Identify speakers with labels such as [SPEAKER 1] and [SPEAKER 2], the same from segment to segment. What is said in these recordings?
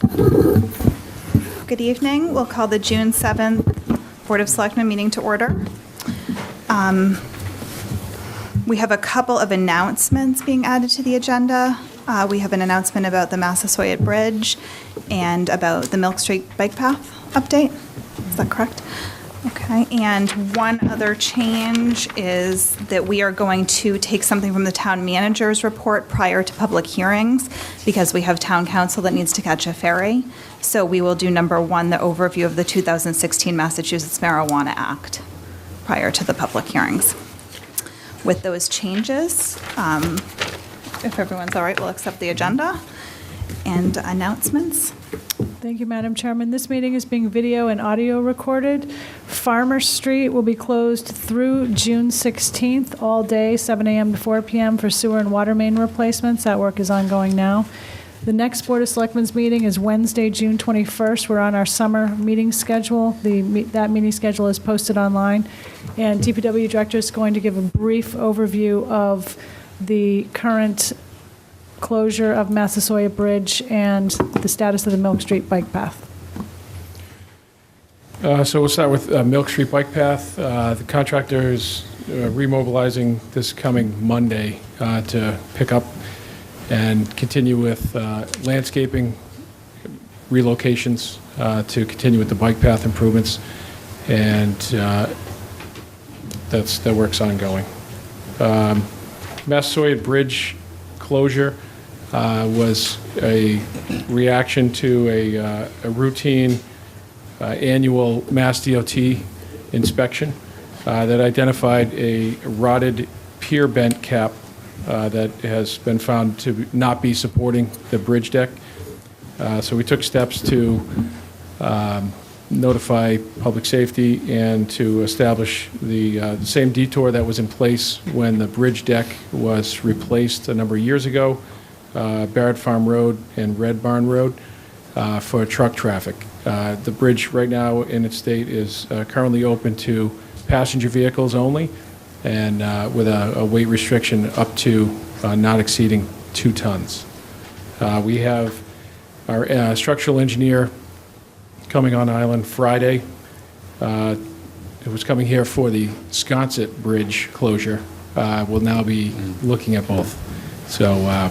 [SPEAKER 1] Good evening. We'll call the June 7th Board of Selectmen meeting to order. We have a couple of announcements being added to the agenda. We have an announcement about the Massasoit Bridge and about the Milk Street Bike Path update. Is that correct? Okay, and one other change is that we are going to take something from the town manager's report prior to public hearings because we have town council that needs to catch a ferry. So we will do number one, the overview of the 2016 Massachusetts Marijuana Act prior to the public hearings. With those changes, if everyone's all right, we'll accept the agenda and announcements.
[SPEAKER 2] Thank you, Madam Chairman. This meeting is being video and audio recorded. Farmer Street will be closed through June 16th, all day, 7 a.m. to 4 p.m. for sewer and water main replacements. That work is ongoing now. The next Board of Selectmen's meeting is Wednesday, June 21st. We're on our summer meeting schedule. That meeting schedule is posted online. And DPW Director is going to give a brief overview of the current closure of Massasoit Bridge and the status of the Milk Street Bike Path.
[SPEAKER 3] So we'll start with Milk Street Bike Path. The contractor is remobilizing this coming Monday to pick up and continue with landscaping relocations to continue with the bike path improvements, and that work's ongoing. Massasoit Bridge closure was a reaction to a routine annual Mass DOT inspection that identified a rotted pier bent cap that has been found to not be supporting the bridge deck. So we took steps to notify public safety and to establish the same detour that was in place when the bridge deck was replaced a number of years ago, Barrett Farm Road and Red Barn Road, for truck traffic. The bridge right now in its state is currently open to passenger vehicles only, and with a weight restriction up to not exceeding 2 tons. We have our structural engineer coming on island Friday. It was coming here for the Sconset Bridge closure. We'll now be looking at both. So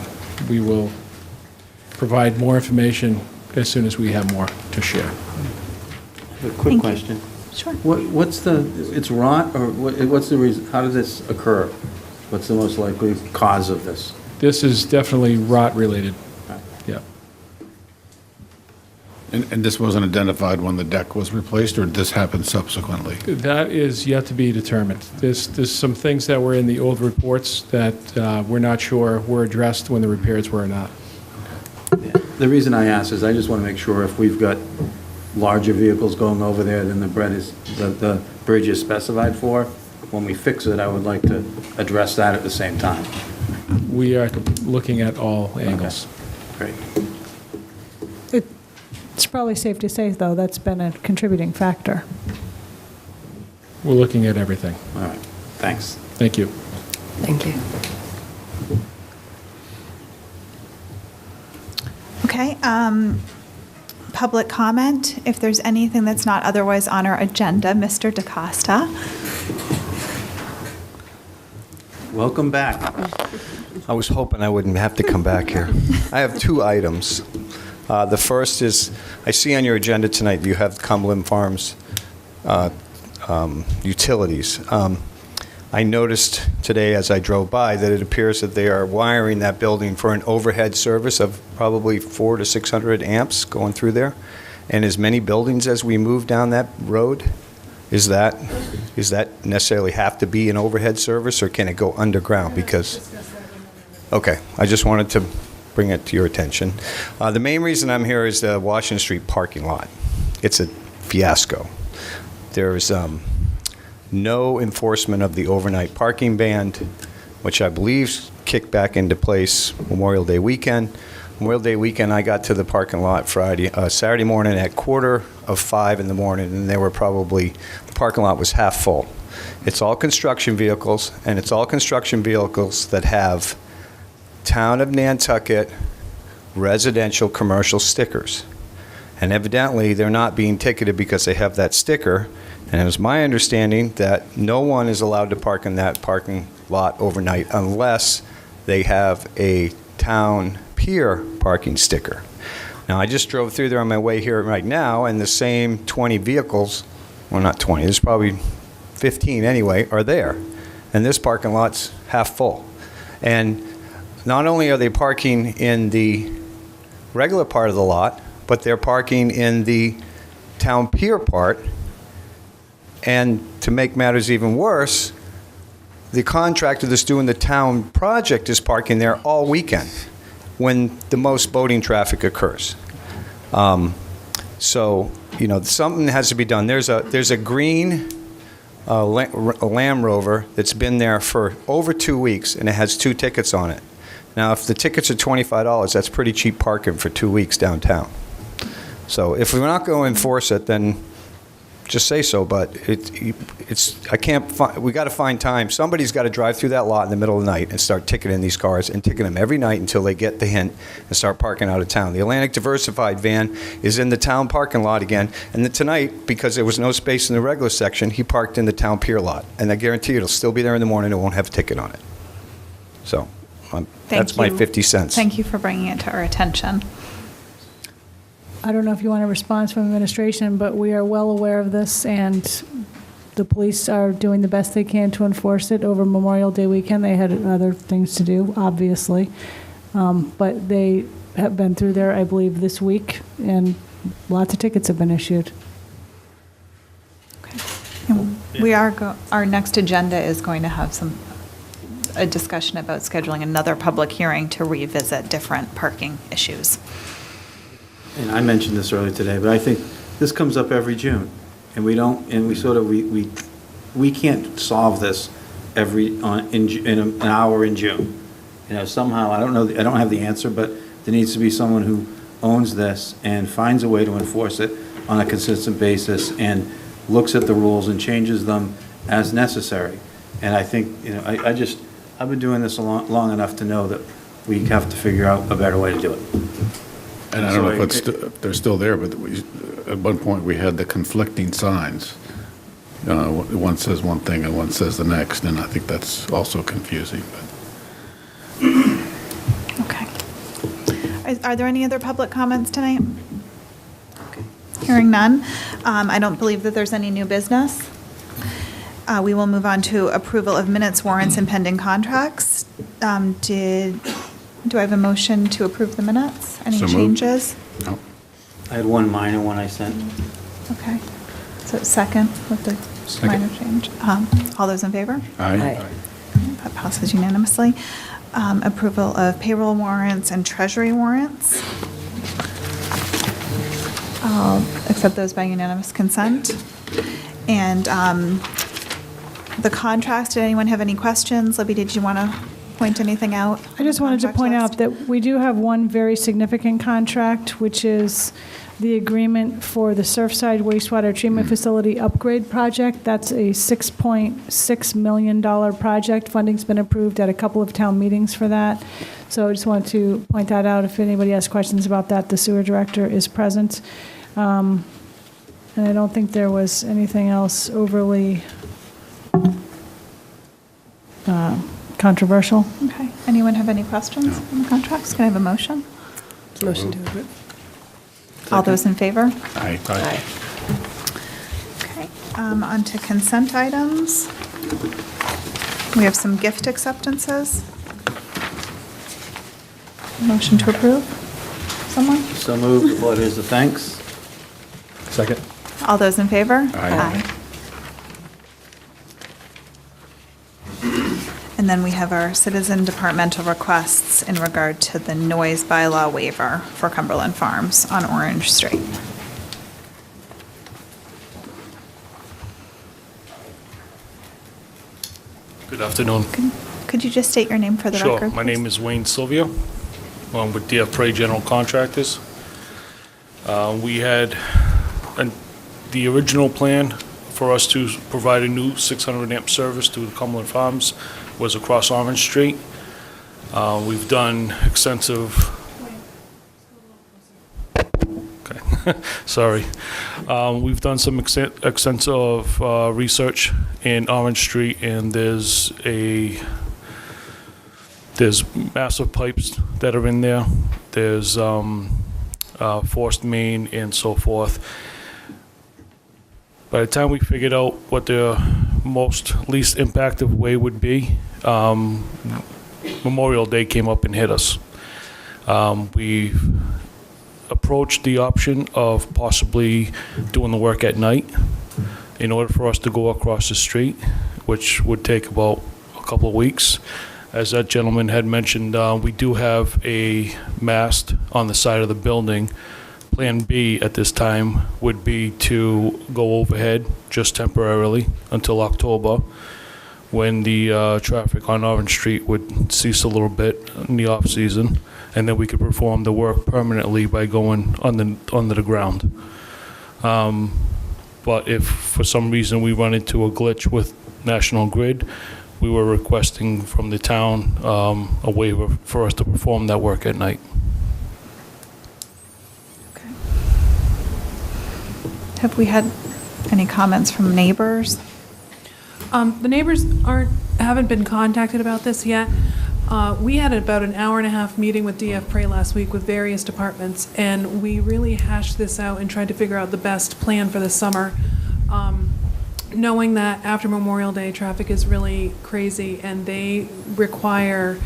[SPEAKER 3] we will provide more information as soon as we have more to share.
[SPEAKER 4] A quick question.
[SPEAKER 1] Sure.
[SPEAKER 4] What's it's rot, or what's the reason, how did this occur? What's the most likely cause of this?
[SPEAKER 3] This is definitely rot related.
[SPEAKER 4] Okay.
[SPEAKER 3] Yeah.
[SPEAKER 5] And this wasn't identified when the deck was replaced, or did this happen subsequently?
[SPEAKER 3] That is yet to be determined. There's some things that were in the old reports that we're not sure were addressed when the repairs were or not.
[SPEAKER 4] Yeah. The reason I ask is I just want to make sure if we've got larger vehicles going over there than the bridge is specified for, when we fix it, I would like to address that at the same time.
[SPEAKER 3] We are looking at all angles.
[SPEAKER 4] Okay. Great.
[SPEAKER 2] It's probably safe to say, though, that's been a contributing factor.
[SPEAKER 3] We're looking at everything.
[SPEAKER 4] All right. Thanks.
[SPEAKER 3] Thank you.
[SPEAKER 6] Thank you.
[SPEAKER 1] Okay, public comment. If there's anything that's not otherwise on our agenda, Mr. DaCosta.
[SPEAKER 4] Welcome back.
[SPEAKER 7] I was hoping I wouldn't have to come back here. I have 2 items. The first is, I see on your agenda tonight you have Cumberland Farms utilities. I noticed today as I drove by that it appears that they are wiring that building for an overhead service of probably 400 to 600 amps going through there. And as many buildings as we move down that road, is that necessarily have to be an overhead service, or can it go underground? Because, okay, I just wanted to bring it to your attention. The main reason I'm here is the Washington Street parking lot. It's a fiasco. There's no enforcement of the overnight parking ban, which I believe kicked back into place Memorial Day weekend. Memorial Day weekend, I got to the parking lot Saturday morning at 4:45 in the morning, and the parking lot was half full. It's all construction vehicles, and it's all construction vehicles that have Town of Nantucket residential commercial stickers. And evidently, they're not being ticketed because they have that sticker. And it was my understanding that no one is allowed to park in that parking lot overnight unless they have a town pier parking sticker. Now, I just drove through there on my way here right now, and the same 20 vehicles, well, not 20, there's probably 15 anyway, are there. And this parking lot's half full. And not only are they parking in the regular part of the lot, but they're parking in the town pier part. And to make matters even worse, the contractor that's doing the town project is parking there all weekend when the most boating traffic occurs. So, something has to be done. There's a green Land Rover that's been there for over 2 weeks, and it has 2 tickets on it. Now, if the tickets are $25, that's pretty cheap parking for 2 weeks downtown. So if we're not going to enforce it, then just say so, but I can't find, we got to find time. Somebody's got to drive through that lot in the middle of the night and start ticketing these cars and ticketing them every night until they get the hint and start parking out of town. The Atlantic Diversified van is in the town parking lot again, and then tonight, because there was no space in the regular section, he parked in the town pier lot. And I guarantee you it'll still be there in the morning, it won't have a ticket on it. So that's my 50 cents.
[SPEAKER 1] Thank you for bringing it to our attention.
[SPEAKER 2] I don't know if you want a response from administration, but we are well aware of this, and the police are doing the best they can to enforce it. Over Memorial Day weekend, they had other things to do, obviously. But they have been through there, I believe, this week, and lots of tickets have been issued.
[SPEAKER 1] We are, our next agenda is going to have a discussion about scheduling another public hearing to revisit different parking issues.
[SPEAKER 4] And I mentioned this earlier today, but I think this comes up every June, and we can't solve this in an hour in June. Somehow, I don't have the answer, but there needs to be someone who owns this and finds a way to enforce it on a consistent basis and looks at the rules and changes them as necessary. And I think, I've been doing this long enough to know that we have to figure out a better way to do it.
[SPEAKER 5] And I don't know if they're still there, but at one point we had the conflicting signs. One says one thing and one says the next, and I think that's also confusing.
[SPEAKER 1] Okay. Are there any other public comments tonight? Okay. Hearing none. I don't believe that there's any new business. We will move on to approval of minutes, warrants, and pending contracts. Do I have a motion to approve the minutes? Any
[SPEAKER 5] So moved.
[SPEAKER 1] changes?
[SPEAKER 5] No.
[SPEAKER 4] I had one minor one I sent.
[SPEAKER 1] Okay. So second with the
[SPEAKER 3] Second.
[SPEAKER 1] minor change. All those in favor?
[SPEAKER 5] Aye.
[SPEAKER 1] That passes unanimously. Approval of payroll warrants and treasury warrants. I'll accept those by unanimous consent. And the contracts, did anyone have any questions? Libby, did you want to point anything out?
[SPEAKER 2] I just wanted to
[SPEAKER 1] Contract
[SPEAKER 2] point
[SPEAKER 1] list?
[SPEAKER 2] out that we do have one very significant contract, which is the agreement for the Surfside Wastewater Treatment Facility Upgrade Project. That's a $6.6 million project. Funding's been approved at a couple of town meetings for that. So I just wanted to point that out. If anybody has questions about that, the sewer director is present. And I don't think there was anything else overly controversial.
[SPEAKER 1] Okay. Anyone have any questions on the contracts? Can I have a motion?
[SPEAKER 6] Motion to approve.
[SPEAKER 1] All those in favor?
[SPEAKER 5] Aye.
[SPEAKER 1] Okay. On to consent items. We have some gift acceptances. Motion to approve? Someone?
[SPEAKER 4] So moved with letters of thanks.
[SPEAKER 3] Second.
[SPEAKER 1] All those in favor?
[SPEAKER 5] Aye.
[SPEAKER 1] And then we have our citizen departmental requests in regard to the noise bylaw waiver for Cumberland Farms on Orange Street.
[SPEAKER 8] Good afternoon.
[SPEAKER 1] Could you just state your name for the record?
[SPEAKER 8] Sure. My name is Wayne Sylvia. I'm with DF Prey General Contractors. We had the original plan for us to provide a new 600 amp service to the Cumberland Farms was across Orange Street. We've done extensive. Okay. Sorry. We've done some extensive research in Orange Street, and there's massive pipes that are in there. There's forced main and so forth. By the time we figured out what the least impactful way would be, Memorial Day came up and hit us. We approached the option of possibly doing the work at night in order for us to go across the street, which would take about a couple of weeks. As that gentleman had mentioned, we do have a mast on the side of the building. Plan B at this time would be to go overhead just temporarily until October, when the traffic on Orange Street would cease a little bit in the off-season, and then we could perform the work permanently by going under the ground. But if for some reason we run into a glitch with National Grid, we were requesting from the town a waiver for us to perform that work at night.
[SPEAKER 1] Okay. Have we had any comments from neighbors?
[SPEAKER 6] The neighbors haven't been contacted about this yet. We had about an hour-and-a-half meeting with DF Prey last week with various departments, and we really hashed this out and tried to figure out the best plan for the summer, knowing that after Memorial Day, traffic is really crazy, and they require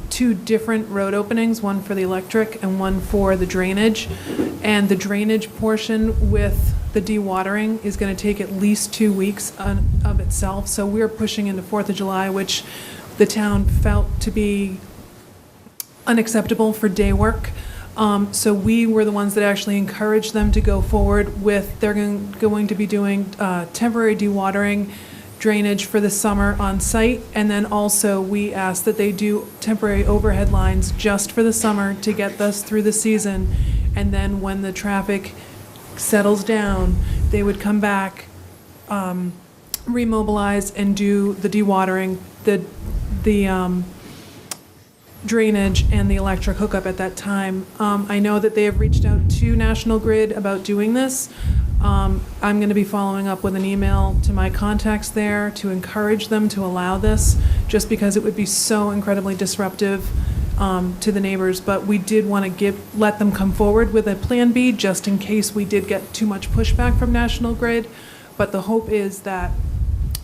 [SPEAKER 6] 2 different road openings, one for the electric and one for the drainage. And the drainage portion with the dewatering is going to take at least 2 weeks of itself. So we're pushing into 4th of July, which the town felt to be unacceptable for day work. So we were the ones that actually encouraged them to go forward with, they're going to be doing temporary dewatering, drainage for the summer on site, and then also we asked that they do temporary overhead lines just for the summer to get us through the season, and then when the traffic settles down, they would come back, remobilize and do the dewatering, the drainage and the electric hookup at that time. I know that they have reached out to National Grid about doing this. I'm going to be following up with an email to my contacts there to encourage them to allow this, just because it would be so incredibly disruptive to the neighbors. But we did want to let them come forward with a plan B, just in case we did get too much pushback from National Grid. But the hope is that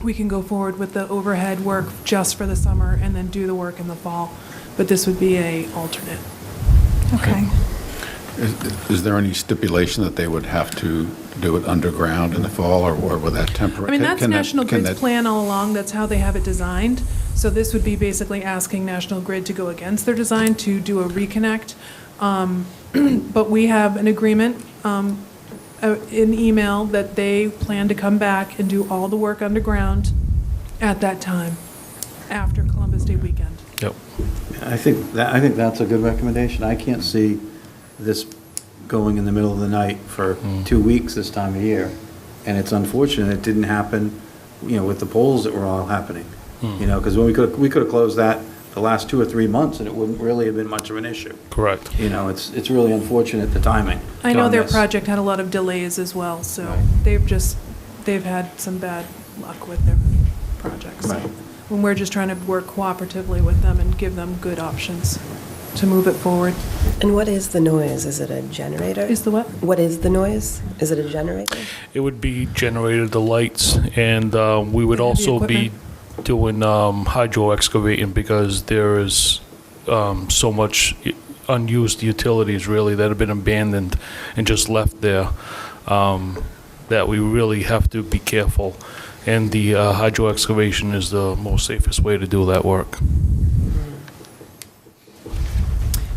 [SPEAKER 6] we can go forward with the overhead work just for the summer and then do the work in the fall. But this would be a alternate.
[SPEAKER 1] Okay.
[SPEAKER 5] Is there any stipulation that they would have to do it underground in the fall, or with that temporary?
[SPEAKER 6] I mean, that's National Grid's plan all along. That's how they have it designed. So this would be basically asking National Grid to go against their design to do a reconnect. But we have an agreement, an email, that they plan to come back and do all the work underground at that time, after Columbus Day weekend.
[SPEAKER 8] Yep.
[SPEAKER 4] I think that's a good recommendation. I can't see this going in the middle of the night for 2 weeks this time of year. And it's unfortunate it didn't happen, with the polls that were all happening. Because when we could have closed that the last 2 or 3 months, and it wouldn't really have been much of an issue.
[SPEAKER 8] Correct.
[SPEAKER 4] It's really unfortunate, the timing.
[SPEAKER 6] I know
[SPEAKER 4] on
[SPEAKER 6] their
[SPEAKER 4] this.
[SPEAKER 6] project had a lot of delays as well, so
[SPEAKER 4] Right.
[SPEAKER 6] they've had some bad luck with their projects.
[SPEAKER 4] Right.
[SPEAKER 6] When we're just trying to work cooperatively with them and give them good options to move it forward.
[SPEAKER 9] And what is the noise? Is it a generator?
[SPEAKER 6] Is the what?
[SPEAKER 9] What is the noise? Is it a generator?
[SPEAKER 8] It would be generated, the lights, and we would
[SPEAKER 6] The heavy
[SPEAKER 8] also be doing hydro excavating, because there is so much unused utilities really that have been abandoned and just left there, that we really have to be careful. And the hydro excavation is the most safest way to do that work.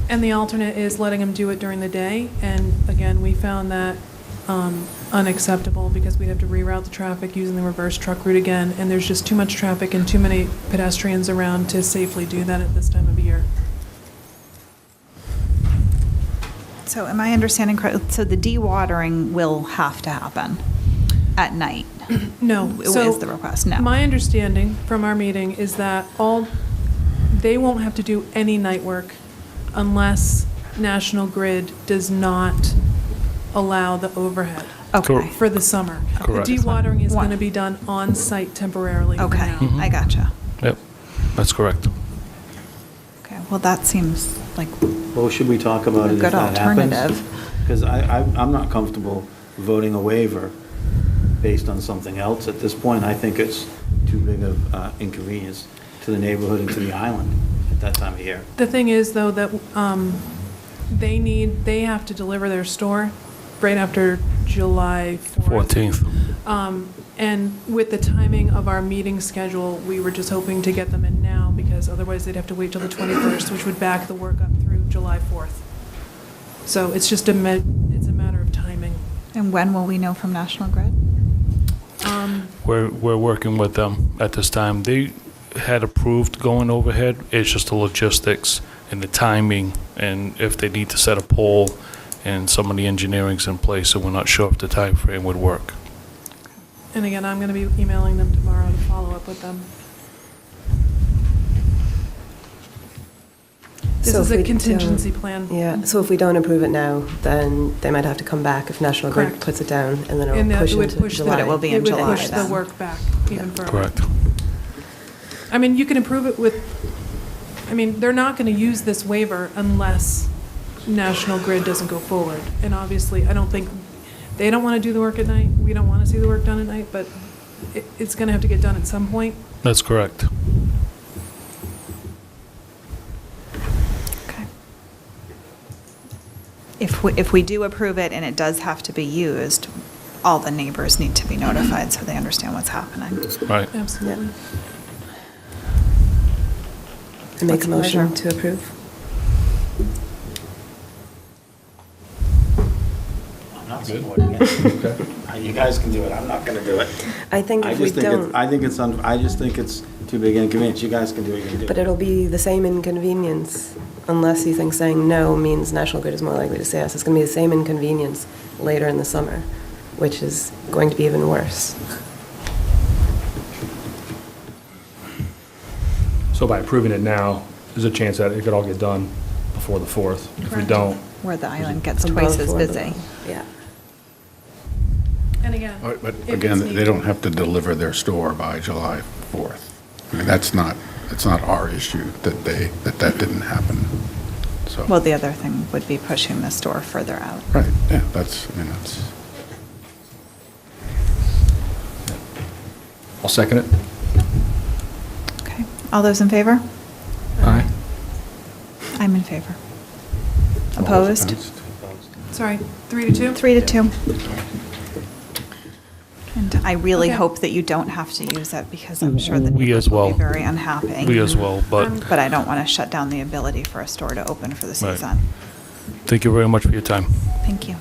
[SPEAKER 6] And the alternate is letting them do it during the day. And again, we found that unacceptable, because we'd have to reroute the traffic using the reverse truck route again. And there's just too much traffic and too many pedestrians around to safely do that at this time of year.
[SPEAKER 1] So am I understanding correctly? So the dewatering will have to happen at night?
[SPEAKER 6] No.
[SPEAKER 1] Is the request? No.
[SPEAKER 6] My understanding from our meeting is that they won't have to do any night work unless National Grid does not allow the overhead
[SPEAKER 1] Okay,
[SPEAKER 6] for the summer.
[SPEAKER 8] Correct.
[SPEAKER 6] The dewatering is
[SPEAKER 1] One.
[SPEAKER 6] going to be done on-site temporarily for
[SPEAKER 1] okay,
[SPEAKER 6] now.
[SPEAKER 1] I gotcha.
[SPEAKER 8] Yep, that's correct.
[SPEAKER 1] Okay, well, that seems like
[SPEAKER 4] Well, should we talk about
[SPEAKER 1] a
[SPEAKER 4] it if
[SPEAKER 1] good
[SPEAKER 4] that happens?
[SPEAKER 1] alternative.
[SPEAKER 4] Because I'm not comfortable voting a waiver based on something else. At this point, I think it's too big of inconvenience to the neighborhood and to the island at that time of year.
[SPEAKER 6] The thing is, though, that they have to deliver their store right after July 4th.
[SPEAKER 8] 14th.
[SPEAKER 6] And with the timing of our meeting schedule, we were just hoping to get them in now, because otherwise they'd have to wait till the 21st, which would back the work up through July 4th. So it's just it's a matter of timing.
[SPEAKER 1] And when will we know from National Grid?
[SPEAKER 8] We're working with them at this time. They had approved going overhead. It's just the logistics and the timing, and if they need to set a pole, and some of the engineering's in place, so we're not sure if the time frame would work.
[SPEAKER 6] And again, I'm going to be emailing them tomorrow to follow up with them. This
[SPEAKER 9] So
[SPEAKER 6] is
[SPEAKER 9] if
[SPEAKER 6] a
[SPEAKER 9] we
[SPEAKER 6] contingency
[SPEAKER 9] don't-
[SPEAKER 6] plan.
[SPEAKER 9] Yeah, so if we don't approve it now, then they might have to come back if National Grid
[SPEAKER 6] Correct.
[SPEAKER 9] puts it down, and then
[SPEAKER 6] And
[SPEAKER 9] it'll
[SPEAKER 6] that
[SPEAKER 9] push
[SPEAKER 6] would
[SPEAKER 9] into
[SPEAKER 6] push
[SPEAKER 9] July.
[SPEAKER 1] But it will be in July
[SPEAKER 6] It would push the
[SPEAKER 1] then.
[SPEAKER 6] work back even further.
[SPEAKER 8] Correct.
[SPEAKER 6] I mean, you can approve it with, I mean, they're not going to use this waiver unless National Grid doesn't go forward. And obviously, I don't think, they don't want to do the work at night. We don't want to see the work done at night, but it's going to have to get done at some point.
[SPEAKER 8] That's correct.
[SPEAKER 1] Okay. If we do approve it and it does have to be used, all the neighbors need to be notified so they understand what's happening.
[SPEAKER 8] Right.
[SPEAKER 6] Absolutely.
[SPEAKER 9] And make
[SPEAKER 1] What's
[SPEAKER 9] a
[SPEAKER 1] the
[SPEAKER 9] motion
[SPEAKER 1] pleasure?
[SPEAKER 9] to approve.
[SPEAKER 4] I'm not supporting it. You guys can do it, I'm not gonna do it.
[SPEAKER 9] I think
[SPEAKER 4] I
[SPEAKER 9] if we
[SPEAKER 4] just think it's,
[SPEAKER 9] don't,
[SPEAKER 4] I just think it's too big an inconvenience. You guys can do it, you can do it.
[SPEAKER 9] but it'll be the same inconvenience, unless you think saying no means National Grid is more likely to say yes. It's going to be the same inconvenience later in the summer, which is going to be even worse.
[SPEAKER 10] So by approving it now, there's a chance that it could all get done before the 4th. If we don't,
[SPEAKER 1] Where the island gets
[SPEAKER 9] Above
[SPEAKER 1] twice as
[SPEAKER 9] 4
[SPEAKER 1] busy.
[SPEAKER 9] Yeah.
[SPEAKER 6] And again.
[SPEAKER 5] But
[SPEAKER 6] if
[SPEAKER 5] again,
[SPEAKER 6] it's
[SPEAKER 5] they don't have to deliver their store by July 4th. I mean, it's not our issue that that didn't happen, so.
[SPEAKER 1] Well, the other thing would be pushing the store further out.
[SPEAKER 5] Right, yeah, that's.
[SPEAKER 10] I'll second it.
[SPEAKER 1] Okay. All those in favor?
[SPEAKER 10] Aye.
[SPEAKER 1] I'm in favor.
[SPEAKER 5] All those
[SPEAKER 1] Opposed?
[SPEAKER 6] Sorry, 3-2?
[SPEAKER 1] 3-2. And I really
[SPEAKER 6] Okay.
[SPEAKER 1] hope that you don't have to use it because I'm sure the
[SPEAKER 8] We
[SPEAKER 1] neighbors
[SPEAKER 8] as
[SPEAKER 1] will be
[SPEAKER 8] well.
[SPEAKER 1] very unhappy.
[SPEAKER 8] We as well, but
[SPEAKER 1] But I don't want to shut down the ability for a store to open for the
[SPEAKER 8] Right.
[SPEAKER 1] season.
[SPEAKER 8] thank you very much for your time.
[SPEAKER 1] Thank you.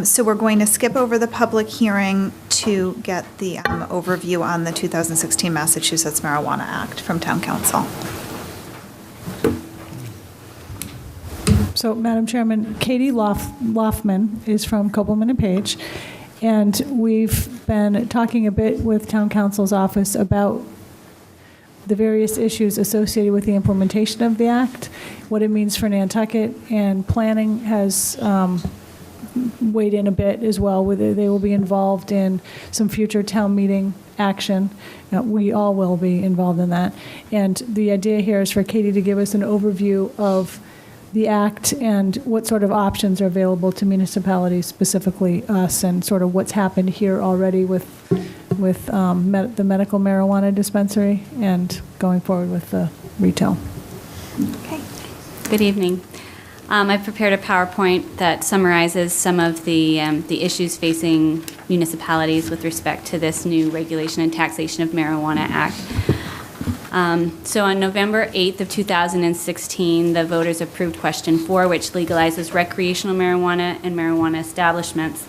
[SPEAKER 1] So we're going to skip over the public hearing to get the overview on the 2016 Massachusetts Marijuana Act from Town Council.
[SPEAKER 2] So, Madam Chairman, Katie Loffman is from Copeland and Page, and we've been talking a bit with Town Council's office about the various issues associated with the implementation of the act, what it means for Nantucket, and planning has weighed in a bit as well, whether they will be involved in some future town meeting action. We all will be involved in that. And the idea here is for Katie to give us an overview of the act and what sort of options are available to municipalities, specifically us, and sort of what's happened here already with the medical marijuana dispensary and going forward with the retail.
[SPEAKER 1] Okay.
[SPEAKER 11] Good evening. I've prepared a PowerPoint that summarizes some of the issues facing municipalities with respect to this new Regulation and Taxation of Marijuana Act. So on November 8th of 2016, the voters approved Question 4, which legalizes recreational marijuana and marijuana establishments.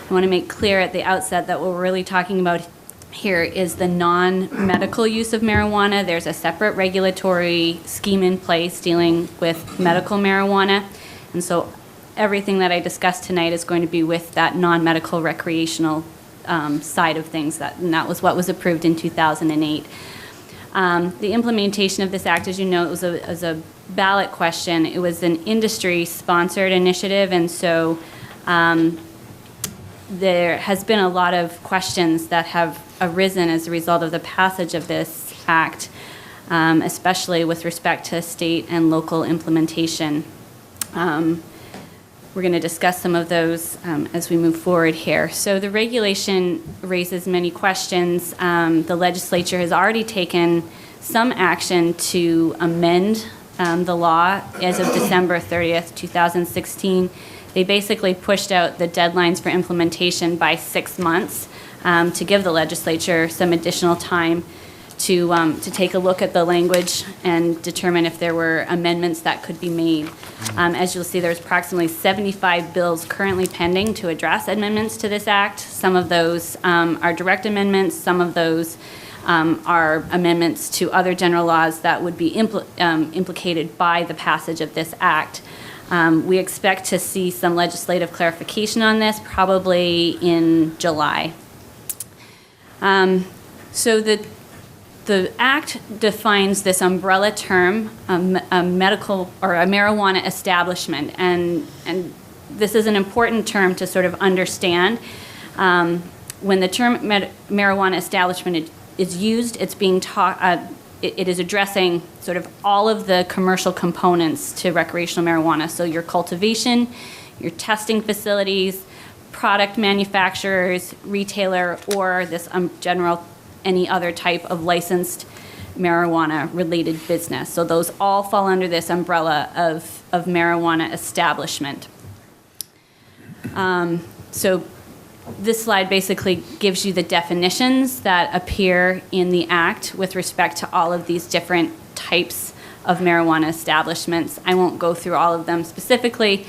[SPEAKER 11] I want to make clear at the outset that what we're really talking about here is the non-medical use of marijuana. There's a separate regulatory scheme in place dealing with medical marijuana. And so everything that I discussed tonight is going to be with that non-medical recreational side of things, and that was what was approved in 2008. The implementation of this act, as you know, it was a ballot question. It was an industry-sponsored initiative, and so there has been a lot of questions that have arisen as a result of the passage of this act, especially with respect to state and local implementation. We're going to discuss some of those as we move forward here. So the regulation raises many questions. The legislature has already taken some action to amend the law as of December 30th, 2016. They basically pushed out the deadlines for implementation by 6 months to give the legislature some additional time to take a look at the language and determine if there were amendments that could be made. As you'll see, there's approximately 75 bills currently pending to address amendments to this act. Some of those are direct amendments. Some of those are amendments to other general laws that would be implicated by the passage of this act. We expect to see some legislative clarification on this probably in July. So the act defines this umbrella term, a medical or a marijuana establishment, and this is an important term to sort of understand. When the term marijuana establishment is used, it's being taught. It is addressing sort of all of the commercial components to recreational marijuana. So your cultivation, your testing facilities, product manufacturers, retailer, or this general any other type of licensed marijuana-related business. So those all fall under this umbrella of marijuana establishment. So this slide basically gives you the definitions that appear in the Act with respect to all of these different types of marijuana establishments. I won't go through all of them specifically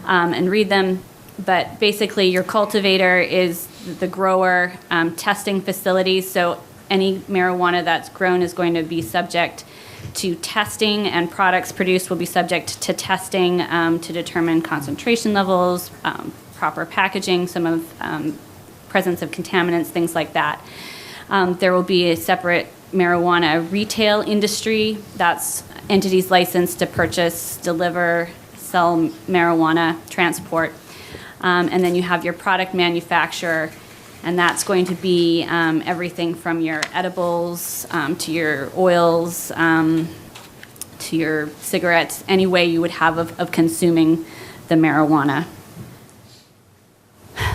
[SPEAKER 11] and read them, but basically your cultivator is the grower, testing facilities, so any marijuana that's grown is going to be subject to testing, and products produced will be subject to testing to determine concentration levels, proper packaging, some of presence of contaminants, things like that. There will be a separate marijuana retail industry. That's entities licensed to purchase, deliver, sell marijuana, transport. And then you have your product manufacturer, and that's going to be everything from your edibles to your oils to your cigarettes, any way you would have of consuming the marijuana.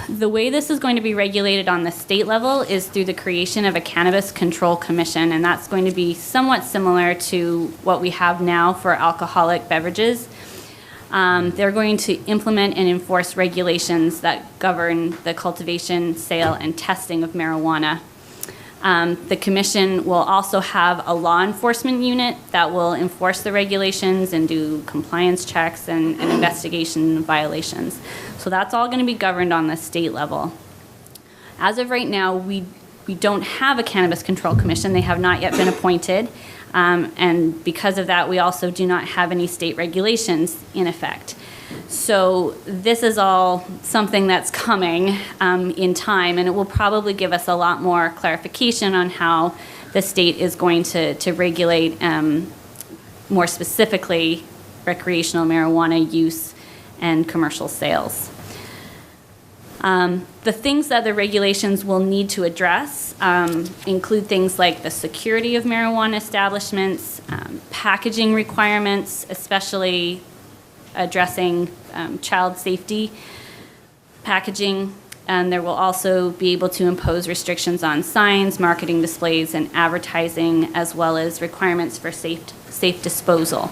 [SPEAKER 11] The way this is going to be regulated on the state level is through the creation of a Cannabis Control Commission, and that's going to be somewhat similar to what we have now for alcoholic beverages. They're going to implement and enforce regulations that govern the cultivation, sale, and testing of marijuana. The commission will also have a law enforcement unit that will enforce the regulations and do compliance checks and investigation of violations. So that's all going to be governed on the state level. As of right now, we don't have a Cannabis Control Commission. They have not yet been appointed. And because of that, we also do not have any state regulations in effect. So this is all something that's coming in time, and it will probably give us a lot more clarification on how the state is going to regulate more specifically recreational marijuana use and commercial sales. The things that the regulations will need to address include things like the security of marijuana establishments, packaging requirements, especially addressing child safety packaging, and there will also be able to impose restrictions on signs, marketing displays, and advertising, as well as requirements for safe disposal.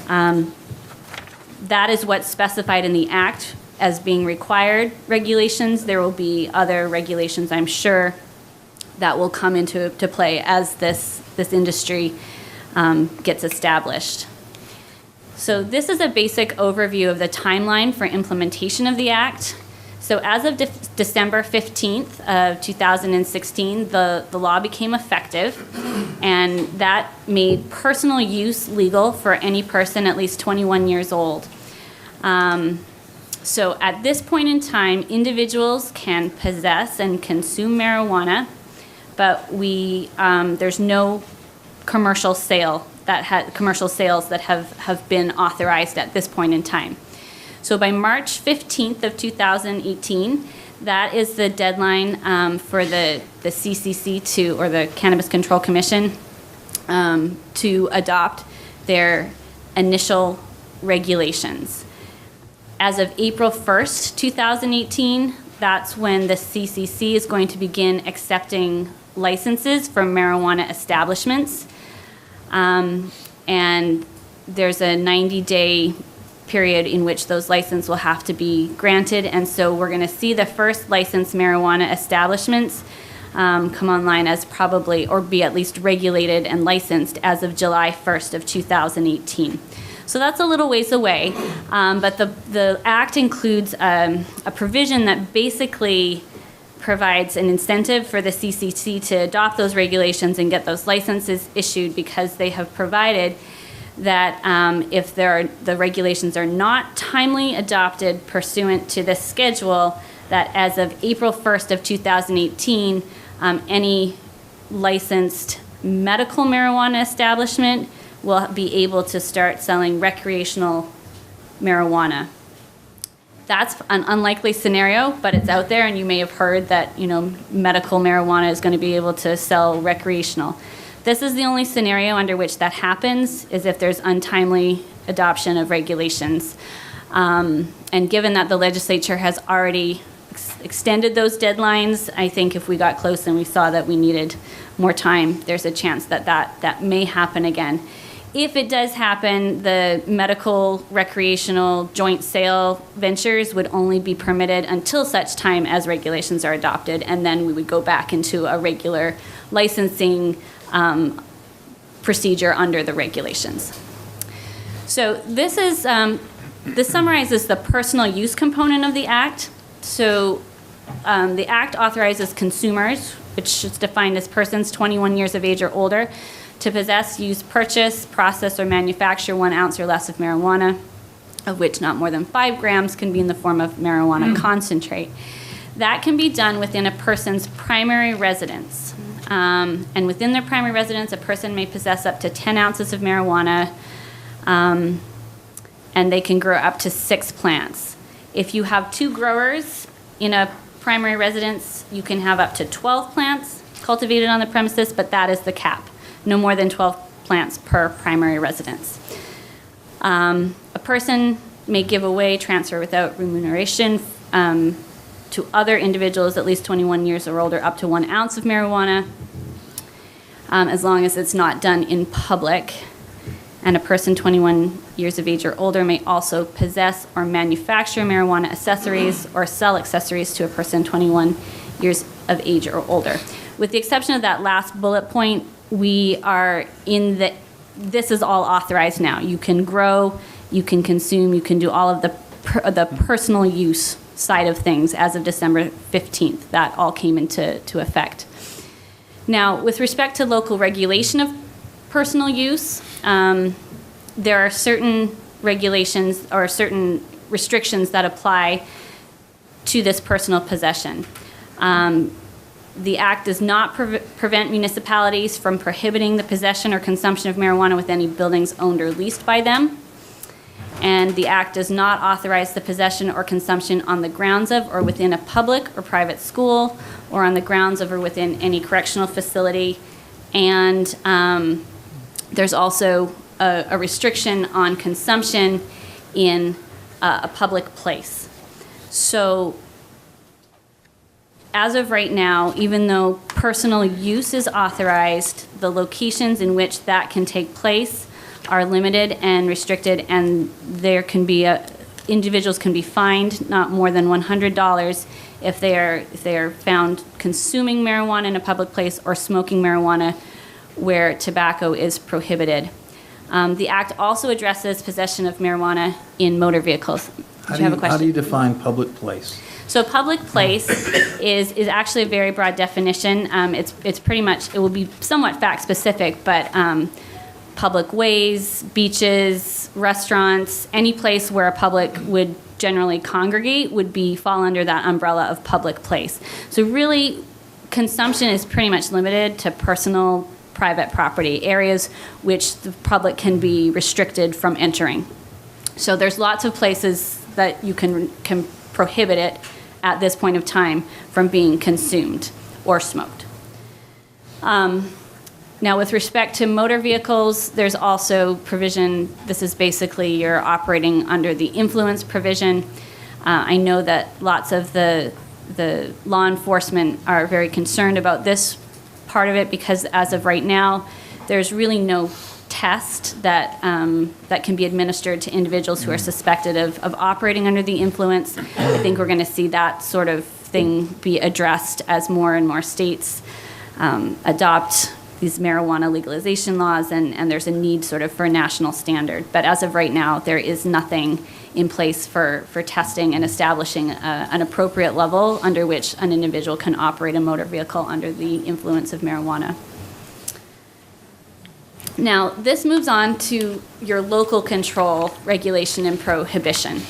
[SPEAKER 11] That is what's specified in the Act as being required regulations. There will be other regulations, I'm sure, that will come into play as this industry gets established. So this is a basic overview of the timeline for implementation of the Act. So as of December 15th of 2016, the law became effective, and that made personal use legal for any person at least 21 years old. So at this point in time, individuals can possess and consume marijuana, but there's no commercial sales that have been authorized at this point in time. So by March 15th of 2018, that is the deadline for the CCC or the Cannabis Control Commission to adopt their initial regulations. As of April 1st, 2018, that's when the CCC is going to begin accepting licenses from marijuana establishments. And there's a 90-day period in which those licenses will have to be granted. And so we're going to see the first licensed marijuana establishments come online as probably, or be at least regulated and licensed as of July 1st of 2018. So that's a little ways away, but the Act includes a provision that basically provides an incentive for the CCC to adopt those regulations and get those licenses issued, because they have provided that if the regulations are not timely adopted pursuant to this schedule, that as of April 1st of 2018, any licensed medical marijuana establishment will be able to start selling recreational marijuana. That's an unlikely scenario, but it's out there, and you may have heard that, medical marijuana is going to be able to sell recreational. This is the only scenario under which that happens, is if there's untimely adoption of regulations. And given that the legislature has already extended those deadlines, I think if we got close and we saw that we needed more time, there's a chance that may happen again. If it does happen, the medical recreational joint sale ventures would only be permitted until such time as regulations are adopted, and then we would go back into a regular licensing procedure under the regulations. So this summarizes the personal use component of the Act. So the Act authorizes consumers, which is defined as persons 21 years of age or older, to possess, use, purchase, process, or manufacture 1 ounce or less of marijuana, of which not more than 5 grams can be in the form of marijuana concentrate. That can be done within a person's primary residence. And within their primary residence, a person may possess up to 10 ounces of marijuana, and they can grow up to 6 plants. If you have 2 growers in a primary residence, you can have up to 12 plants cultivated on the premises, but that is the cap. No more than 12 plants per primary residence. A person may give away, transfer without remuneration to other individuals at least 21 years or older up to 1 ounce of marijuana, as long as it's not done in public. And a person 21 years of age or older may also possess or manufacture marijuana accessories or sell accessories to a person 21 years of age or older. With the exception of that last bullet point, we are this is all authorized now. You can grow, you can consume, you can do all of the personal use side of things as of December 15th. That all came into effect. Now, with respect to local regulation of personal use, there are certain regulations or certain restrictions that apply to this personal possession. The Act does not prevent municipalities from prohibiting the possession or consumption of marijuana with any buildings owned or leased by them. And the Act does not authorize the possession or consumption on the grounds of or within a public or private school, or on the grounds of or within any correctional facility. And there's also a restriction on consumption in a public place. So as of right now, even though personal use is authorized, the locations in which that can take place are limited and restricted, and there can be individuals can be fined not more than $100 if they are found consuming marijuana in a public place or smoking marijuana where tobacco is prohibited. The Act also addresses possession of marijuana in motor vehicles. Did you have a question?
[SPEAKER 4] How do you define public place?
[SPEAKER 11] So public place is actually a very broad definition. It's pretty much, it will be somewhat fact specific, but public ways, beaches, restaurants, any place where a public would generally congregate would fall under that umbrella of public place. So really, consumption is pretty much limited to personal, private property, areas which the public can be restricted from entering. So there's lots of places that you can prohibit it at this point of time from being consumed or smoked. Now, with respect to motor vehicles, there's also provision. This is basically you're operating under the influence provision. I know that lots of the law enforcement are very concerned about this part of it because as of right now, there's really no test that can be administered to individuals who are suspected of operating under the influence. I think we're going to see that sort of thing be addressed as more and more states adopt these marijuana legalization laws, and there's a need sort of for a national standard. But as of right now, there is nothing in place for testing and establishing an appropriate level under which an individual can operate a motor vehicle under the influence of marijuana. Now, this moves on to your local control, regulation, and prohibition.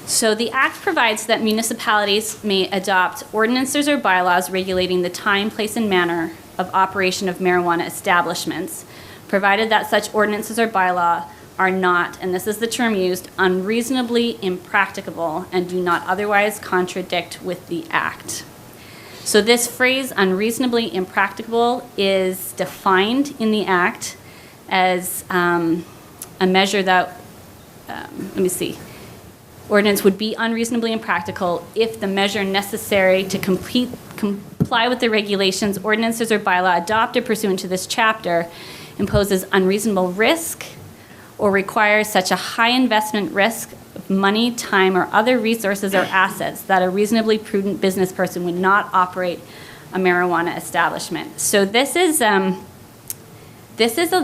[SPEAKER 11] So the Act provides that municipalities may adopt ordinances or bylaws regulating the time, place, and manner of operation of marijuana establishments, provided that such ordinances or bylaw are not, and this is the term used, unreasonably impracticable and do not otherwise contradict with the Act. So this phrase, unreasonably impracticable, is defined in the Act as a measure that, ordinance would be unreasonably impractical if the measure necessary to comply with the regulations, ordinances, or bylaw adopted pursuant to this chapter imposes unreasonable risk or requires such a high investment risk of money, time, or other resources or assets that a reasonably prudent business person would not operate a marijuana establishment. So this is a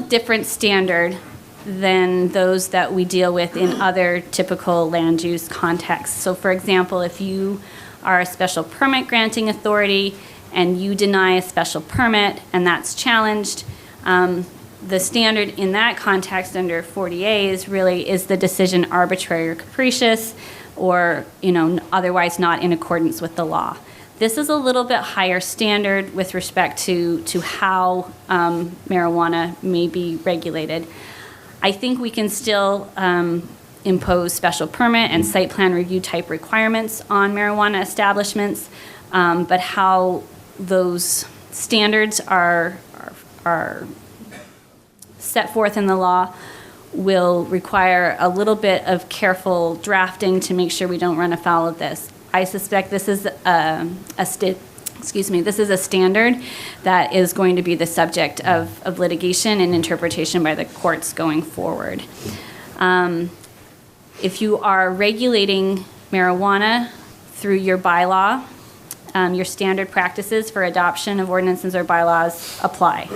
[SPEAKER 11] different standard than those that we deal with in other typical land use contexts. So for example, if you are a special permit granting authority and you deny a special permit and that's challenged, the standard in that context under 40A is the decision arbitrary or capricious or otherwise not in accordance with the law. This is a little bit higher standard with respect to how marijuana may be regulated. I think we can still impose special permit and site plan review type requirements on marijuana establishments, but how those standards are set forth in the law will require a little bit of careful drafting to make sure we don't run afoul of this. I suspect this is this is a standard that is going to be the subject of litigation and interpretation by the courts going forward. If you are regulating marijuana through your bylaw, your standard practices for adoption of ordinances or bylaws apply.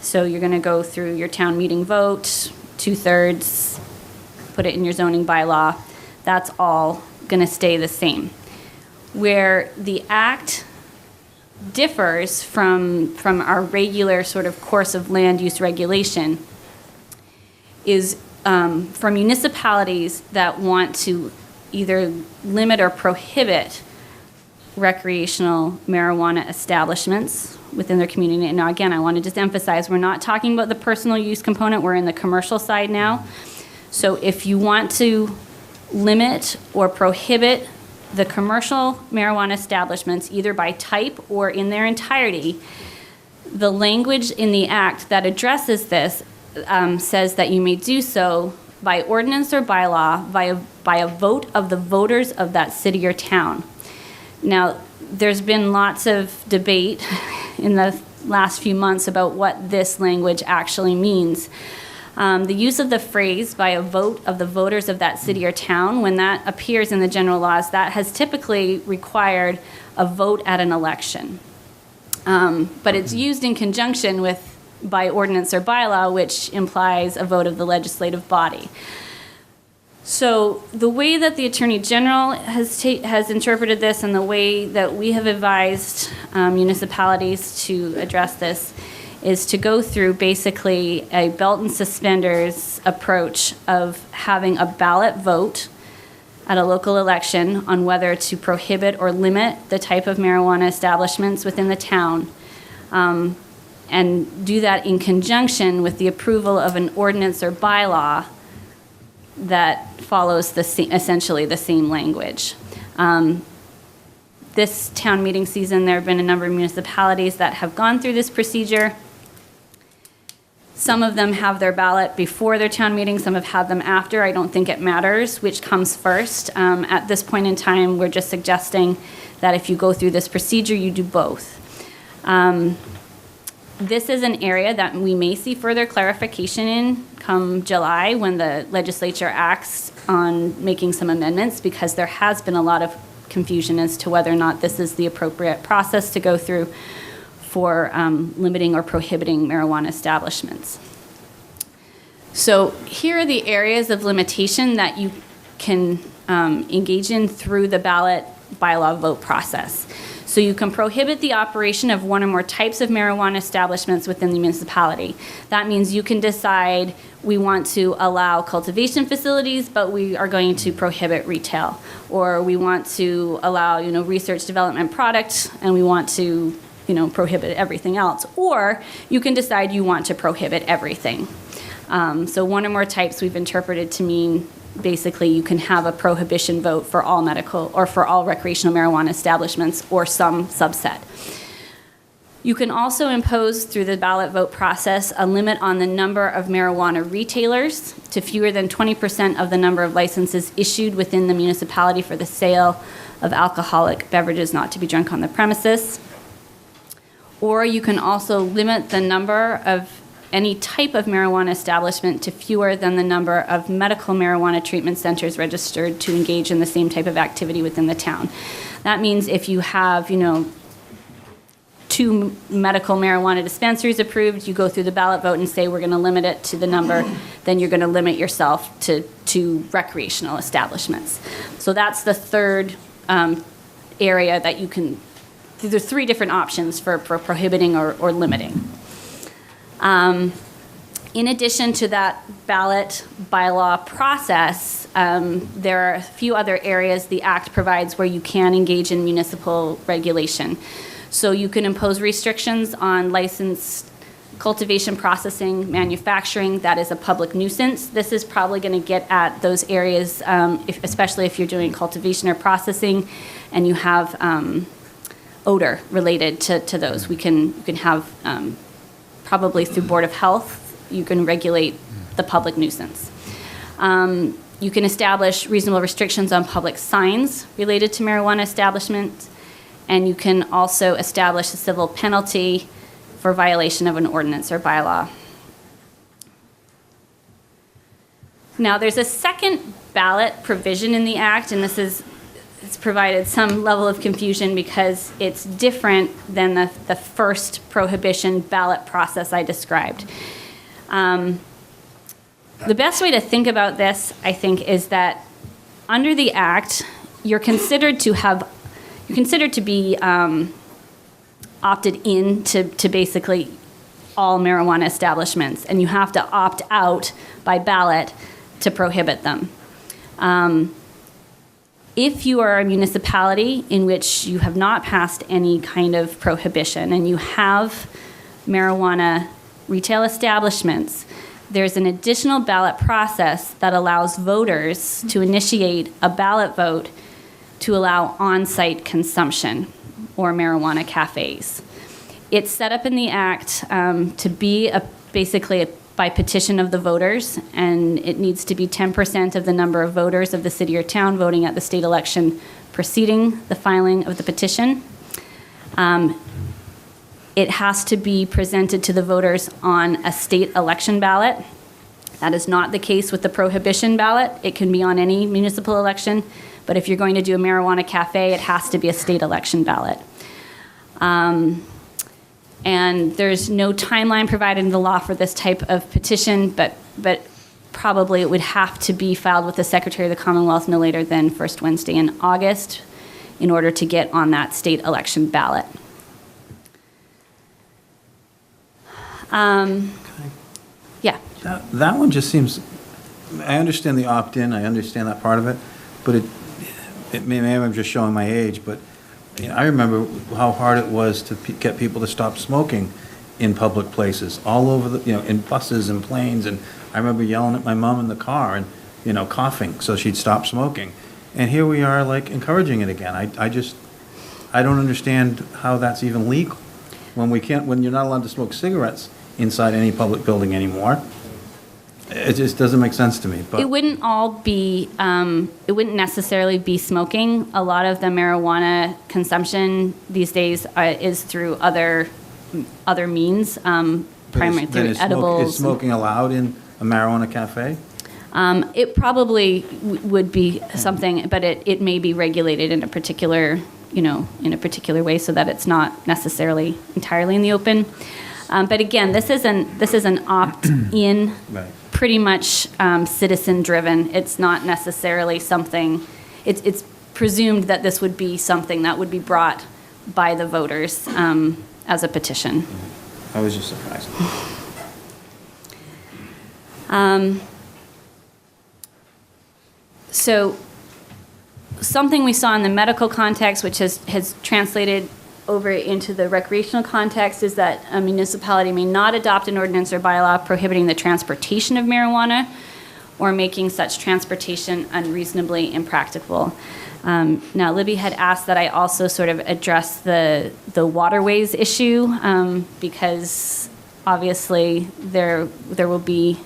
[SPEAKER 11] So you're going to go through your town meeting vote, 2/3, put it in your zoning bylaw. That's all going to stay the same. Where the Act differs from our regular sort of course of land use regulation is for municipalities that want to either limit or prohibit recreational marijuana establishments within their community. And now again, I want to just emphasize, we're not talking about the personal use component, we're in the commercial side now. So if you want to limit or prohibit the commercial marijuana establishments, either by type or in their entirety, the language in the Act that addresses this says that you may do so by ordinance or bylaw by a vote of the voters of that city or town. Now, there's been lots of debate in the last few months about what this language actually means. The use of the phrase by a vote of the voters of that city or town, when that appears in the general laws, that has typically required a vote at an election. But it's used in conjunction with by ordinance or bylaw, which implies a vote of the legislative body. So the way that the Attorney General has interpreted this and the way that we have advised municipalities to address this is to go through basically a belt and suspenders approach of having a ballot vote at a local election on whether to prohibit or limit the type of marijuana establishments within the town, and do that in conjunction with the approval of an ordinance or bylaw that follows essentially the same language. This town meeting season, there have been a number of municipalities that have gone through this procedure. Some of them have their ballot before their town meeting, some have had them after. I don't think it matters which comes first. At this point in time, we're just suggesting that if you go through this procedure, you do both. This is an area that we may see further clarification in come July when the legislature acts on making some amendments, because there has been a lot of confusion as to whether or not this is the appropriate process to go through for limiting or prohibiting marijuana establishments. So here are the areas of limitation that you can engage in through the ballot bylaw vote process. So you can prohibit the operation of one or more types of marijuana establishments within the municipality. That means you can decide we want to allow cultivation facilities, but we are going to prohibit retail. Or we want to allow, research development products, and we want to, prohibit everything else. Or you can decide you want to prohibit everything. So one or more types we've interpreted to mean basically you can have a prohibition vote for all medical or for all recreational marijuana establishments or some subset. You can also impose through the ballot vote process a limit on the number of marijuana retailers to fewer than 20% of the number of licenses issued within the municipality for the sale of alcoholic beverages not to be drunk on the premises. Or you can also limit the number of any type of marijuana establishment to fewer than the number of medical marijuana treatment centers registered to engage in the same type of activity within the town. That means if you have, 2 medical marijuana dispensaries approved, you go through the ballot vote and say we're going to limit it to the number, then you're going to limit yourself to recreational establishments. So that's the third area that you can, there's 3 different options for prohibiting or limiting. In addition to that ballot bylaw process, there are a few other areas the Act provides where you can engage in municipal regulation. So you can impose restrictions on licensed cultivation, processing, manufacturing that is a public nuisance. This is probably going to get at those areas, especially if you're doing cultivation or processing and you have odor related to those. You can have probably through Board of Health, you can regulate the public nuisance. You can establish reasonable restrictions on public signs related to marijuana establishments, and you can also establish a civil penalty for violation of an ordinance or bylaw. Now, there's a second ballot provision in the Act, and it's provided some level of confusion because it's different than the first prohibition ballot process I described. The best way to think about this, I think, is that under the Act, you're considered to be opted in to basically all marijuana establishments, and you have to opt out by ballot to prohibit them. If you are a municipality in which you have not passed any kind of prohibition and you have marijuana retail establishments, there's an additional ballot process that allows voters to initiate a ballot vote to allow on-site consumption or marijuana cafes. It's set up in the Act to be basically by petition of the voters, and it needs to be 10% of the number of voters of the city or town voting at the state election preceding the filing of the petition. It has to be presented to the voters on a state election ballot. That is not the case with the prohibition ballot. It can be on any municipal election, but if you're going to do a marijuana cafe, it has to be a state election ballot. And there's no timeline provided in the law for this type of petition, but probably it would have to be filed with the Secretary of the Commonwealth no later than first Wednesday in August in order to get on that state election ballot. Yeah.
[SPEAKER 4] That one just seems, I understand the opt-in, I understand that part of it, but maybe I'm just showing my age, but you know, I remember how hard it was to get people to stop smoking in public places, all over the, you know, in buses and planes, and I remember yelling at my mom in the car and, you know, coughing so she'd stop smoking. And here we are, like, encouraging it again. I don't understand how that's even legal when you're not allowed to smoke cigarettes inside any public building anymore. It just doesn't make sense to me, but.
[SPEAKER 11] It wouldn't all be, it wouldn't necessarily be smoking. A lot of the marijuana consumption these days is through other means, primarily through edibles.
[SPEAKER 4] Is smoking allowed in a marijuana cafe?
[SPEAKER 11] It probably would be something, but it may be regulated in a particular, in a particular way so that it's not necessarily entirely in the open. But again, this is an opt-in,
[SPEAKER 4] Right.
[SPEAKER 11] pretty much citizen-driven. It's not necessarily something, it's presumed that this would be something that would be brought by the voters as a petition.
[SPEAKER 4] I was just surprised.
[SPEAKER 11] So something we saw in the medical context, which has translated over into the recreational context, is that a municipality may not adopt an ordinance or bylaw prohibiting the transportation of marijuana or making such transportation unreasonably impracticable. Now, Libby had asked that I also sort of address the waterways issue because obviously there will be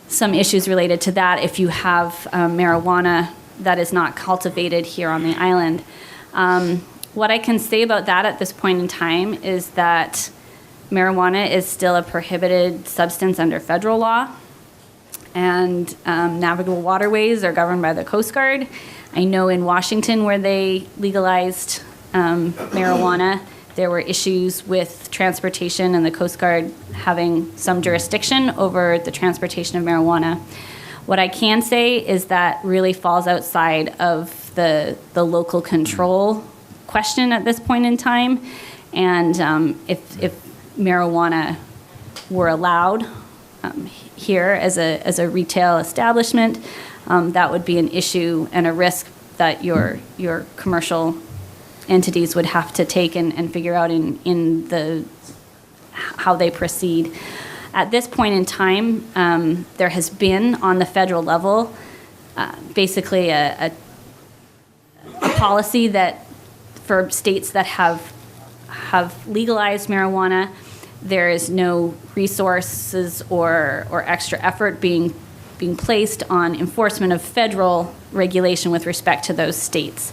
[SPEAKER 11] some issues related to that if you have marijuana that is not cultivated here on the island. What I can say about that at this point in time is that marijuana is still a prohibited substance under federal law, and navigable waterways are governed by the Coast Guard. I know in Washington, where they legalized marijuana, there were issues with transportation and the Coast Guard having some jurisdiction over the transportation of marijuana. What I can say is that really falls outside of the local control question at this point in time. And if marijuana were allowed here as a retail establishment, that would be an issue and a risk that your commercial entities would have to take and figure out in how they proceed. At this point in time, there has been on the federal level basically a policy that for states that have legalized marijuana, there is no resources or extra effort being placed on enforcement of federal regulation with respect to those states.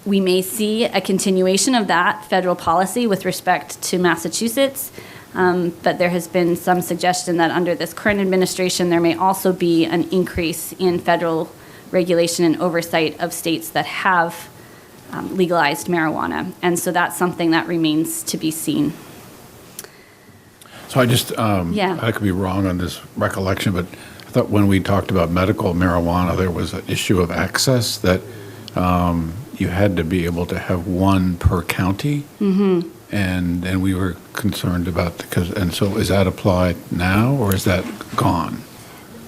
[SPEAKER 11] We may see a continuation of that federal policy with respect to Massachusetts, but there has been some suggestion that under this current administration, there may also be an increase in federal regulation and oversight of states that have legalized marijuana. And so that's something that remains to be seen.
[SPEAKER 5] So I could be wrong on this recollection, but I thought when we talked about medical marijuana, there was an issue of access that you had to be able to have one per county. Mm-hmm. And we were concerned about, and so is that applied now or is that gone?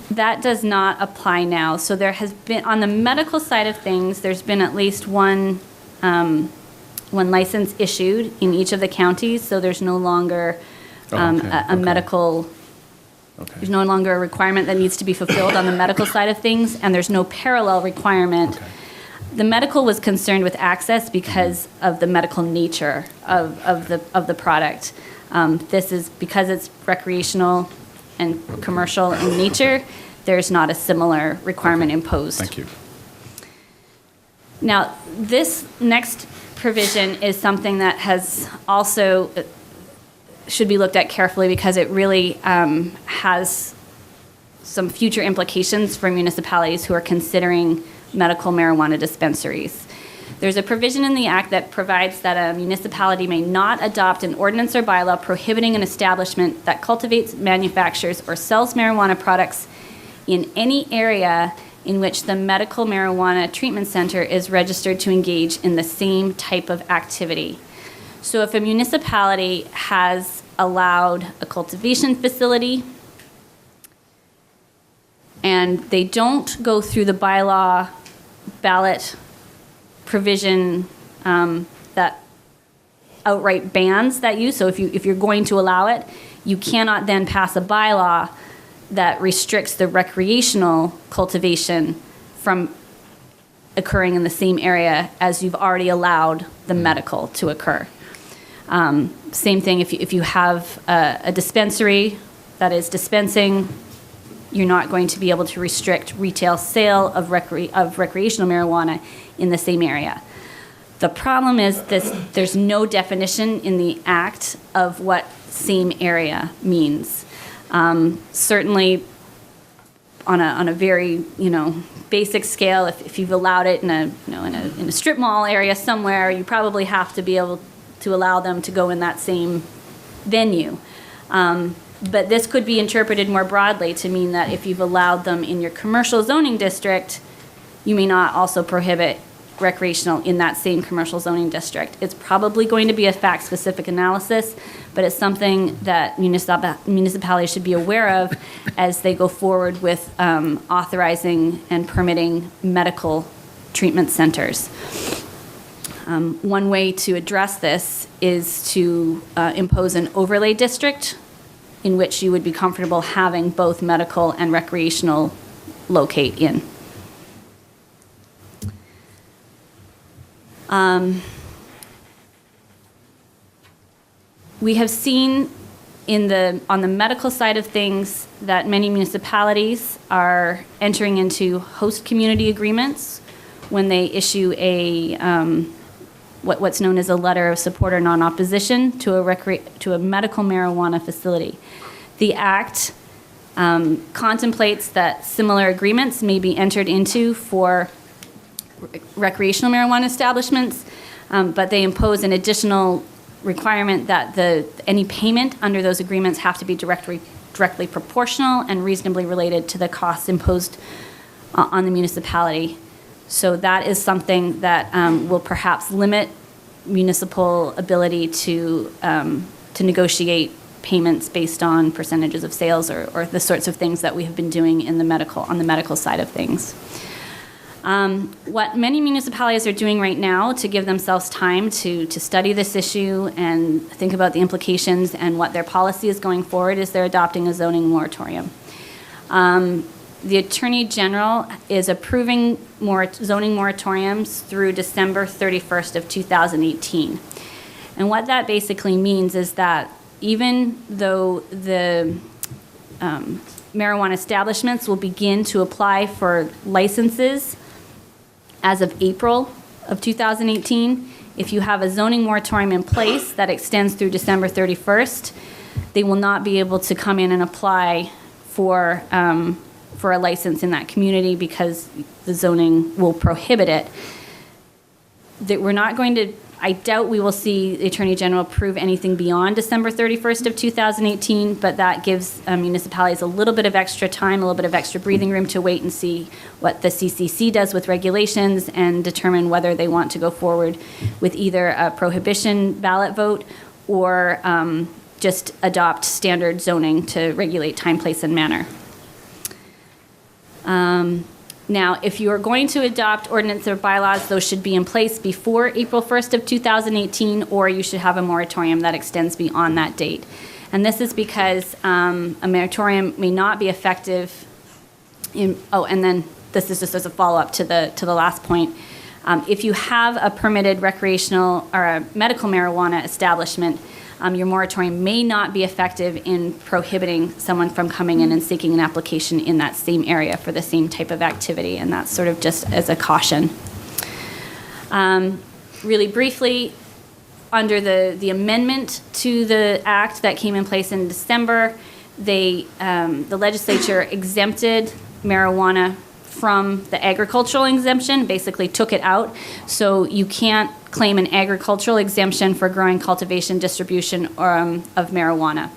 [SPEAKER 11] That does not apply now. So there has been, on the medical side of things, there's been at least one license issued in each of the counties. So there's no longer a medical, there's no longer a requirement that needs to be fulfilled on the medical side of things, and there's no parallel requirement. Okay. The medical was concerned with access because of the medical nature of the product. This is because it's recreational and commercial in nature, there's not a similar requirement imposed.
[SPEAKER 5] Thank you.
[SPEAKER 11] Now, this next provision is something that has also should be looked at carefully because it really has some future implications for municipalities who are considering medical marijuana dispensaries. There's a provision in the Act that provides that a municipality may not adopt an ordinance or bylaw prohibiting an establishment that cultivates, manufactures, or sells marijuana products in any area in which the medical marijuana treatment center is registered to engage in the same type of activity. So if a municipality has allowed a cultivation facility And they don't go through the bylaw ballot provision that outright bans that use. So if you're going to allow it, you cannot then pass a bylaw that restricts the recreational cultivation from occurring in the same area as you've already allowed the medical to occur. Same thing if you have a dispensary that is dispensing, you're not going to be able to restrict retail sale of recreational marijuana in the same area. The problem is there's no definition in the Act of what same area means. Certainly, on a very basic scale, if you've allowed it in a strip mall area somewhere, you probably have to be able to allow them to go in that same venue. But this could be interpreted more broadly to mean that if you've allowed them in your commercial zoning district, you may not also prohibit recreational in that same commercial zoning district. It's probably going to be a fact-specific analysis, but it's something that municipalities should be aware of as they go forward with authorizing and permitting medical treatment centers. One way to address this is to impose an overlay district in which you would be comfortable having both medical and recreational locate in. We have seen on the medical side of things that many municipalities are entering into host community agreements when they issue what's known as a letter of support or non-opposition to a medical marijuana facility. The Act contemplates that similar agreements may be entered into for recreational marijuana establishments, but they impose an additional requirement that any payment under those agreements have to be directly proportional and reasonably related to the costs imposed on the municipality. So that is something that will perhaps limit municipal ability to negotiate payments based on percentages of sales or the sorts of things that we have been doing on the medical side of things. What many municipalities are doing right now to give themselves time to study this issue and think about the implications and what their policy is going forward is they're adopting a zoning moratorium. The Attorney General is approving zoning moratoriums through December 31st of 2018. And what that basically means is that even though the marijuana establishments will begin to apply for licenses as of April of 2018, if you have a zoning moratorium in place that extends through December 31st, they will not be able to come in and apply for a license in that community because the zoning will prohibit it. That we're not going to, I doubt we will see the Attorney General approve anything beyond December 31st of 2018, but that gives municipalities a little bit of extra time, a little bit of extra breathing room to wait and see what the CCC does with regulations and determine whether they want to go forward with either a prohibition ballot vote or just adopt standard zoning to regulate time, place, and manner. Now, if you are going to adopt ordinance or bylaws, those should be in place before April 1st of 2018, or you should have a moratorium that extends beyond that date. And this is because a moratorium may not be effective and then this is just as a follow-up to the last point. If you have a permitted recreational or a medical marijuana establishment, your moratorium may not be effective in prohibiting someone from coming in and seeking an application in that same area for the same type of activity, and that's sort of just as a caution. Really briefly, under the amendment to the act that came in place in December, the legislature exempted marijuana from the agricultural exemption, basically took it out. So you can't claim an agricultural exemption for growing, cultivation, distribution of marijuana.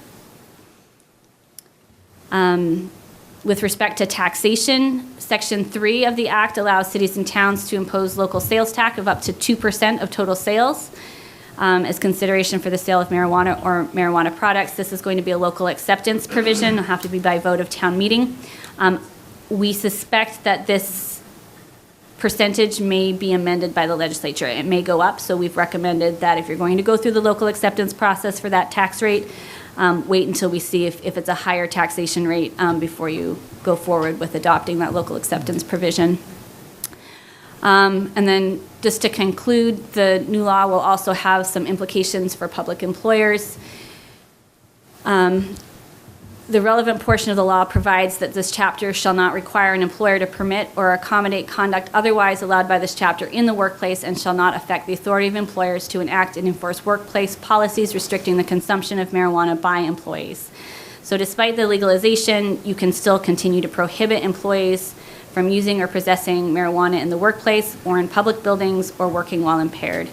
[SPEAKER 11] With respect to taxation, Section 3 of the Act allows cities and towns to impose local sales tax of up to 2% of total sales as consideration for the sale of marijuana or marijuana products. This is going to be a local acceptance provision. It'll have to be by vote of town meeting. We suspect that this percentage may be amended by the legislature. It may go up, so we've recommended that if you're going to go through the local acceptance process for that tax rate, wait until we see if it's a higher taxation rate before you go forward with adopting that local acceptance provision. And then just to conclude, the new law will also have some implications for public employers. The relevant portion of the law provides that this chapter shall not require an employer to permit or accommodate conduct otherwise allowed by this chapter in the workplace, and shall not affect the authority of employers to enact and enforce workplace policies restricting the consumption of marijuana by employees. So despite the legalization, you can still continue to prohibit employees from using or possessing marijuana in the workplace or in public buildings or working while impaired.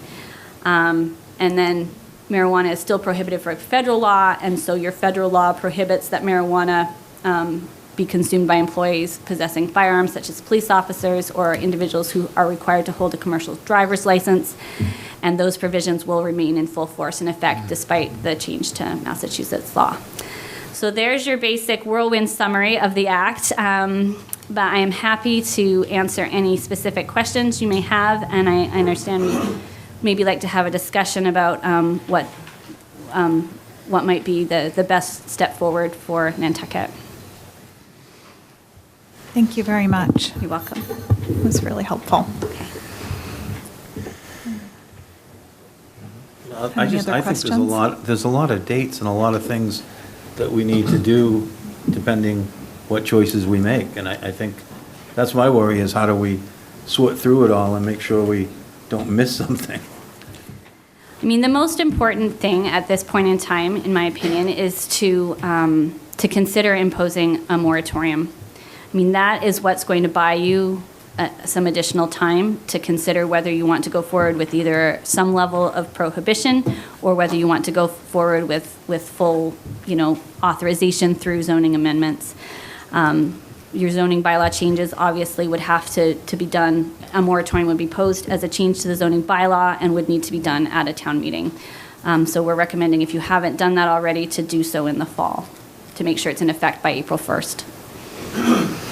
[SPEAKER 11] And then marijuana is still prohibited for federal law, and so your federal law prohibits that marijuana be consumed by employees possessing firearms, such as police officers or individuals who are required to hold a commercial driver's license, and those provisions will remain in full force and effect despite the change to Massachusetts law. So there's your basic whirlwind summary of the act, but I am happy to answer any specific questions you may have, and I understand we maybe like to have a discussion about what might be the best step forward for Nantucket.
[SPEAKER 1] Thank you very much.
[SPEAKER 11] You're welcome.
[SPEAKER 1] It was really helpful.
[SPEAKER 4] I
[SPEAKER 1] Any other
[SPEAKER 4] think
[SPEAKER 1] questions?
[SPEAKER 4] there's a lot of dates and a lot of things that we need to do depending what choices we make. And I think that's my worry, is how do we sort through it all and make sure we don't miss something.
[SPEAKER 11] I mean, the most important thing at this point in time, in my opinion, is to consider imposing a moratorium. I mean, that is what's going to buy you some additional time to consider whether you want to go forward with either some level of prohibition or whether you want to go forward with full, authorization through zoning amendments. Your zoning bylaw changes obviously would have to be done. A moratorium would be posed as a change to the zoning bylaw and would need to be done at a town meeting. So we're recommending, if you haven't done that already, to do so in the fall, to make sure it's in effect by April 1st.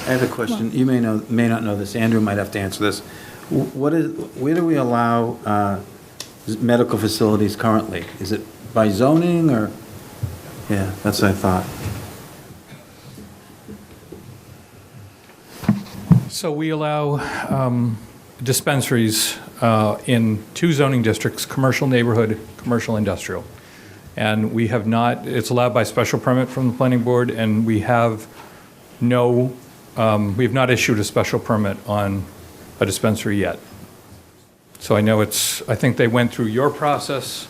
[SPEAKER 4] I have a question. You may not know this. Andrew might have to answer this. Where do we allow medical facilities currently? Is it by zoning or? Yeah, that's what I thought.
[SPEAKER 3] So we allow dispensaries in 2 zoning districts, commercial neighborhood, commercial industrial. And we have not, it's allowed by special permit from the planning board, and we have we have not issued a special permit on a dispensary yet. So I know I think they went through your process,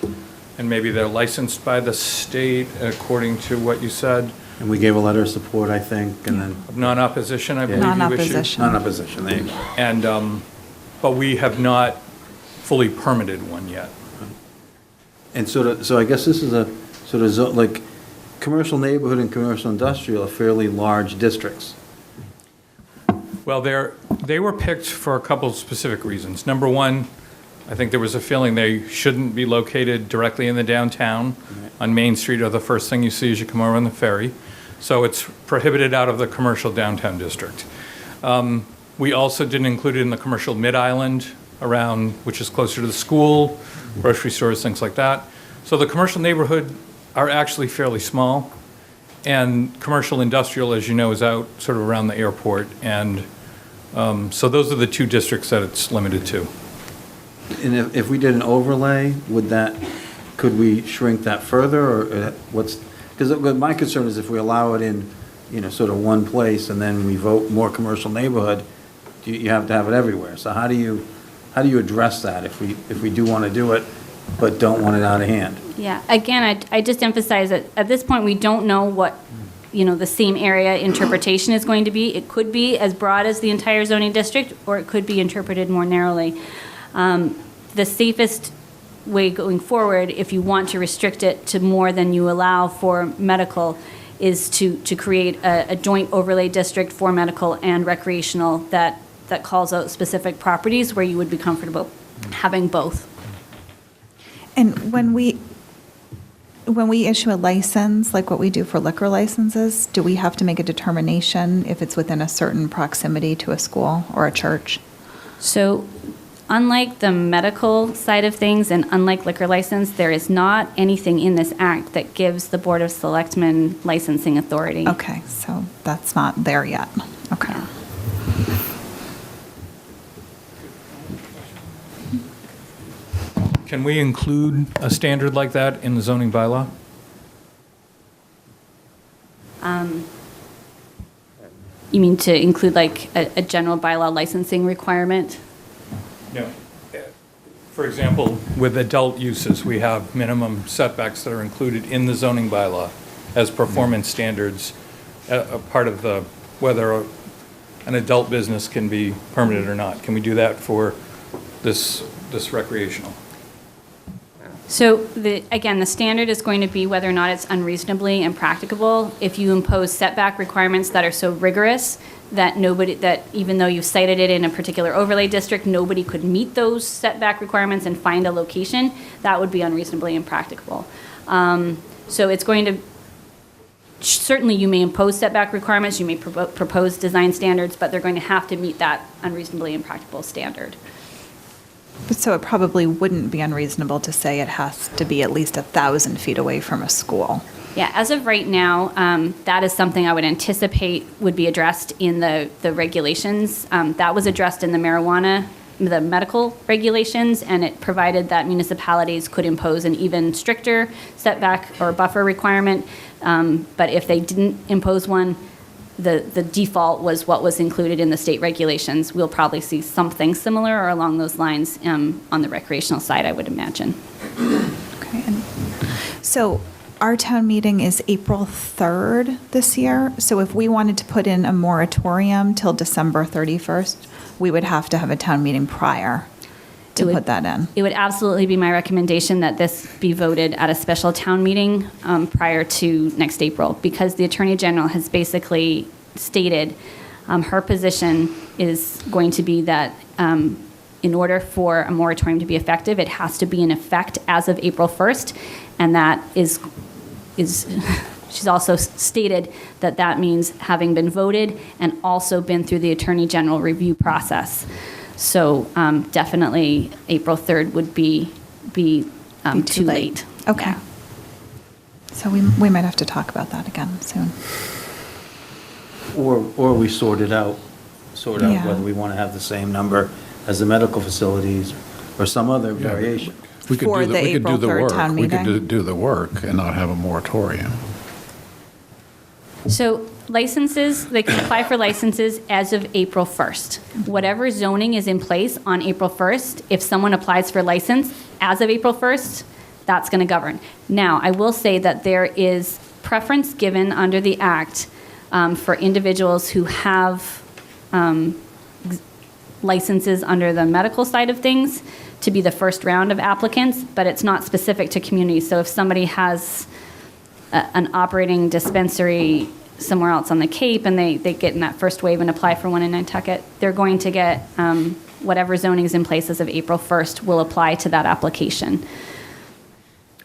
[SPEAKER 3] and maybe they're licensed by the state according to what you said.
[SPEAKER 4] And we gave a letter of support, I think, and then.
[SPEAKER 3] Of non-opposition, I believe you issued.
[SPEAKER 1] Non-opposition.
[SPEAKER 4] Non-opposition, there you go.
[SPEAKER 3] And, but we have not fully permitted one yet.
[SPEAKER 4] And so I guess this is a sort of like, commercial neighborhood and commercial industrial are fairly large districts.
[SPEAKER 3] Well, they were picked for a couple of specific reasons. Number one, I think there was a feeling they shouldn't be located directly in the downtown on Main Street, or the first thing you see as you come over on the ferry. So it's prohibited out of the commercial downtown district. We also didn't include it in the commercial mid-island around, which is closer to the school, grocery stores, things like that. So the commercial neighborhood are actually fairly small. And commercial industrial, as you know, is out sort of around the airport. And so those are the 2 districts that it's limited to.
[SPEAKER 4] And if we did an overlay, could we shrink that further, or what's, because my concern is if we allow it in, sort of one place and then we vote more commercial neighborhood, you have to have it everywhere. So how do you address that if we do want to do it, but don't want it out of hand?
[SPEAKER 11] Yeah, again, I just emphasize that at this point, we don't know what, the same area interpretation is going to be. It could be as broad as the entire zoning district, or it could be interpreted more narrowly. The safest way going forward, if you want to restrict it to more than you allow for medical, is to create a joint overlay district for medical and recreational that calls out specific properties where you would be comfortable having both.
[SPEAKER 1] And when we when we issue a license, like what we do for liquor licenses, do we have to make a determination if it's within a certain proximity to a school or a church?
[SPEAKER 11] So unlike the medical side of things and unlike liquor license, there is not anything in this act that gives the Board of Selectmen licensing authority.
[SPEAKER 1] Okay, so that's not there yet. Okay.
[SPEAKER 11] Yeah.
[SPEAKER 12] Can we include a standard like that in the zoning bylaw?
[SPEAKER 11] You mean to include like a general bylaw licensing requirement?
[SPEAKER 12] No. For example, with adult uses, we have minimum setbacks that are included in the zoning bylaw as performance standards, a part of the, whether an adult business can be permitted or not. Can we do that for this recreational?
[SPEAKER 11] So again, the standard is going to be whether or not it's unreasonably impracticable. If you impose setback requirements that are so rigorous that even though you've cited it in a particular overlay district, nobody could meet those setback requirements and find a location, that would be unreasonably impracticable. So it's going to, certainly you may impose setback requirements, you may propose design standards, but they're going to have to meet that unreasonably impracticable standard.
[SPEAKER 1] But so it probably wouldn't be unreasonable to say it has to be at least 1,000 feet away from a school.
[SPEAKER 11] Yeah, as of right now, that is something I would anticipate would be addressed in the regulations. That was addressed in the medical regulations, and it provided that municipalities could impose an even stricter setback or buffer requirement. But if they didn't impose one, the default was what was included in the state regulations. We'll probably see something similar or along those lines on the recreational side, I would imagine.
[SPEAKER 1] Okay. And so our town meeting is April 3rd this year. So if we wanted to put in a moratorium till December 31st, we would have to have a town meeting prior to put that in.
[SPEAKER 11] It would absolutely be my recommendation that this be voted at a special town meeting prior to next April, because the Attorney General has basically stated her position is going to be that in order for a moratorium to be effective, it has to be in effect as of April 1st, and that is she's also stated that that means having been voted and also been through the Attorney General review process. So definitely April 3rd would be too late.
[SPEAKER 1] Okay.
[SPEAKER 11] Yeah.
[SPEAKER 1] So we might have to talk about that again soon.
[SPEAKER 4] Or we sort out
[SPEAKER 1] Yeah.
[SPEAKER 4] whether we want to have the same number as the medical facilities or some other variation.
[SPEAKER 5] We could
[SPEAKER 1] For
[SPEAKER 5] do
[SPEAKER 1] the
[SPEAKER 5] we could
[SPEAKER 1] April
[SPEAKER 5] do the
[SPEAKER 1] 3rd
[SPEAKER 5] work.
[SPEAKER 1] town
[SPEAKER 5] We could
[SPEAKER 1] meeting?
[SPEAKER 5] do the work and not have a moratorium.
[SPEAKER 11] So licenses, they can apply for licenses as of April 1st. Whatever zoning is in place on April 1st, if someone applies for license as of April 1st, that's going to govern. Now, I will say that there is preference given under the Act for individuals who have licenses under the medical side of things to be the first round of applicants, but it's not specific to communities. So if somebody has an operating dispensary somewhere else on the Cape and they get in that first wave and apply for one in Nantucket, they're going to get whatever zoning is in place as of April 1st will apply to that application.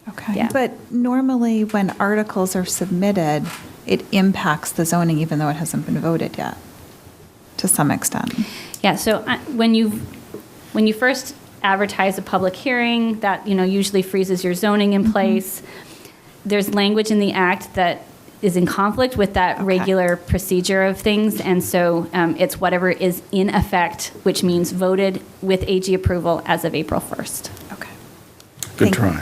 [SPEAKER 1] Okay.
[SPEAKER 11] Yeah.
[SPEAKER 1] But normally when articles are submitted, it impacts the zoning even though it hasn't been voted yet, to some extent.
[SPEAKER 11] Yeah, so when you first advertise a public hearing, that usually freezes your zoning in place. There's language in the Act that is in conflict with that
[SPEAKER 1] Okay.
[SPEAKER 11] regular procedure of things, and so it's whatever is in effect, which means voted with AG approval as of April 1st.
[SPEAKER 1] Okay.
[SPEAKER 5] Good
[SPEAKER 1] Thank-
[SPEAKER 5] try.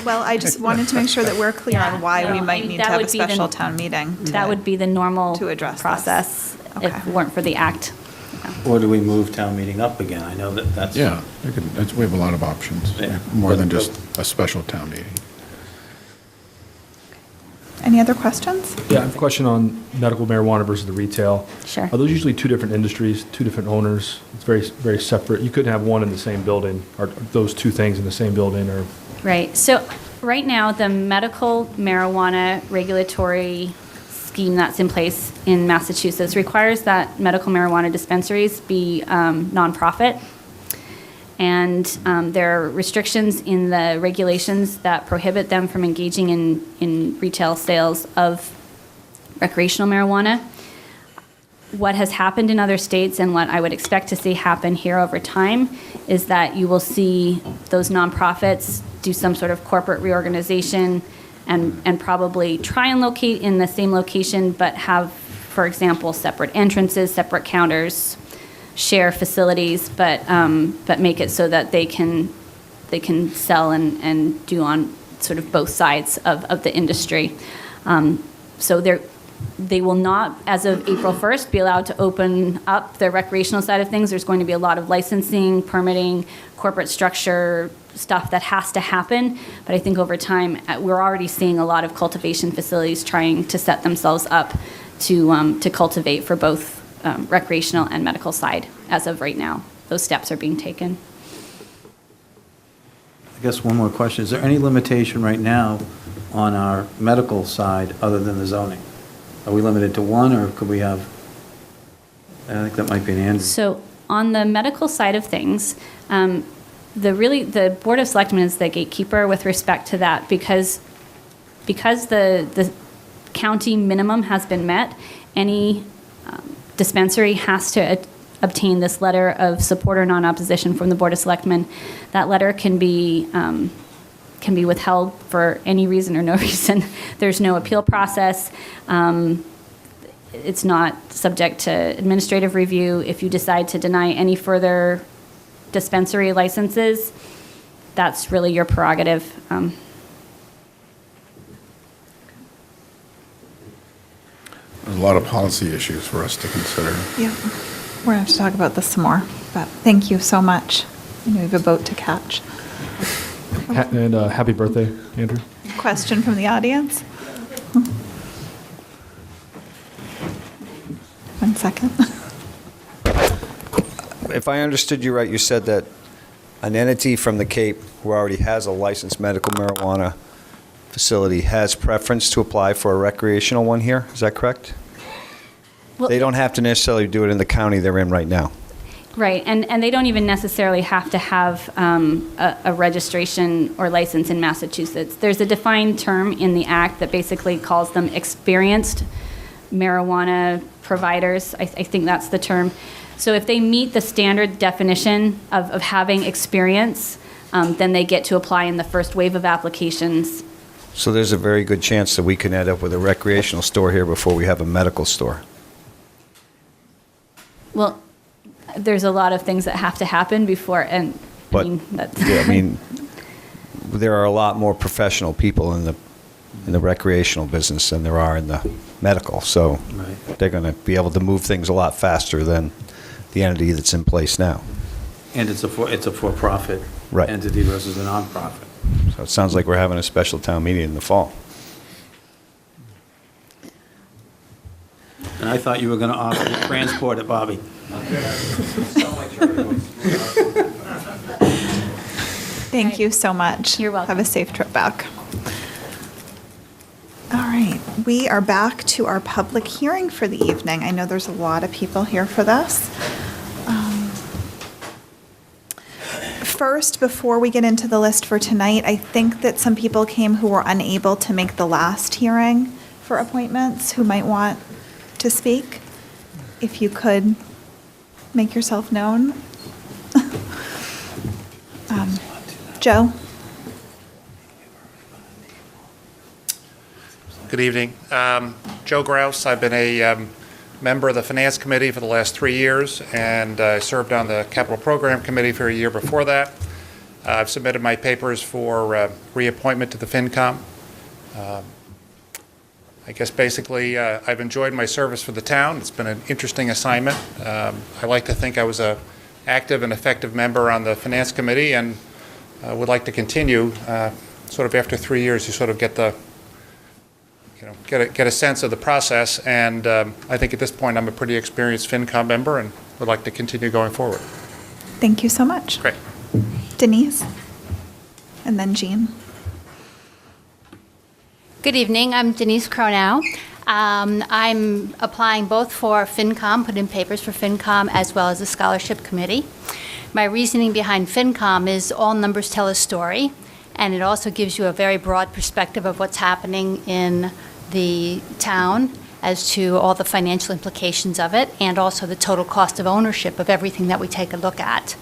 [SPEAKER 1] Well, I just wanted to make sure that we're clear on why we might need to
[SPEAKER 11] that
[SPEAKER 1] have a
[SPEAKER 11] would be the-
[SPEAKER 1] special town meeting.
[SPEAKER 11] That would be the normal
[SPEAKER 1] to address this.
[SPEAKER 11] process if
[SPEAKER 1] Okay.
[SPEAKER 11] it weren't for the Act.
[SPEAKER 4] Or do we move town meeting up again? I know that's.
[SPEAKER 5] Yeah, we have a lot of options,
[SPEAKER 4] Yeah.
[SPEAKER 5] more than just a special town meeting.
[SPEAKER 1] Any other questions?
[SPEAKER 10] Yeah, I have a question on medical marijuana versus the retail.
[SPEAKER 11] Sure.
[SPEAKER 10] Are those usually two different industries, two different owners? It's very, very separate. You couldn't have one in the same building, or those two things in the same building, or?
[SPEAKER 11] Right. So right now, the medical marijuana regulatory scheme that's in place in Massachusetts requires that medical marijuana dispensaries be nonprofit. And there are restrictions in the regulations that prohibit them from engaging in retail sales of recreational marijuana. What has happened in other states and what I would expect to see happen here over time is that you will see those nonprofits do some sort of corporate reorganization and probably try and locate in the same location, but have, for example, separate entrances, separate counters, share facilities, but make it so that they can sell and do on sort of both sides of the industry. So they will not, as of April 1st, be allowed to open up the recreational side of things. There's going to be a lot of licensing, permitting, corporate structure stuff that has to happen. But I think over time, we're already seeing a lot of cultivation facilities trying to set themselves up to cultivate for both recreational and medical side as of right now. Those steps are being taken.
[SPEAKER 4] I guess one more question. Is there any limitation right now on our medical side other than the zoning? Are we limited to one, or could we have, I think that might be an Andy.
[SPEAKER 11] So on the medical side of things, the Board of Selectmen is the gatekeeper with respect to that because the county minimum has been met. Any dispensary has to obtain this letter of support or non-opposition from the Board of Selectmen. That letter can be withheld for any reason or no reason. There's no appeal process. It's not subject to administrative review. If you decide to deny any further dispensary licenses, that's really your prerogative.
[SPEAKER 5] There's a lot of policy issues for us to consider.
[SPEAKER 1] Yeah, we're going to have to talk about this some more, but thank you so much. I know we have a boat to catch.
[SPEAKER 10] And happy birthday, Andrew.
[SPEAKER 1] Question from the audience? 1 second.
[SPEAKER 7] If I understood you right, you said that an entity from the Cape who already has a licensed medical marijuana facility has preference to apply for a recreational one here. Is that correct?
[SPEAKER 11] Well,
[SPEAKER 7] They don't have to necessarily do it in the county they're in right now.
[SPEAKER 11] Right, and they don't even necessarily have to have a registration or license in Massachusetts. There's a defined term in the Act that basically calls them experienced marijuana providers. I think that's the term. So if they meet the standard definition of having experience, then they get to apply in the first wave of applications.
[SPEAKER 7] So there's a very good chance that we can end up with a recreational store here before we have a medical store.
[SPEAKER 11] Well, there's a lot of things that have to happen before, and
[SPEAKER 7] But,
[SPEAKER 11] I mean, that's
[SPEAKER 7] yeah, I mean, there are a lot more professional people in the recreational business than there are in the medical, so
[SPEAKER 4] Right.
[SPEAKER 7] they're going to be able to move things a lot faster than the entity that's in place now.
[SPEAKER 4] And it's a for-profit
[SPEAKER 7] Right.
[SPEAKER 4] entity versus a nonprofit.
[SPEAKER 7] So it sounds like we're having a special town meeting in the fall.
[SPEAKER 4] And I thought you were going to offer to transport it, Bobby.
[SPEAKER 1] Thank you so much.
[SPEAKER 11] You're welcome.
[SPEAKER 1] Have a safe trip back. All right, we are back to our public hearing for the evening. I know there's a lot of people here for this. First, before we get into the list for tonight, I think that some people came who were unable to make the last hearing for appointments, who might want to speak. If you could make yourself known. Joe?
[SPEAKER 13] Good evening. Joe Grouse. I've been a member of the Finance Committee for the last 3 years, and I served on the Capital Program Committee for a year before that. I've submitted my papers for reappointment to the FinCom. I guess basically I've enjoyed my service for the town. It's been an interesting assignment. I like to think I was an active and effective member on the Finance Committee, and would like to continue. Sort of after 3 years, you sort of get the get a sense of the process, and I think at this point I'm a pretty experienced FinCom member and would like to continue going forward.
[SPEAKER 1] Thank you so much.
[SPEAKER 13] Great.
[SPEAKER 1] Denise? And then Jean.
[SPEAKER 14] Good evening, I'm Denise Cronow. I'm applying both for FinCom, put in papers for FinCom, as well as the Scholarship Committee. My reasoning behind FinCom is all numbers tell a story, and it also gives you a very broad perspective of what's happening in the town as to all the financial implications of it, and also the total cost of ownership of everything that we take a look at.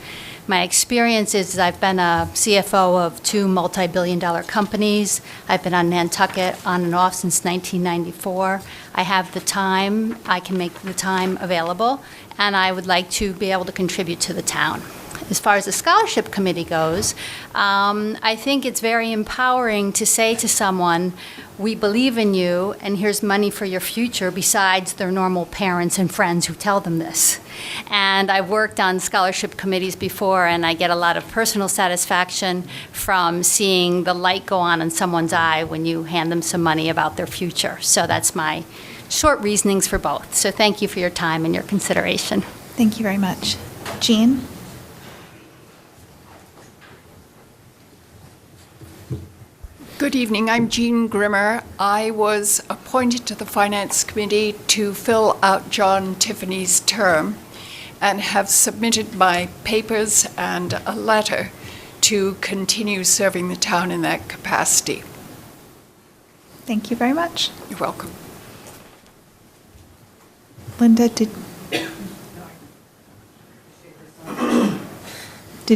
[SPEAKER 14] My experience is I've been a CFO of 2 multi-billion-dollar companies. I've been on Nantucket on and off since 1994. I have the time, I can make the time available, and I would like to be able to contribute to the town. As far as the scholarship committee goes, I think it's very empowering to say to someone, we believe in you, and here's money for your future, besides their normal parents and friends who tell them this. And I've worked on scholarship committees before, and I get a lot of personal satisfaction from seeing the light go on in someone's eye when you hand them some money about their future. So that's my short reasonings for both. So thank you for your time and your consideration.
[SPEAKER 1] Thank you very much. Jean?
[SPEAKER 15] Good evening. I'm Jean Grimmer. I was appointed to the Finance Committee to fill out John Tiffany's term and have submitted my papers and a letter to continue serving the town in that capacity.
[SPEAKER 1] Thank you very much.
[SPEAKER 15] You're welcome.
[SPEAKER 1] Linda, did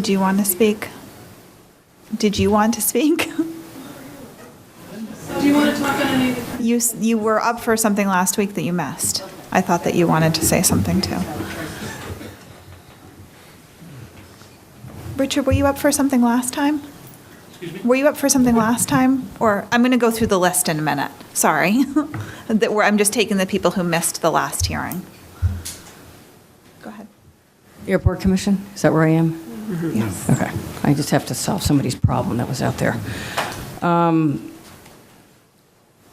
[SPEAKER 1] you want to speak? Did you want to speak?
[SPEAKER 6] Do you want to talk on any?
[SPEAKER 1] You were up for something last week that you missed. I thought that you wanted to say something too. Richard, were you up for something last time?
[SPEAKER 8] Excuse me?
[SPEAKER 1] Were you up for something last time? Or, I'm going to go through the list in a minute. Sorry. I'm just taking the people who missed the last hearing. Go ahead.
[SPEAKER 16] Airport Commission, is that where I am?
[SPEAKER 1] Yes.
[SPEAKER 16] Okay. I just have to solve somebody's problem that was out there.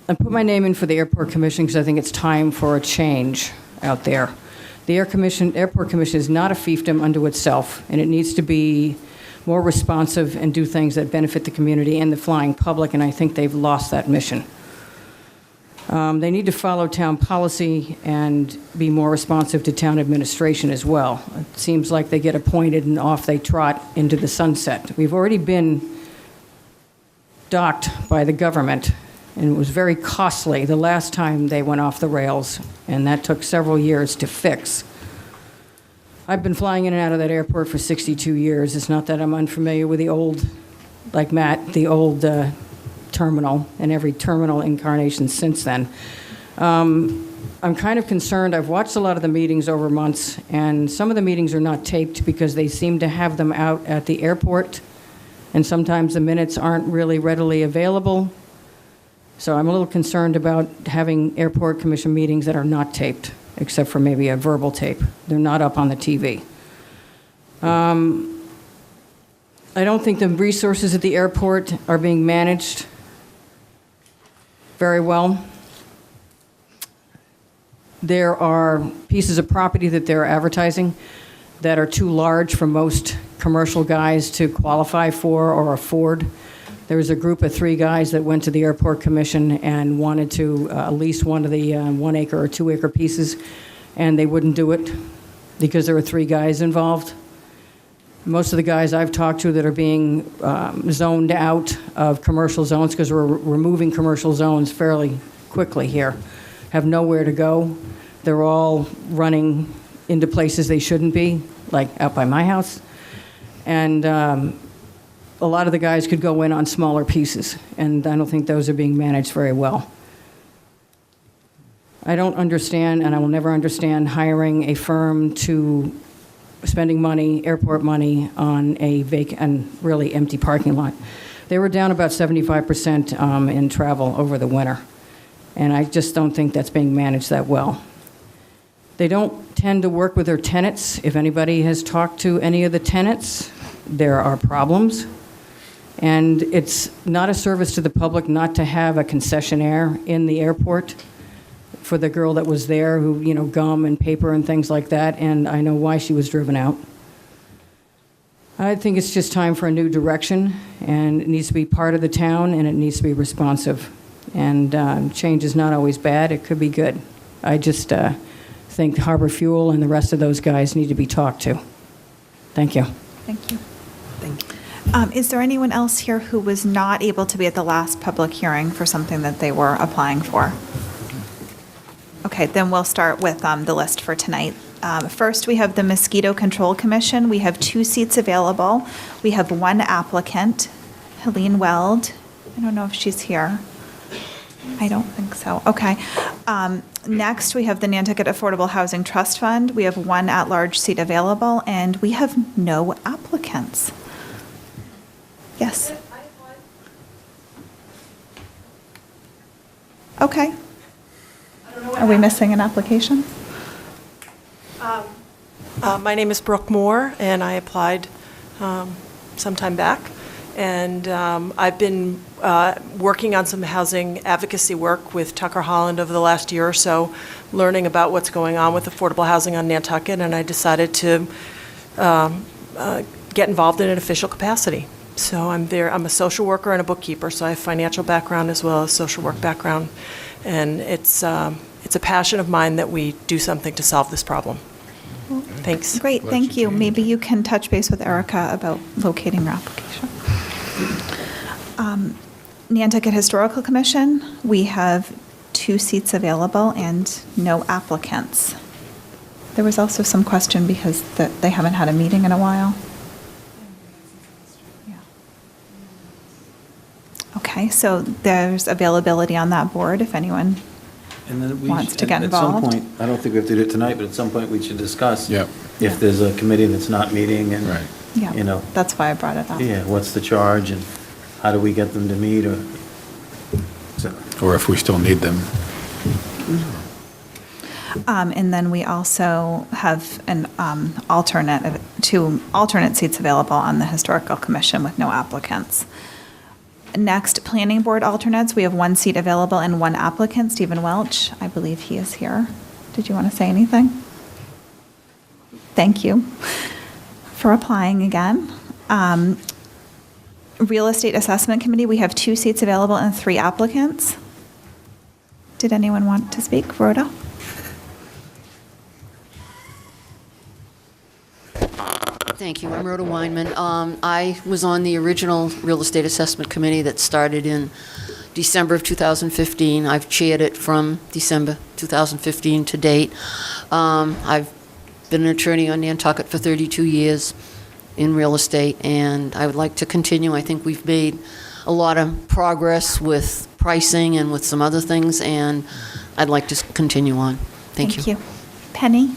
[SPEAKER 16] I put my name in for the Airport Commission because I think it's time for a change out there. The Airport Commission is not a fiefdom unto itself, and it needs to be more responsive and do things that benefit the community and the flying public, and I think they've lost that mission. They need to follow town policy and be more responsive to town administration as well. It seems like they get appointed and off they trot into the sunset. We've already been docked by the government, and it was very costly the last time they went off the rails, and that took several years to fix. I've been flying in and out of that airport for 62 years. It's not that I'm unfamiliar with the old, like Matt, the old terminal and every terminal incarnation since then. I'm kind of concerned. I've watched a lot of the meetings over months, and some of the meetings are not taped because they seem to have them out at the airport, and sometimes the minutes aren't really readily available. So I'm a little concerned about having Airport Commission meetings that are not taped, except for maybe a verbal tape. They're not up on the TV. I don't think the resources at the airport are being managed very well. There are pieces of property that they're advertising that are too large for most commercial guys to qualify for or afford. There was a group of 3 guys that went to the Airport Commission and wanted to lease one of the 1 acre or 2 acre pieces, and they wouldn't do it because there were 3 guys involved. Most of the guys I've talked to that are being zoned out of commercial zones, because we're removing commercial zones fairly quickly here, have nowhere to go. They're all running into places they shouldn't be, like out by my house. And a lot of the guys could go in on smaller pieces, and I don't think those are being managed very well. I don't understand, and I will never understand, hiring a firm to spending money, airport money, on a vacant and really empty parking lot. They were down about 75% in travel over the winter, and I just don't think that's being managed that well. They don't tend to work with their tenants. If anybody has talked to any of the tenants, there are problems. And it's not a service to the public not to have a concessionaire in the airport for the girl that was there who, gum and paper and things like that, and I know why she was driven out. I think it's just time for a new direction, and it needs to be part of the town, and it needs to be responsive. And change is not always bad. It could be good. I just think Harbor Fuel and the rest of those guys need to be talked to. Thank you.
[SPEAKER 1] Thank you.
[SPEAKER 9] Thank you.
[SPEAKER 1] Is there anyone else here who was not able to be at the last public hearing for something that they were applying for? Okay, then we'll start with the list for tonight. First, we have the Mosquito Control Commission. We have 2 seats available. We have 1 applicant, Helene Weld. I don't know if she's here. I don't think so. Okay. Next, we have the Nantucket Affordable Housing Trust Fund. We have 1 at-large seat available, and we have no applicants. Yes? Okay. Are we missing an application?
[SPEAKER 17] My name is Brooke Moore, and I applied some time back. And I've been working on some housing advocacy work with Tucker Holland over the last year or so, learning about what's going on with affordable housing on Nantucket, and I decided to get involved in an official capacity. So I'm there. I'm a social worker and a bookkeeper, so I have financial background as well as social work background, and it's a passion of mine that we do something to solve this problem. Thanks.
[SPEAKER 1] Great, thank you. Maybe you can touch base with Erica about locating your application. Nantucket Historical Commission, we have 2 seats available and no applicants. There was also some question because they haven't had a meeting in a while. Yeah. Okay, so there's availability on that board if anyone
[SPEAKER 4] And then
[SPEAKER 1] wants to get involved.
[SPEAKER 4] At some point, I don't think we have to do it tonight, but at some point we should discuss
[SPEAKER 5] Yep.
[SPEAKER 4] if there's a committee that's not meeting and,
[SPEAKER 5] Right.
[SPEAKER 1] Yeah,
[SPEAKER 4] you know,
[SPEAKER 1] that's why I brought it up.
[SPEAKER 4] yeah, what's the charge and how do we get them to meet or, so.
[SPEAKER 5] Or if we still need them.
[SPEAKER 1] And then we also have an alternate, 2 alternate seats available on the Historical Commission with no applicants. Next, Planning Board alternates, we have 1 seat available and 1 applicant, Stephen Welch. I believe he is here. Did you want to say anything? Thank you for applying again. Real Estate Assessment Committee, we have 2 seats available and 3 applicants. Did anyone want to speak? Rhoda?
[SPEAKER 18] Thank you. I'm Rhoda Weinman. I was on the original Real Estate Assessment Committee that started in December of 2015. I've chaired it from December 2015 to date. I've been an attorney on Nantucket for 32 years in real estate, and I would like to continue. I think we've made a lot of progress with pricing and with some other things, and I'd like to continue on. Thank you.
[SPEAKER 1] Penny?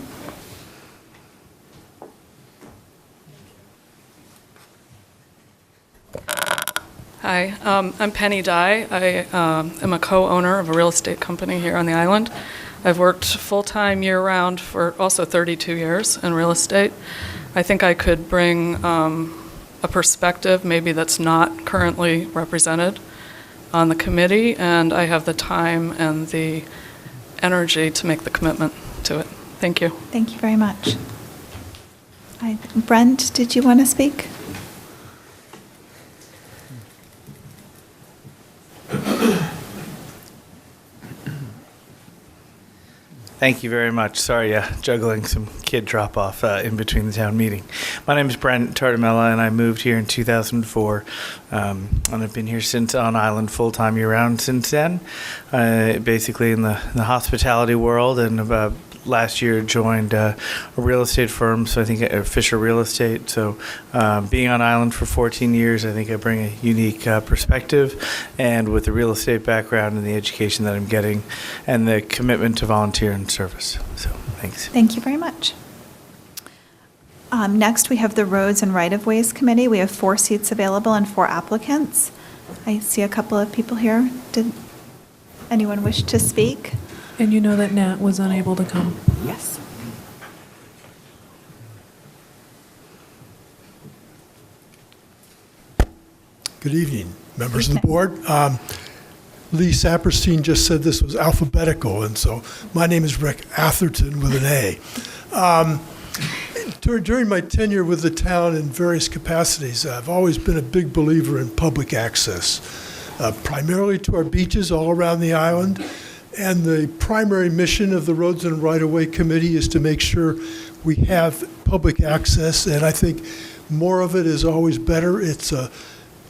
[SPEAKER 19] Hi, I'm Penny Dye. I am a co-owner of a real estate company here on the island. I've worked full-time year-round for also 32 years in real estate. I think I could bring a perspective maybe that's not currently represented on the committee, and I have the time and the energy to make the commitment to it. Thank you.
[SPEAKER 1] Thank you very much. Brent, did you want to speak?
[SPEAKER 20] Thank you very much. Sorry, juggling some kid drop-off in between the town meeting. My name is Brent Tartamella, and I moved here in 2004, and I've been here since on island full-time year-round since then, basically in the hospitality world, and last year joined a real estate firm, so I think Fisher Real Estate. So being on island for 14 years, I think I bring a unique perspective, and with the real estate background and the education that I'm getting and the commitment to volunteer and service. So thanks.
[SPEAKER 1] Thank you very much. Next, we have the Roads and Right-of-Ways Committee. We have 4 seats available and 4 applicants. I see a couple of people here. Did anyone wish to speak?
[SPEAKER 6] And you know that Nat was unable to come.
[SPEAKER 1] Yes.
[SPEAKER 21] Good evening, members of the board. Lee Saperstein just said this was alphabetical, and so my name is Rick Atherton with an A. During my tenure with the town in various capacities, I've always been a big believer in public access, primarily to our beaches all around the island. And the primary mission of the Roads and Right-of-Way Committee is to make sure we have public access. And I think more of it is always better. It's a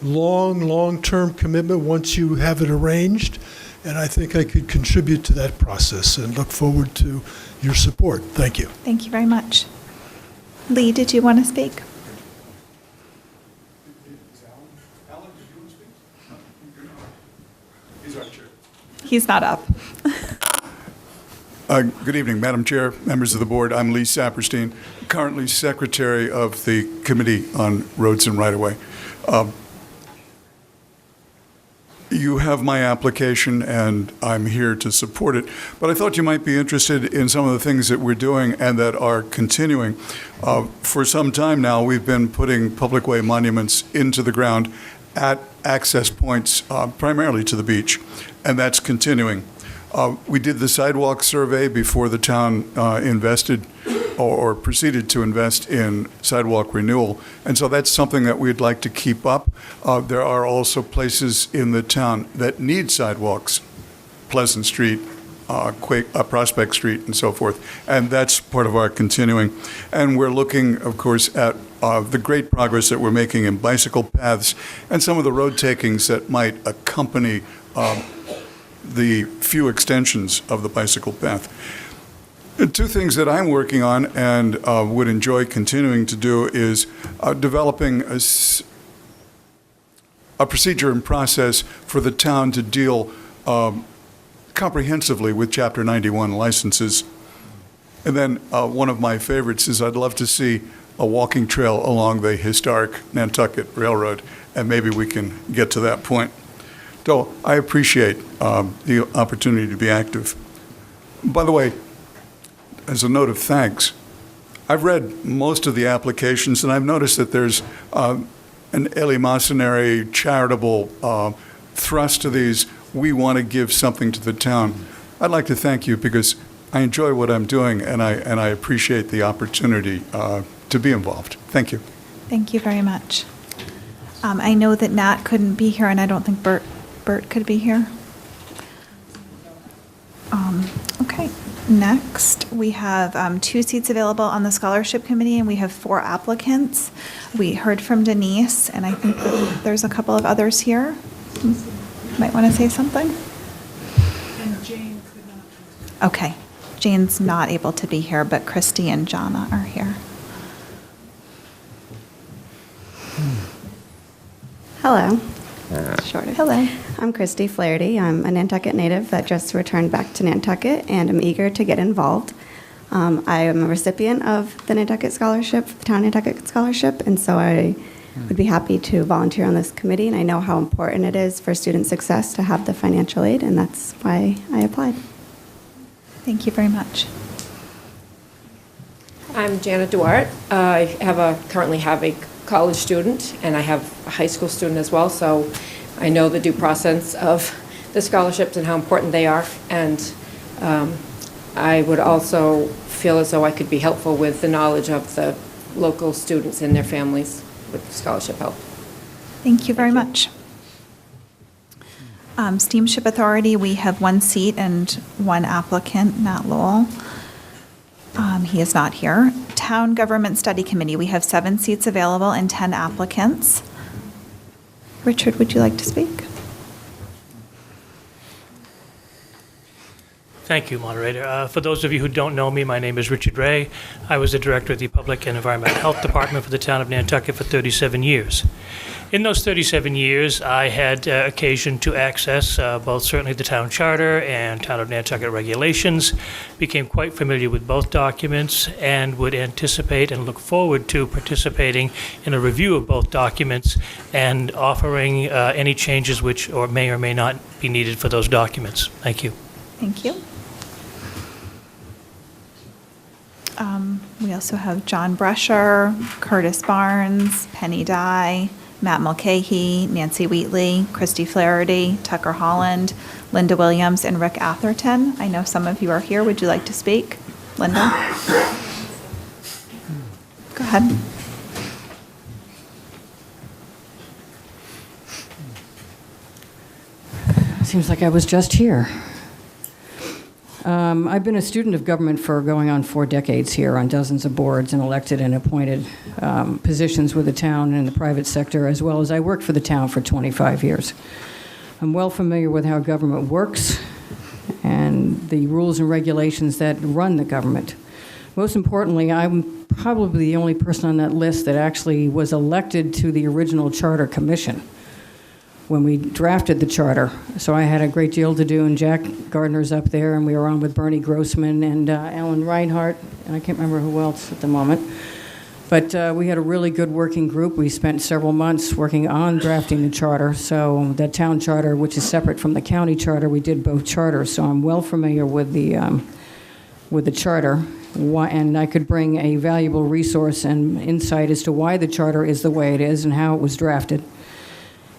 [SPEAKER 21] long-term commitment once you have it arranged, and I think I could contribute to that process and look forward to your support. Thank you.
[SPEAKER 1] Thank you very much. Lee, did you want to speak? He's not up.
[SPEAKER 2] Good evening, Madam Chair, members of the board. I'm Lee Saperstein, currently Secretary of the Committee on Roads and Right-of-Way. You have my application, and I'm here to support it. But I thought you might be interested in some of the things that we're doing and that are continuing. For some time now, we've been putting public way monuments into the ground at access points, primarily to the beach, and that's continuing. We did the sidewalk survey before the town invested or proceeded to invest in sidewalk renewal, and so that's something that we'd like to keep up. There are also places in the town that need sidewalks, Pleasant Street, Prospect Street, and so forth, and that's part of our continuing. And we're looking, of course, at the great progress that we're making in bicycle paths and some of the road takings that might accompany the few extensions of the bicycle path. Two things that I'm working on and would enjoy continuing to do is developing a procedure and process for the town to deal comprehensively with Chapter 91 licenses. And then one of my favorites is I'd love to see a walking trail along the historic Nantucket Railroad, and maybe we can get to that point. So I appreciate the opportunity to be active. By the way, as a note of thanks, I've read most of the applications, and I've noticed that there's an eleemosynary, charitable thrust to these. We want to give something to the town. I'd like to thank you because I enjoy what I'm doing, and I appreciate the opportunity to be involved. Thank you.
[SPEAKER 1] Thank you very much. I know that Nat couldn't be here, and I don't think Bert could be here. Okay. Next, we have 2 seats available on the scholarship committee, and we have 4 applicants. We heard from Denise, and I think that there's a couple of others here. Might want to say something?
[SPEAKER 6] And Jane could not.
[SPEAKER 1] Okay. Jane's not able to be here, but Christy and Jana are here.
[SPEAKER 22] Hello. Shorter.
[SPEAKER 1] Hello.
[SPEAKER 22] I'm Christy Flaherty. I'm a Nantucket native that just returned back to Nantucket, and I'm eager to get involved. I am a recipient of the Nantucket Scholarship, the Town Nantucket Scholarship, and so I would be happy to volunteer on this committee, and I know how important it is for student success to have the financial aid, and that's why I applied.
[SPEAKER 1] Thank you very much.
[SPEAKER 23] I'm Janet Duarte. I currently have a college student, and I have a high school student as well, so I know the due process of the scholarships and how important they are, and I would also feel as though I could be helpful with the knowledge of the local students and their families with scholarship help.
[SPEAKER 1] Thank you very much. Steamship Authority, we have 1 seat and 1 applicant, Nat Lowell. He is not here. Town Government Study Committee, we have 7 seats available and 10 applicants. Richard, would you like to speak?
[SPEAKER 24] Thank you, moderator. For those of you who don't know me, my name is Richard Ray. I was the director of the Public and Environmental Health Department for the town of Nantucket for 37 years. In those 37 years, I had occasion to access both certainly the town charter and town of Nantucket regulations, became quite familiar with both documents, and would anticipate and look forward to participating in a review of both documents and offering any changes which or may not be needed for those documents. Thank you.
[SPEAKER 1] Thank you. We also have John Brescher, Curtis Barnes, Penny Dye, Matt Mulcahy, Nancy Wheatley, Christy Flaherty, Tucker Holland, Linda Williams, and Rick Atherton. I know some of you are here. Would you like to speak? Linda? Go ahead.
[SPEAKER 16] Seems like I was just here. I've been a student of government for going on 4 decades here on dozens of boards and elected and appointed positions with the town and the private sector, as well as I worked for the town for 25 years. I'm well familiar with how government works and the rules and regulations that run the government. Most importantly, I'm probably the only person on that list that actually was elected to the original Charter Commission when we drafted the charter. So I had a great deal to do, and Jack Gardner's up there, and we were on with Bernie Grossman and Alan Reinhardt, and I can't remember who else at the moment. But we had a really good working group. We spent several months working on drafting the charter. So the town charter, which is separate from the county charter, we did both charters. So I'm well familiar with the charter, and I could bring a valuable resource and insight as to why the charter is the way it is and how it was drafted,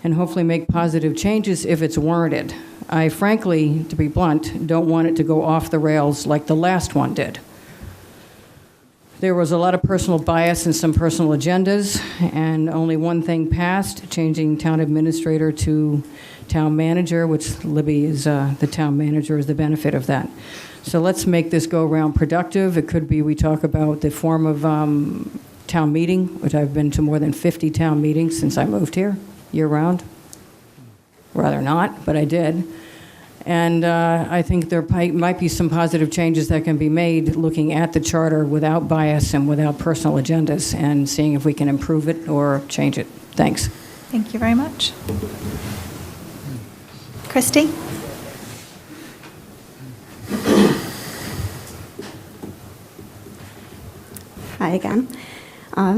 [SPEAKER 16] and hopefully make positive changes if it's warranted. I frankly, to be blunt, don't want it to go off the rails like the last one did. There was a lot of personal bias and some personal agendas, and only one thing passed, changing town administrator to town manager, which Libby is the town manager, is the benefit of that. So let's make this go around productive. It could be we talk about the form of town meeting, which I've been to more than 50 town meetings since I moved here, year-round. Rather not, but I did. And I think there might be some positive changes that can be made looking at the charter without bias and without personal agendas and seeing if we can improve it or change it. Thanks.
[SPEAKER 1] Thank you very much. Christy?
[SPEAKER 22] Hi again.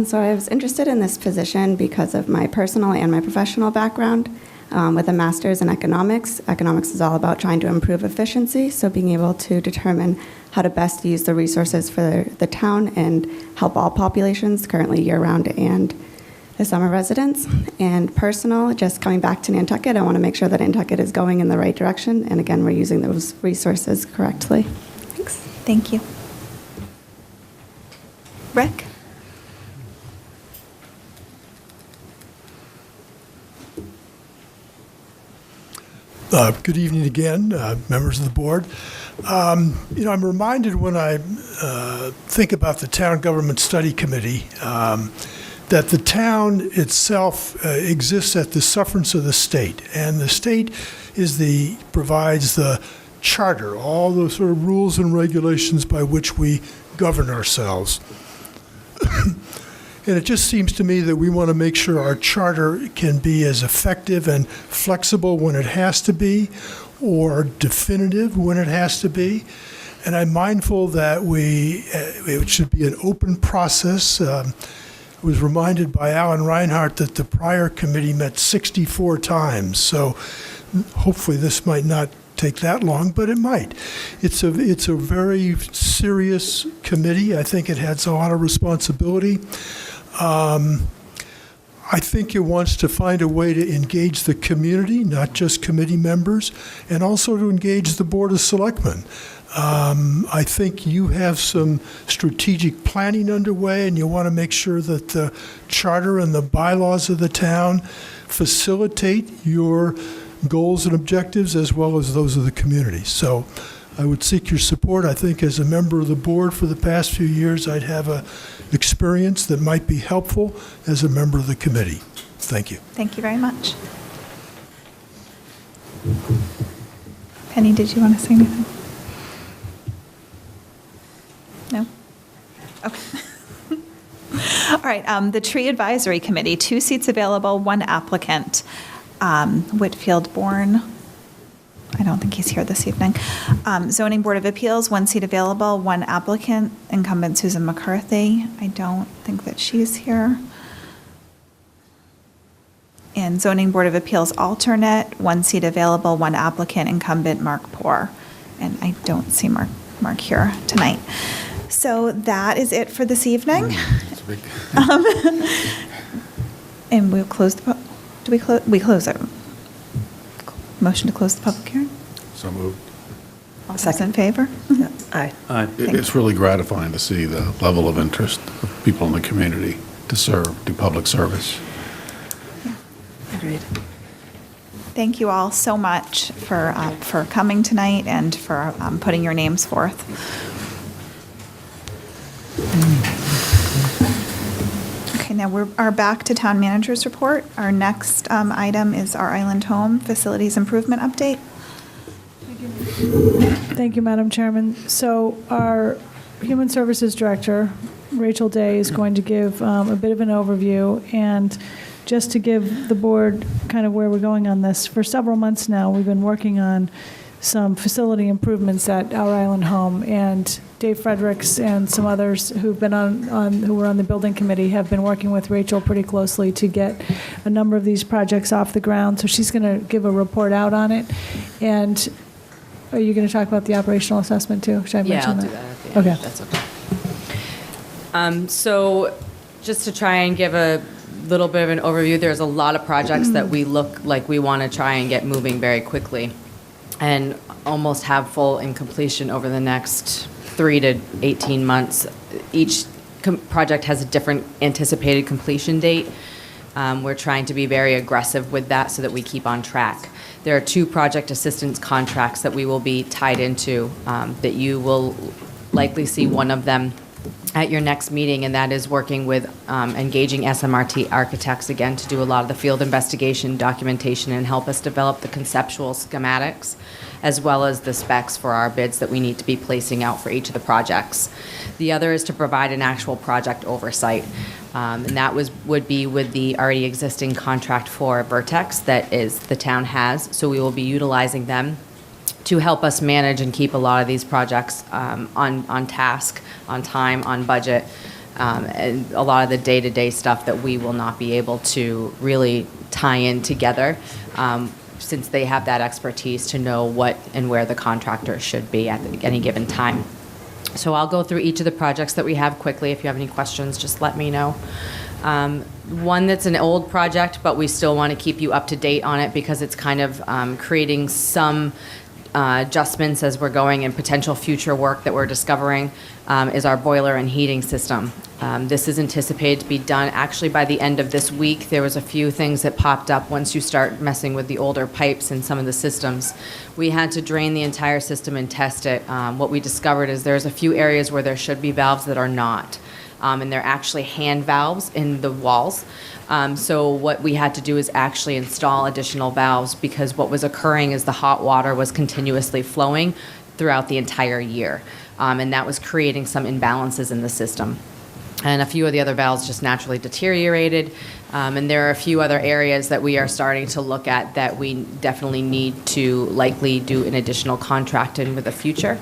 [SPEAKER 22] So I was interested in this position because of my personal and my professional background. With a master's in economics, economics is all about trying to improve efficiency, so being able to determine how to best use the resources for the town and help all populations, currently year-round and the summer residents. And personal, just coming back to Nantucket, I want to make sure that Nantucket is going in the right direction, and again, we're using those resources correctly. Thanks.
[SPEAKER 1] Thank you. Rick?
[SPEAKER 21] Good evening again, members of the board. I'm reminded when I think about the Town Government Study Committee that the town itself exists at the sufferance of the state, and the state provides the charter, all the sort of rules and regulations by which we govern ourselves. And it just seems to me that we want to make sure our charter can be as effective and flexible when it has to be, or definitive when it has to be. And I'm mindful that it should be an open process. I was reminded by Alan Reinhardt that the prior committee met 64 times. So hopefully this might not take that long, but it might. It's a very serious committee. I think it has a lot of responsibility. I think it wants to find a way to engage the community, not just committee members, and also to engage the Board of Selectmen. I think you have some strategic planning underway, and you want to make sure that the charter and the bylaws of the town facilitate your goals and objectives as well as those of the community. So I would seek your support. I think as a member of the board for the past few years, I'd have an experience that might be helpful as a member of the committee. Thank you.
[SPEAKER 1] Thank you very much. Penny, did you want to say anything? No? Okay. All right, the Tree Advisory Committee, 2 seats available, 1 applicant. Whitfield Bourne, I don't think he's here this evening. Zoning Board of Appeals, 1 seat available, 1 applicant, incumbent Susan McCarthy. I don't think that she's here. And Zoning Board of Appeals alternate, 1 seat available, 1 applicant, incumbent Mark Poor. And I don't see Mark here tonight. So that is it for this evening.
[SPEAKER 5] That's a big
[SPEAKER 1] And we'll close the, do we close? We close it. Motion to close the public hearing?
[SPEAKER 5] So moved.
[SPEAKER 1] All those in favor?
[SPEAKER 9] Aye.
[SPEAKER 5] It's really gratifying to see the level of interest of people in the community to serve, do public service.
[SPEAKER 9] Agreed.
[SPEAKER 1] Thank you all so much for coming tonight and for putting your names forth. Okay, now we are back to Town Manager's Report. Our next item is our Island Home Facilities Improvement Update.
[SPEAKER 3] Thank you, Madam Chairman. So our Human Services Director, Rachel Day, is going to give a bit of an overview, and just to give the board kind of where we're going on this. For several months now, we've been working on some facility improvements at our Island Home, and Dave Fredericks and some others who've been who were on the building committee have been working with Rachel pretty closely to get a number of these projects off the ground. So she's going to give a report out on it. And are you going to talk about the operational assessment too? Should I mention that?
[SPEAKER 7] Yeah, I'll do that.
[SPEAKER 3] Okay.
[SPEAKER 7] That's okay. So just to try and give a little bit of an overview, there's a lot of projects that we look like we want to try and get moving very quickly and almost have full in completion over the next 3 to 18 months. Each project has a different anticipated completion date. We're trying to be very aggressive with that so that we keep on track. There are 2 project assistance contracts that we will be tied into that you will likely see one of them at your next meeting, and that is working with engaging SMRT architects again to do a lot of the field investigation documentation and help us develop the conceptual schematics as well as the specs for our bids that we need to be placing out for each of the projects. The other is to provide an actual project oversight, and that would be with the already existing contract for Vertex that the town has, so we will be utilizing them to help us manage and keep a lot of these projects on task, on time, on budget, and a lot of the day-to-day stuff that we will not be able to really tie in together since they have that expertise to know what and where the contractor should be at any given time. So I'll go through each of the projects that we have quickly. If you have any questions, just let me know. One that's an old project, but we still want to keep you up to date on it because it's kind of creating some adjustments as we're going and potential future work that we're discovering is our boiler and heating system. This is anticipated to be done actually by the end of this week. There was a few things that popped up once you start messing with the older pipes in some of the systems. We had to drain the entire system and test it. What we discovered is there's a few areas where there should be valves that are not. And they're actually hand valves in the walls. So what we had to do is actually install additional valves because what was occurring is the hot water was continuously flowing throughout the entire year. And that was creating some imbalances in the system. And a few of the other valves just naturally deteriorated. And there are a few other areas that we are starting to look at that we definitely need to likely do an additional contract in with the future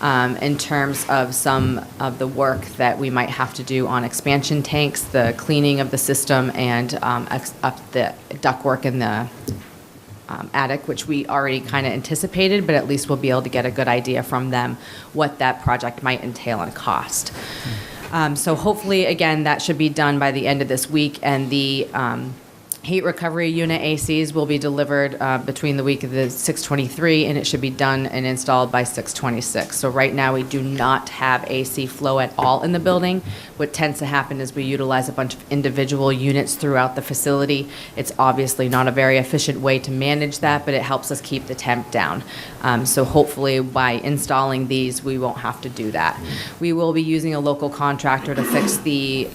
[SPEAKER 7] in terms of some of the work that we might have to do on expansion tanks, the cleaning of the system, and up the ductwork in the attic, which we already kind of anticipated, but at least we'll be able to get a good idea from them what that project might entail in cost. So hopefully, again, that should be done by the end of this week, and the heat recovery unit ACs will be delivered between the week of the 6/23, and it should be done and installed by 6/26. So right now, we do not have AC flow at all in the building. What tends to happen is we utilize a bunch of individual units throughout the facility. It's obviously not a very efficient way to manage that, but it helps us keep the temp down. So hopefully, by installing these, we won't have to do that. We will be using a local contractor to fix the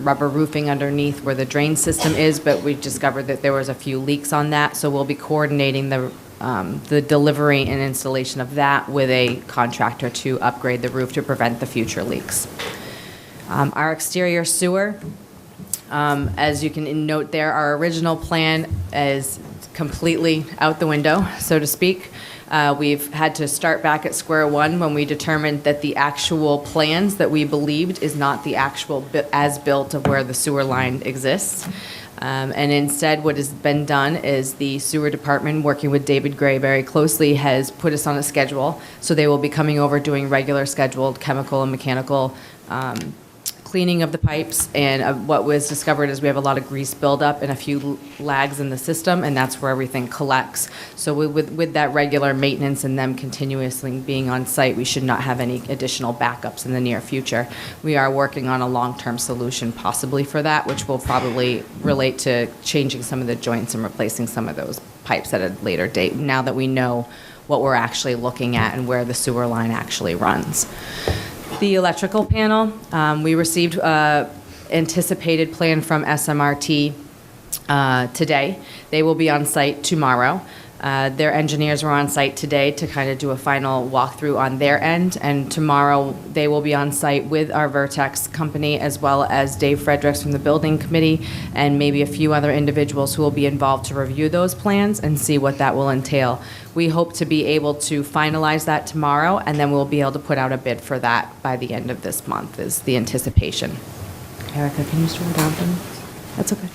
[SPEAKER 7] rubber roofing underneath where the drain system is, but we've discovered that there was a few leaks on that, so we'll be coordinating the delivery and installation of that with a contractor to upgrade the roof to prevent the future leaks. Our exterior sewer, as you can note there, our original plan is completely out the window, so to speak. We've had to start back at square one when we determined that the actual plans that we believed is not the actual as-built of where the sewer line exists. And instead, what has been done is the sewer department, working with David Gray very closely, has put us on a schedule. So they will be coming over doing regular scheduled chemical and mechanical cleaning of the pipes, and what was discovered is we have a lot of grease buildup and a few lags in the system, and that's where everything collects. So with that regular maintenance and them continuously being on site, we should not have any additional backups in the near future. We are working on a long-term solution possibly for that, which will probably relate to changing some of the joints and replacing some of those pipes at a later date, now that we know what we're actually looking at and where the sewer line actually runs. The electrical panel, we received anticipated plan from SMRT today. They will be on site tomorrow. Their engineers were on site today to kind of do a final walkthrough on their end, and tomorrow they will be on site with our Vertex company, as well as Dave Fredericks from the building committee, and maybe a few other individuals who will be involved to review those plans and see what that will entail. We hope to be able to finalize that tomorrow, and then we'll be able to put out a bid for that by the end of this month, is the anticipation. Erica, can you scroll down for me? That's okay.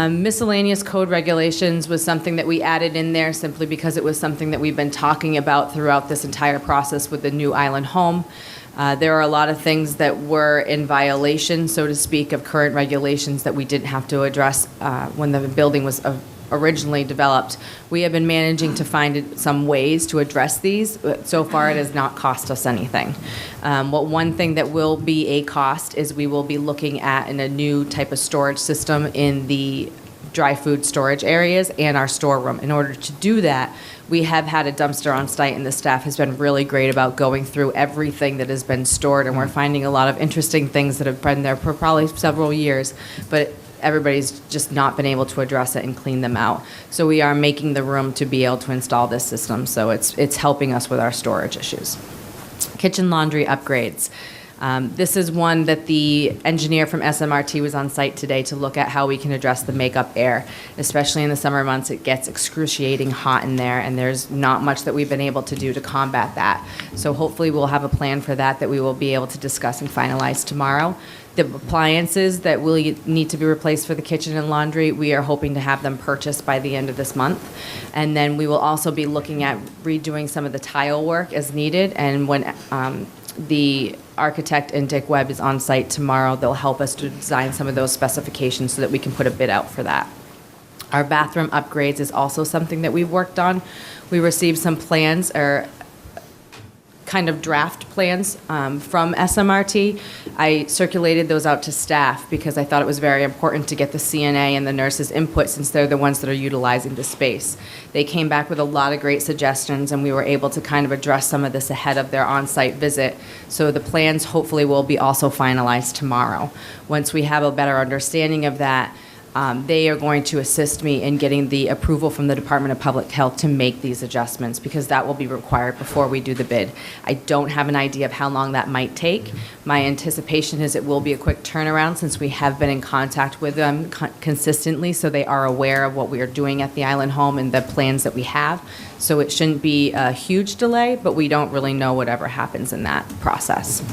[SPEAKER 7] Miscellaneous code regulations was something that we added in there simply because it was something that we've been talking about throughout this entire process with the new island home. There are a lot of things that were in violation, so to speak, of current regulations that we didn't have to address when the building was originally developed. We have been managing to find some ways to address these. So far, it has not cost us anything. One thing that will be a cost is we will be looking at a new type of storage system in the dry food storage areas and our storeroom. In order to do that, we have had a dumpster on site, and the staff has been really great about going through everything that has been stored, and we're finding a lot of interesting things that have been there for probably several years, but everybody's just not been able to address it and clean them out. So we are making the room to be able to install this system, so it's helping us with our storage issues. Kitchen laundry upgrades. This is one that the engineer from SMRT was on site today to look at how we can address the makeup air. Especially in the summer months, it gets excruciating hot in there, and there's not much that we've been able to do to combat that. So hopefully we'll have a plan for that we will be able to discuss and finalize tomorrow. The appliances that will need to be replaced for the kitchen and laundry, we are hoping to have them purchased by the end of this month. And then we will also be looking at redoing some of the tile work as needed. And when the architect and Dick Webb is on site tomorrow, they'll help us to design some of those specifications so that we can put a bid out for that. Our bathroom upgrades is also something that we've worked on. We received some plans, or kind of draft plans from SMRT. I circulated those out to staff because I thought it was very important to get the CNA and the nurses' input, since they're the ones that are utilizing the space. They came back with a lot of great suggestions, and we were able to kind of address some of this ahead of their on-site visit. So the plans hopefully will be also finalized tomorrow. Once we have a better understanding of that, they are going to assist me in getting the approval from the Department of Public Health to make these adjustments, because that will be required before we do the bid. I don't have an idea of how long that might take. My anticipation is it will be a quick turnaround, since we have been in contact with them consistently, so they are aware of what we are doing at the island home and the plans that we have. So it shouldn't be a huge delay, but we don't really know whatever happens in that process.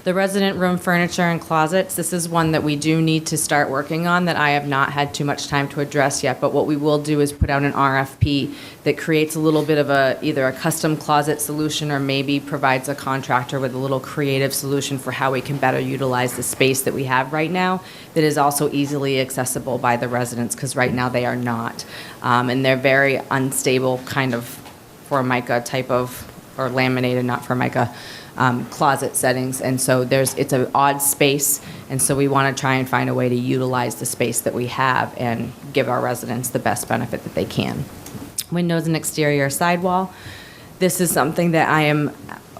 [SPEAKER 7] The resident room furniture and closets, this is one that we do need to start working on that I have not had too much time to address yet, but what we will do is put out an RFP that creates a little bit of either a custom closet solution, or maybe provides a contractor with a little creative solution for how we can better utilize the space that we have right now that is also easily accessible by the residents, because right now they are not. And they're very unstable, kind of Formica type of, or laminated, not Formica, closet settings, and so it's an odd space, and so we want to try and find a way to utilize the space that we have and give our residents the best benefit that they can. Windows and exterior sidewall. This is something that I am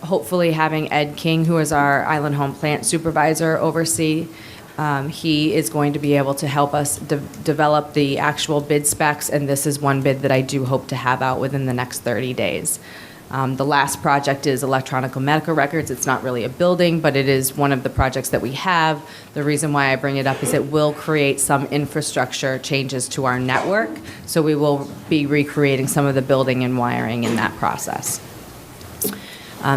[SPEAKER 7] hopefully having Ed King, who is our Island Home Plant Supervisor, oversee. He is going to be able to help us develop the actual bid specs, and this is one bid that I do hope to have out within the next 30 days. The last project is electronic medical records. It's not really a building, but it is one of the projects that we have. The reason why I bring it up is it will create some infrastructure changes to our network, so we will be recreating some of the building and wiring in that process.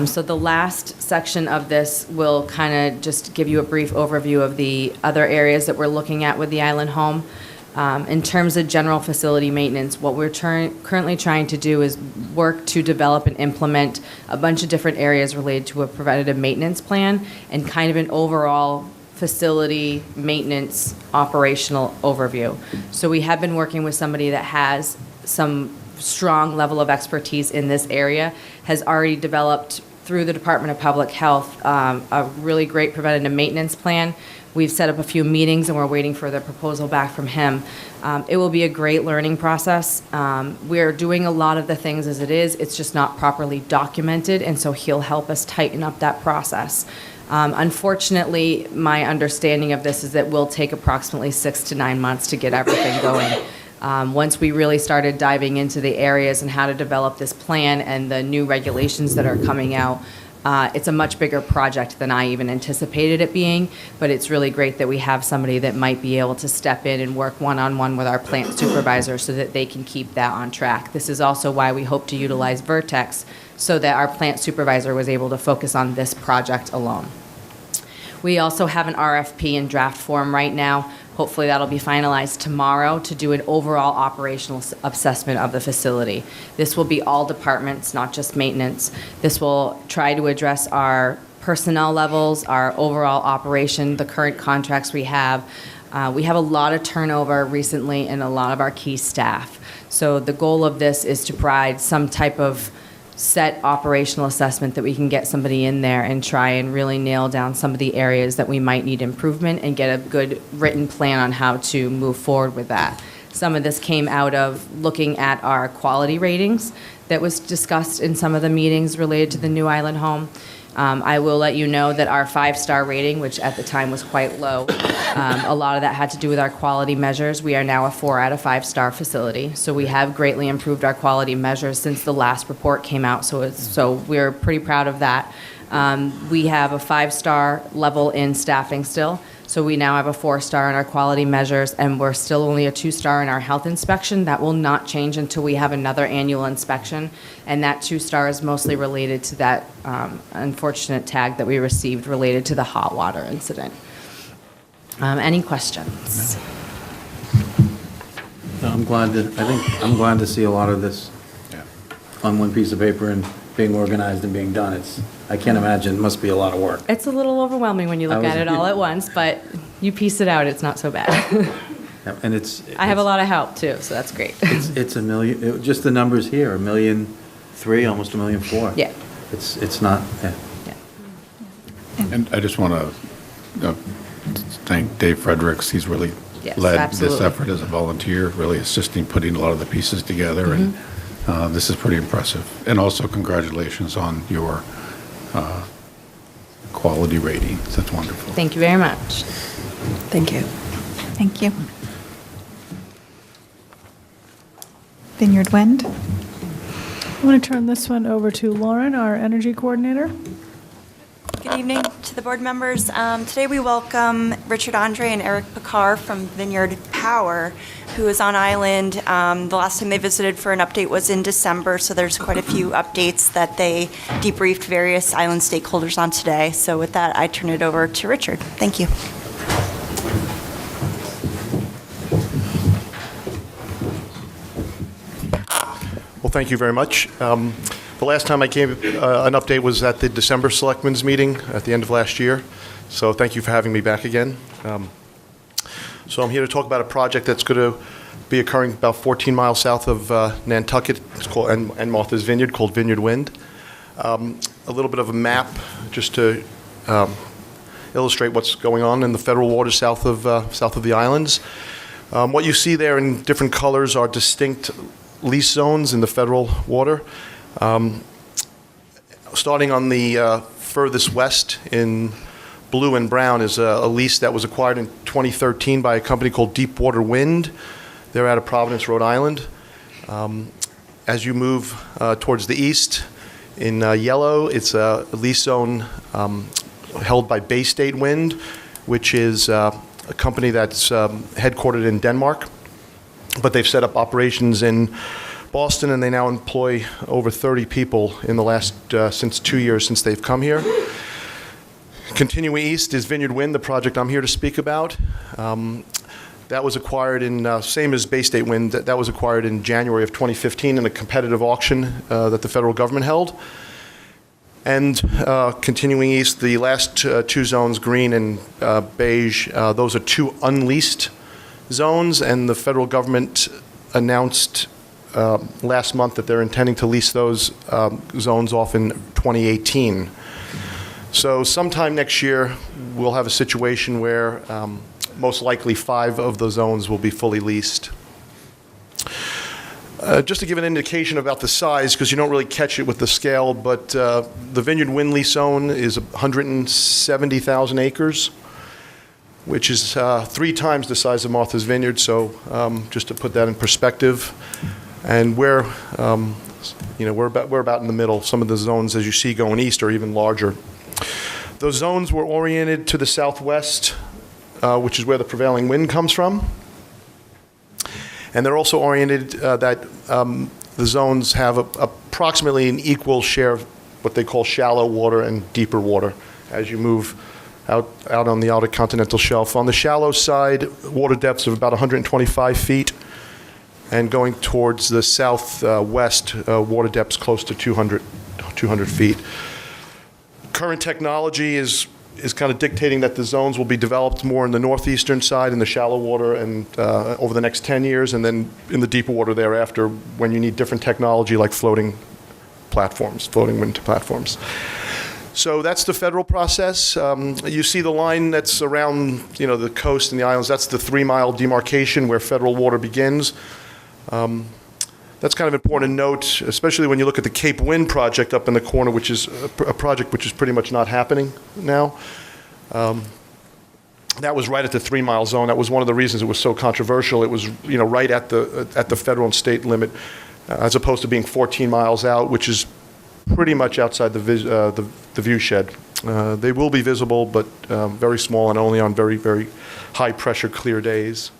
[SPEAKER 7] So the last section of this will kind of just give you a brief overview of the other areas that we're looking at with the island home. In terms of general facility maintenance, what we're currently trying to do is work to develop and implement a bunch of different areas related to a preventative maintenance plan and kind of an overall facility maintenance operational overview. So we have been working with somebody that has some strong level of expertise in this area, has already developed through the Department of Public Health a really great preventative maintenance plan. We've set up a few meetings and we're waiting for the proposal back from him. It will be a great learning process. We're doing a lot of the things as it is, it's just not properly documented, and so he'll help us tighten up that process. Unfortunately, my understanding of this is that we'll take approximately 6 to 9 months to get everything going. Once we really started diving into the areas and how to develop this plan and the new regulations that are coming out, it's a much bigger project than I even anticipated it being, but it's really great that we have somebody that might be able to step in and work one-on-one with our plant supervisor so that they can keep that on track. This is also why we hope to utilize Vertex, so that our plant supervisor was able to focus on this project alone. We also have an RFP in draft form right now. Hopefully that'll be finalized tomorrow to do an overall operational assessment of the facility. This will be all departments, not just maintenance. This will try to address our personnel levels, our overall operation, the current contracts we have. We have a lot of turnover recently in a lot of our key staff. So the goal of this is to provide some type of set operational assessment that we can get somebody in there and try and really nail down some of the areas that we might need improvement and get a good written plan on how to move forward with that. Some of this came out of looking at our quality ratings that was discussed in some of the meetings related to the New Island home. I will let you know that our 5-star rating, which at the time was quite low, a lot of that had to do with our quality measures. We are now a 4 out of 5-star facility. So we have greatly improved our quality measures since the last report came out. So we're pretty proud of that. We have a 5-star level in staffing still. So we now have a 4-star in our quality measures, and we're still only a 2-star in our health inspection. That will not change until we have another annual inspection, and that 2-star is mostly related to that unfortunate tag that we received related to the hot water incident. Any questions?
[SPEAKER 4] No, I'm glad to see a lot of this on one piece of paper and being organized and being done. I can't imagine, it must be a lot of work.
[SPEAKER 7] It's a little overwhelming when you look at it all at once, but you piece it out, it's not so bad.
[SPEAKER 4] Yep, and
[SPEAKER 7] I have a lot of help too, so that's great.
[SPEAKER 4] It's $1 million, just the numbers here, $1.3 million, almost $1.4 million.
[SPEAKER 7] Yeah.
[SPEAKER 4] It's not, yeah.
[SPEAKER 5] And I just want to thank Dave Fredericks. He's really led
[SPEAKER 7] absolutely.
[SPEAKER 5] this effort as a volunteer, really assisting putting a lot of the pieces together, and this is pretty impressive. And also congratulations on your quality ratings. That's wonderful.
[SPEAKER 7] Thank you very much.
[SPEAKER 9] Thank you.
[SPEAKER 1] Thank you. Vineyard Wind.
[SPEAKER 3] I want to turn this one over to Lauren, our energy coordinator.
[SPEAKER 10] Good evening to the board members. Today we welcome Richard Andre and Eric Picard from Vineyard Power, who is on island. The last time they visited for an update was in December, so there's quite a few updates that they debriefed various island stakeholders on today. So with that, I turn it over to Richard. Thank you.
[SPEAKER 11] Well, thank you very much. The last time I came, an update was at the December Selectmen's meeting at the end of last year. So thank you for having me back again. So I'm here to talk about a project that's going to be occurring about 14 miles south of Nantucket. It's called and Martha's Vineyard, called Vineyard Wind. A little bit of a map just to illustrate what's going on in the federal waters south of the islands. What you see there in different colors are distinct lease zones in the federal water. Starting on the furthest west in blue and brown is a lease that was acquired in 2013 by a company called Deepwater Wind. They're out of Providence, Rhode Island. As you move towards the east, in yellow, it's a lease zone held by Bay State Wind, which is a company that's headquartered in Denmark. But they've set up operations in Boston, and they now employ over 30 people in the last, since 2 years since they've come here. Continuing east is Vineyard Wind, the project I'm here to speak about. That was acquired in, same as Bay State Wind, that was acquired in January of 2015 in a competitive auction that the federal government held. And continuing east, the last two zones, green and beige, those are two unleased zones, and the federal government announced last month that they're intending to lease those zones off in 2018. So sometime next year, we'll have a situation where most likely 5 of the zones will be fully leased. Just to give an indication about the size, because you don't really catch it with the scale, but the Vineyard Wind lease zone is 170,000 acres, which is 3 times the size of Martha's Vineyard. So just to put that in perspective, and we're about in the middle. Some of the zones, as you see, going east are even larger. Those zones were oriented to the southwest, which is where the prevailing wind comes from. And they're also oriented that the zones have approximately an equal share of what they call shallow water and deeper water as you move out on the outer continental shelf. On the shallow side, water depths of about 125 feet, and going towards the southwest, water depths close to 200 feet. Current technology is kind of dictating that the zones will be developed more in the northeastern side in the shallow water and over the next 10 years, and then in the deeper water thereafter when you need different technology like floating wind platforms. So that's the federal process. You see the line that's around the coast and the islands. That's the 3-mile demarcation where federal water begins. That's kind of important to note, especially when you look at the Cape Wind project up in the corner, which is a project which is pretty much not happening now. That was right at the 3-mile zone. That was one of the reasons it was so controversial. It was right at the federal and state limit, as opposed to being 14 miles out, which is pretty much outside the view shed. They will be visible, but very small and only on very, very high pressure clear days.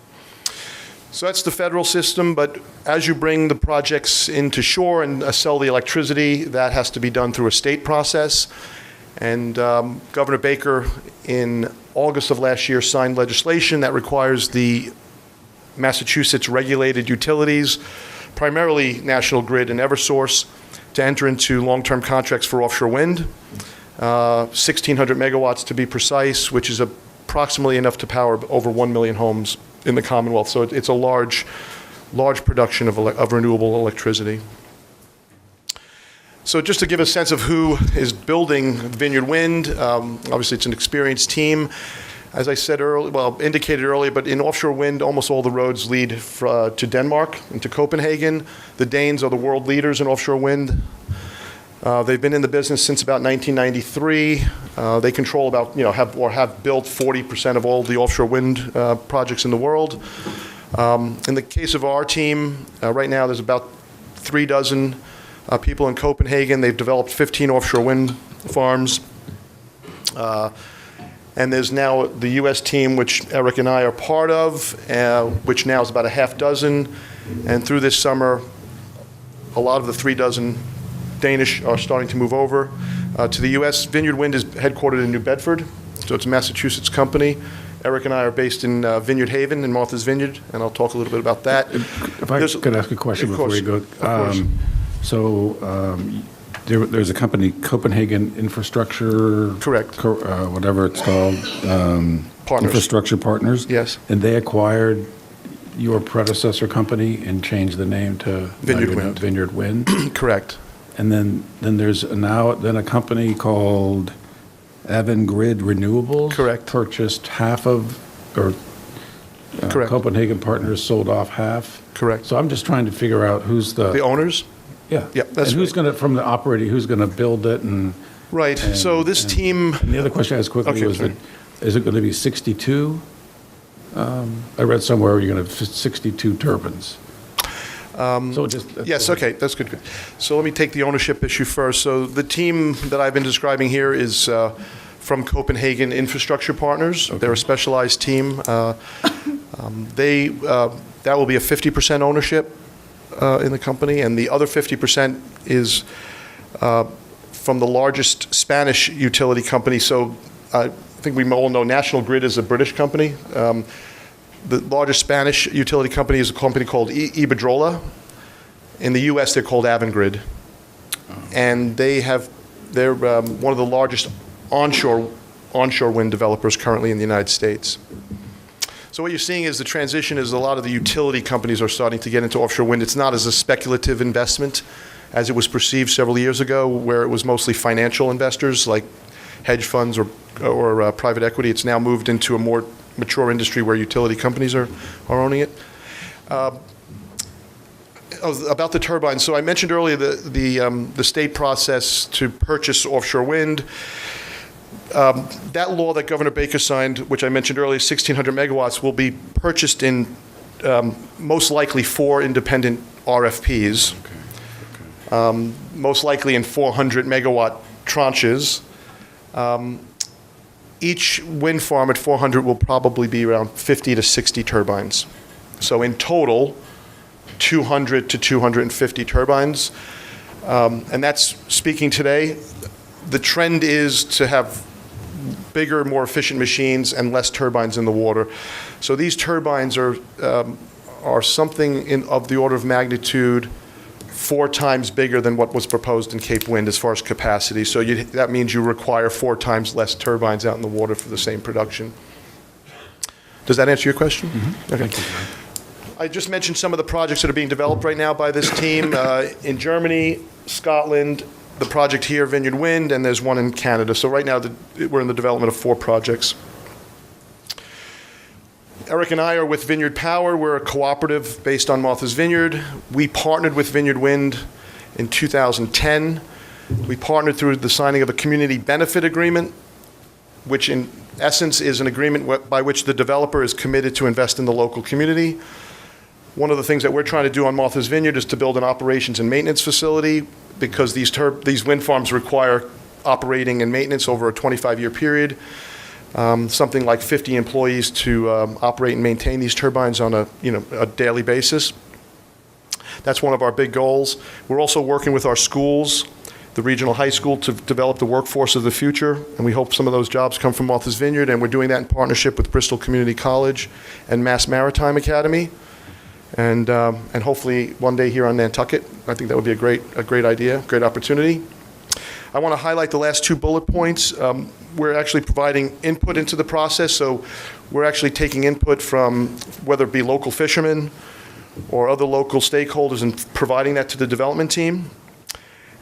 [SPEAKER 11] So that's the federal system, but as you bring the projects into shore and sell the electricity, that has to be done through a state process. And Governor Baker, in August of last year, signed legislation that requires the Massachusetts regulated utilities, primarily National Grid and Eversource, to enter into long-term contracts for offshore wind, 1,600 megawatts to be precise, which is approximately enough to power over 1 million homes in the Commonwealth. So it's a large production of renewable electricity. So just to give a sense of who is building Vineyard Wind, obviously it's an experienced team. As I said earlier, indicated earlier, but in offshore wind, almost all the roads lead to Denmark and to Copenhagen. The Danes are the world leaders in offshore wind. They've been in the business since about 1993. They control about, have built 40% of all the offshore wind projects in the world. In the case of our team, right now there's about 3 dozen people in Copenhagen. They've developed 15 offshore wind farms. And there's now the U.S. team, which Eric and I are part of, which now is about a half dozen. And through this summer, a lot of the 3 dozen Danish are starting to move over to the U.S. Vineyard Wind is headquartered in New Bedford, so it's a Massachusetts company. Eric and I are based in Vineyard Haven in Martha's Vineyard, and I'll talk a little bit about that.
[SPEAKER 5] If I could ask a question before we go.
[SPEAKER 11] Of course.
[SPEAKER 5] There's a company, Copenhagen Infrastructure.
[SPEAKER 11] Correct.
[SPEAKER 5] Whatever it's called.
[SPEAKER 11] Partners.
[SPEAKER 5] Infrastructure Partners.
[SPEAKER 11] Yes.
[SPEAKER 5] And they acquired your predecessor company and changed the name to
[SPEAKER 11] Vineyard Wind.
[SPEAKER 5] Correct. And then there's a company called Avangrid Renewables.
[SPEAKER 11] Correct.
[SPEAKER 5] Purchased half of, or
[SPEAKER 11] Correct.
[SPEAKER 5] Copenhagen Partners sold off half.
[SPEAKER 11] Correct.
[SPEAKER 5] So I'm just trying to figure out who's the
[SPEAKER 11] owners.
[SPEAKER 5] Yeah.
[SPEAKER 11] Yeah. That's
[SPEAKER 5] and who's going to, from the operating, who's going to build it and.
[SPEAKER 11] Right. So this team.
[SPEAKER 5] And the other question I asked quickly was that, is it going to be 62? I read somewhere you're going to have 62 turbines.
[SPEAKER 11] Yes, okay, that's good. So let me take the ownership issue first. So the team that I've been describing here is from Copenhagen Infrastructure Partners. Okay. They're a specialized team. That will be a 50% ownership in the company, and the other 50% is from the largest Spanish utility company. So I think we all know National Grid is a British company. The largest Spanish utility company is a company called Iberdrola. In the U.S., they're called Avangrid. And they're one of the largest onshore wind developers currently in the United States. So what you're seeing is the transition is a lot of the utility companies are starting to get into offshore wind. It's not as a speculative investment as it was perceived several years ago, where it was mostly financial investors like hedge funds or private equity. It's now moved into a more mature industry where utility companies are owning it. About the turbines, so I mentioned earlier the state process to purchase offshore wind. That law that Governor Baker signed, which I mentioned earlier, 1,600 megawatts, will be purchased in most likely 4 independent RFPs, most likely in 400 megawatt tranches. Each wind farm at 400 will probably be around 50 to 60 turbines. So in total, 200 to 250 turbines. And that's speaking today. The trend is to have bigger, more efficient machines and less turbines in the water. So these turbines are something of the order of magnitude 4 times bigger than what was proposed in Cape Wind as far as capacity. So that means you require 4 times less turbines out in the water for the same production. Does that answer your question?
[SPEAKER 5] Mm-hmm.
[SPEAKER 11] Okay.
[SPEAKER 5] Thank you.
[SPEAKER 11] I just mentioned some of the projects that are being developed right now by this team in Germany, Scotland, the project here, Vineyard Wind, and there's one in Canada. So right now we're in the development of 4 projects. Eric and I are with Vineyard Power. We're a cooperative based on Martha's Vineyard. We partnered with Vineyard Wind in 2010. We partnered through the signing of a community benefit agreement, which in essence is an agreement by which the developer is committed to invest in the local community. One of the things that we're trying to do on Martha's Vineyard is to build an operations and maintenance facility, because these wind farms require operating and maintenance over a 25-year period. Something like 50 employees to operate and maintain these turbines on a daily basis. That's one of our big goals. We're also working with our schools, the regional high school, to develop the workforce of the future, and we hope some of those jobs come from Martha's Vineyard, and we're doing that in partnership with Bristol Community College and Mass Maritime Academy, and hopefully one day here on Nantucket. I think that would be a great idea, great opportunity. I want to highlight the last 2 bullet points. We're actually providing input into the process, so we're actually taking input from whether it be local fishermen or other local stakeholders and providing that to the development team.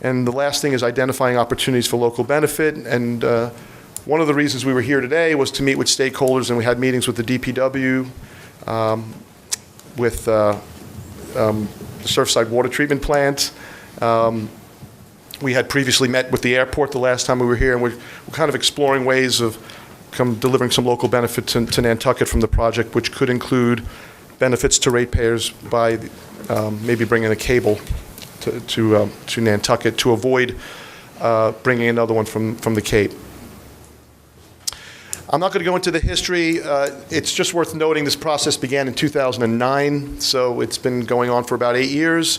[SPEAKER 11] And the last thing is identifying opportunities for local benefit. And one of the reasons we were here today was to meet with stakeholders, and we had meetings with the DPW, with the Surfside Water Treatment Plant. We had previously met with the airport the last time we were here, and we're kind of exploring ways of delivering some local benefit to Nantucket from the project, which could include benefits to ratepayers by maybe bringing a cable to Nantucket to avoid bringing another one from the Cape. I'm not going to go into the history. It's just worth noting this process began in 2009, so it's been going on for about 8 years.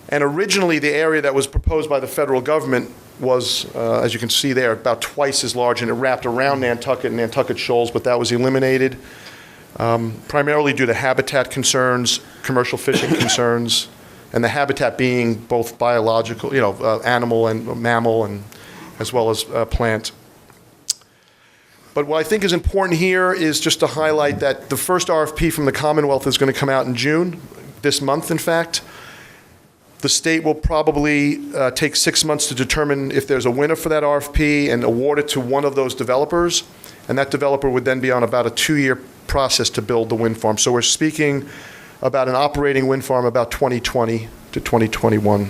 [SPEAKER 11] And originally, the area that was proposed by the federal government was, as you can see there, about twice as large, and it wrapped around Nantucket and Nantucket Shoals, but that was eliminated, primarily due to habitat concerns, commercial fishing concerns, and the habitat being both biological, animal and mammal, and as well as plant. But what I think is important here is just to highlight that the first RFP from the Commonwealth is going to come out in June, this month, in fact. The state will probably take 6 months to determine if there's a winner for that RFP and award it to one of those developers. And that developer would then be on about a 2-year process to build the wind farm. So we're speaking about an operating wind farm about 2020 to 2021.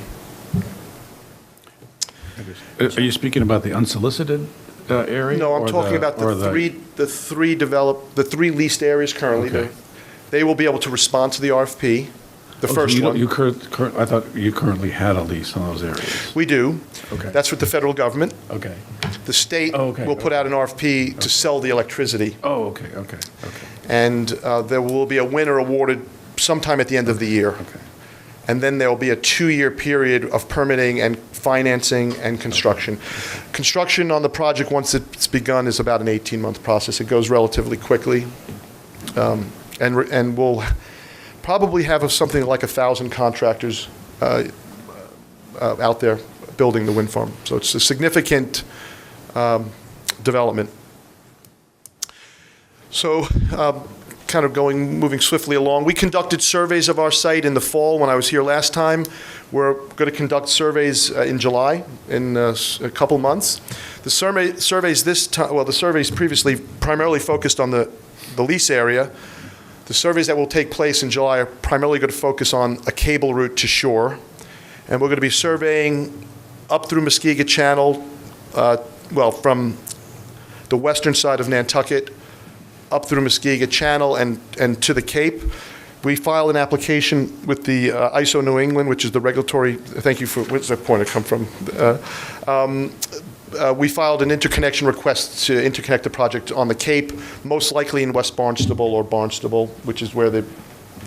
[SPEAKER 5] Are you speaking about the unsolicited area?
[SPEAKER 11] No, I'm talking about the three leased areas currently.
[SPEAKER 5] Okay.
[SPEAKER 11] They will be able to respond to the RFP. The first one.
[SPEAKER 5] I thought you currently had a lease on those areas.
[SPEAKER 11] We do.
[SPEAKER 5] Okay.
[SPEAKER 11] That's with the federal government.
[SPEAKER 5] Okay.
[SPEAKER 11] The state will put out an RFP to sell the electricity.
[SPEAKER 5] Oh, okay.
[SPEAKER 11] And there will be a winner awarded sometime at the end of the year.
[SPEAKER 5] Okay.
[SPEAKER 11] And then there will be a 2-year period of permitting and financing and construction. Construction on the project, once it's begun, is about an 18-month process. It goes relatively quickly. and we'll probably have something like 1,000 contractors out there building the wind farm. So it's a significant development. So kind of moving swiftly along, we conducted surveys of our site in the fall when I was here last time. We're going to conduct surveys in July, in a couple months. The surveys this time, well, the surveys previously primarily focused on the lease area. The surveys that will take place in July are primarily going to focus on a cable route to shore. And we're going to be surveying up through Muskegon Channel, from the western side of Nantucket, up through Muskegon Channel and to the Cape. We filed an application with the ISO New England, which is the regulatory, thank you for, where's that pointer come from? We filed an interconnection request to interconnect the project on the Cape, most likely in West Barnstable or Barnstable, which is where the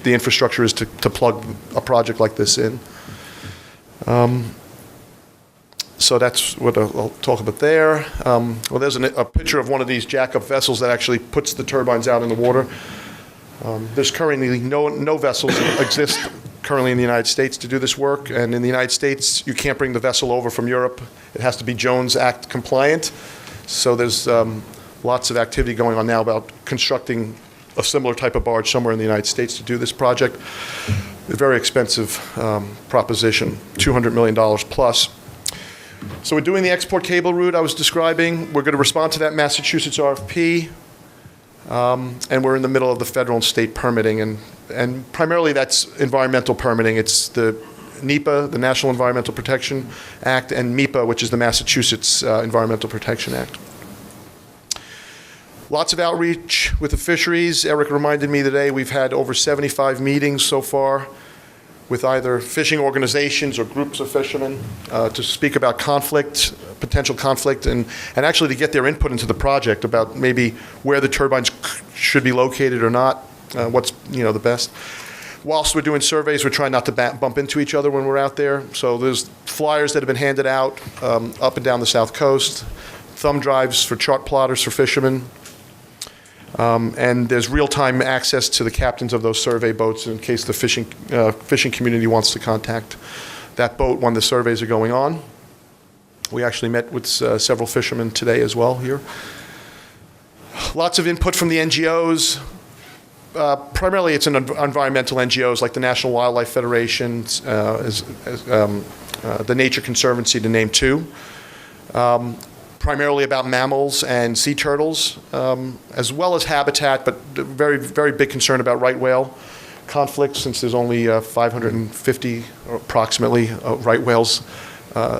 [SPEAKER 11] infrastructure is to plug a project like this in. So that's what I'll talk about there. Well, there's a picture of one of these jack-up vessels that actually puts the turbines out in the water. There's currently no vessels exist currently in the United States to do this work, and in the United States, you can't bring the vessel over from Europe. It has to be Jones Act compliant. So there's lots of activity going on now about constructing a similar type of barge somewhere in the United States to do this project. A very expensive proposition, $200 million plus. So we're doing the export cable route I was describing. We're going to respond to that Massachusetts RFP. And we're in the middle of the federal and state permitting, and primarily that's environmental permitting. It's the NEPA, the National Environmental Protection Act, and MEPA, which is the Massachusetts Environmental Protection Act. Lots of outreach with the fisheries. Eric reminded me today we've had over 75 meetings so far with either fishing organizations or groups of fishermen to speak about conflict, potential conflict, and actually to get their input into the project about maybe where the turbines should be located or not, what's the best. Whilst we're doing surveys, we're trying not to bump into each other when we're out there. So there's flyers that have been handed out up and down the South Coast, thumb drives for chart plotters for fishermen, and there's real-time access to the captains of those survey boats in case the fishing community wants to contact that boat when the surveys are going on. We actually met with several fishermen today as well here. Lots of input from the NGOs. Primarily it's environmental NGOs like the National Wildlife Federation, the Nature Conservancy, to name two. Primarily about mammals and sea turtles, as well as habitat, but very, very big concern about right whale conflict, since there's only 550 approximately right whales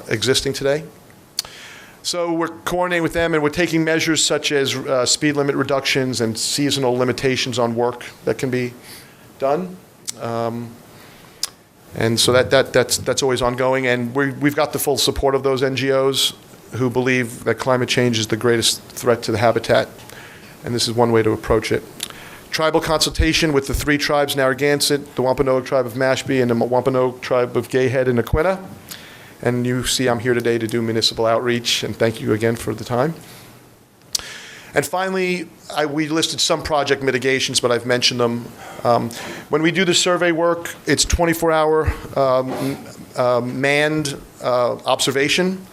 [SPEAKER 11] existing today. So we're coordinating with them, and we're taking measures such as speed limit reductions and seasonal limitations on work that can be done. And so that's always ongoing, and we've got the full support of those NGOs who believe that climate change is the greatest threat to the habitat, and this is one way to approach it. Tribal consultation with the three tribes, Narragansett, the Wampanoag tribe of Mashpee, and the Wampanoag tribe of Gayhead and Aquina. And you see I'm here today to do municipal outreach, and thank you again for the time. And finally, we listed some project mitigations, but I've mentioned them. When we do the survey work, it's 24-hour manned observation.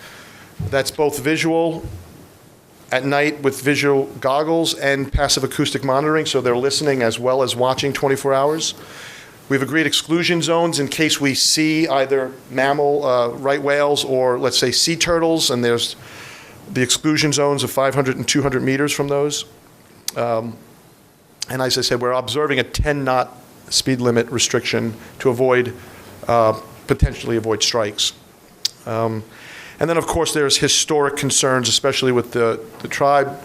[SPEAKER 11] That's both visual at night with visual goggles and passive acoustic monitoring, so they're listening as well as watching 24 hours. We've agreed exclusion zones in case we see either mammal right whales or, let's say, sea turtles, and there's the exclusion zones of 500 and 200 meters from those. And as I said, we're observing a 10-knot speed limit restriction to potentially avoid strikes. And then, of course, there's historic concerns, especially with the tribe.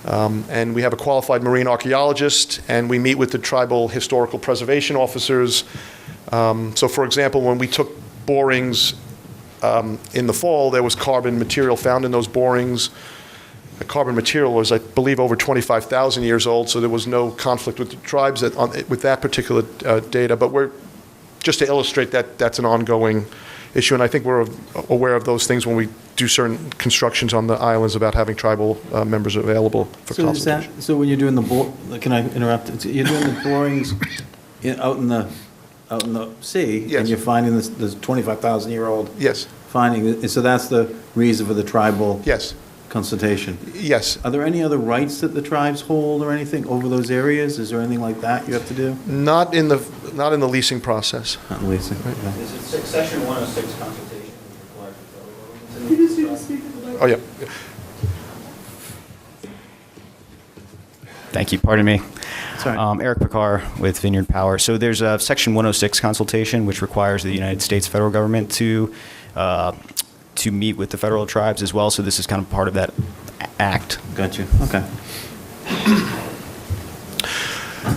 [SPEAKER 11] And we have a qualified marine archaeologist, and we meet with the tribal historical preservation officers. So, for example, when we took borings in the fall, there was carbon material found in those borings. The carbon material was, I believe, over 25,000 years old, so there was no conflict with the tribes with that particular data. But just to illustrate that, that's an ongoing issue, and I think we're aware of those things when we do certain constructions on the islands about having tribal members available for
[SPEAKER 4] So is
[SPEAKER 11] consultation.
[SPEAKER 4] that, so when you're doing can I interrupt? You're doing the borings out in the sea?
[SPEAKER 11] Yes.
[SPEAKER 4] And you're finding this 25,000-year-old?
[SPEAKER 11] Yes.
[SPEAKER 4] Finding, so that's the reason for the tribal?
[SPEAKER 11] Yes.
[SPEAKER 4] Consultation?
[SPEAKER 11] Yes.
[SPEAKER 4] Are there any other rights that the tribes hold or anything over those areas? Is there anything like that you have to do?
[SPEAKER 11] Not in the leasing process.
[SPEAKER 4] Not in leasing, okay.
[SPEAKER 12] Is it Section 106 consultation required for
[SPEAKER 11] Oh, yeah.
[SPEAKER 13] Thank you, pardon me.
[SPEAKER 4] Sorry.
[SPEAKER 13] Eric Picard with Vineyard Power. So there's a Section 106 consultation which requires the United States federal government to meet with the federal tribes as well. So this is kind of part of that act.
[SPEAKER 4] Got you. Okay.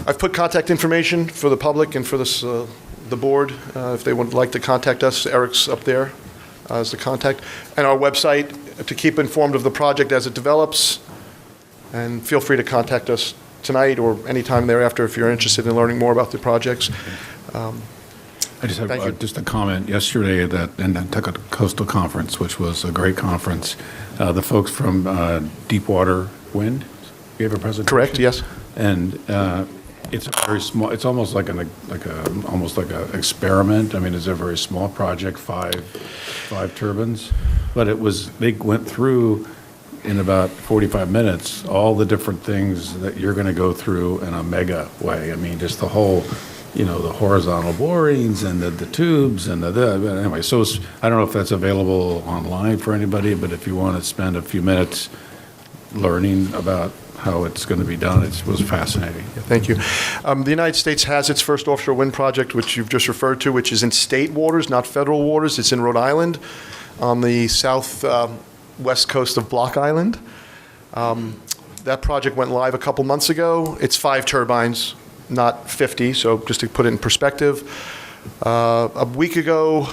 [SPEAKER 11] I've put contact information for the public and for this, the board, if they would like to contact us. Eric's up there as the contact. And our website to keep informed of the project as it develops. And feel free to contact us tonight or anytime thereafter if you're interested in learning more about the projects.
[SPEAKER 5] I just
[SPEAKER 11] Thank you.
[SPEAKER 5] have just a comment. Yesterday at that Nantucket Coastal Conference, which was a great conference, the folks from Deepwater Wind gave a presentation.
[SPEAKER 11] Correct, yes.
[SPEAKER 5] And it's a very small, it's almost like almost like an experiment. I mean, it's a very small project, five turbines. But they went through in about 45 minutes all the different things that you're going to go through in a mega way. I mean, just the whole, the horizontal borings and the tubes and but anyway, so I don't know if that's available online for anybody, but if you want to spend a few minutes learning about how it's going to be done, it was fascinating.
[SPEAKER 11] Thank you. The United States has its first offshore wind project, which you've just referred to, which is in state waters, not federal waters. It's in Rhode Island on the west coast of Block Island. That project went live a couple months ago. It's 5 turbines, not 50, so just to put it in perspective. A week ago,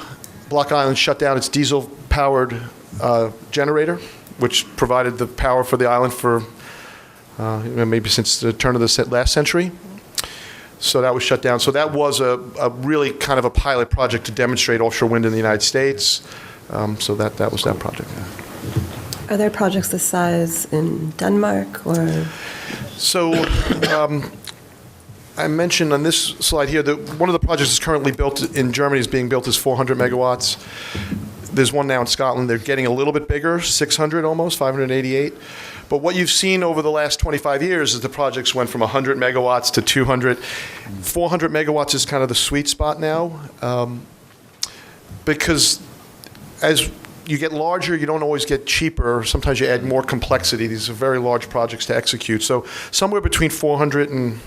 [SPEAKER 11] Block Island shut down its diesel-powered generator, which provided the power for the island for maybe since the turn of the last century. So that was shut down. So that was a really kind of a pilot project to demonstrate offshore wind in the United States. So that was that project.
[SPEAKER 9] Are there projects this size in Denmark or?
[SPEAKER 11] So I mentioned on this slide here that one of the projects that's currently built in Germany is being built is 400 megawatts. There's one now in Scotland. They're getting a little bit bigger, 600 almost, 588. But what you've seen over the last 25 years is the projects went from 100 megawatts to 200. 400 megawatts is kind of the sweet spot now, because as you get larger, you don't always get cheaper. Sometimes you add more complexity. These are very large projects to execute. So somewhere between 400 and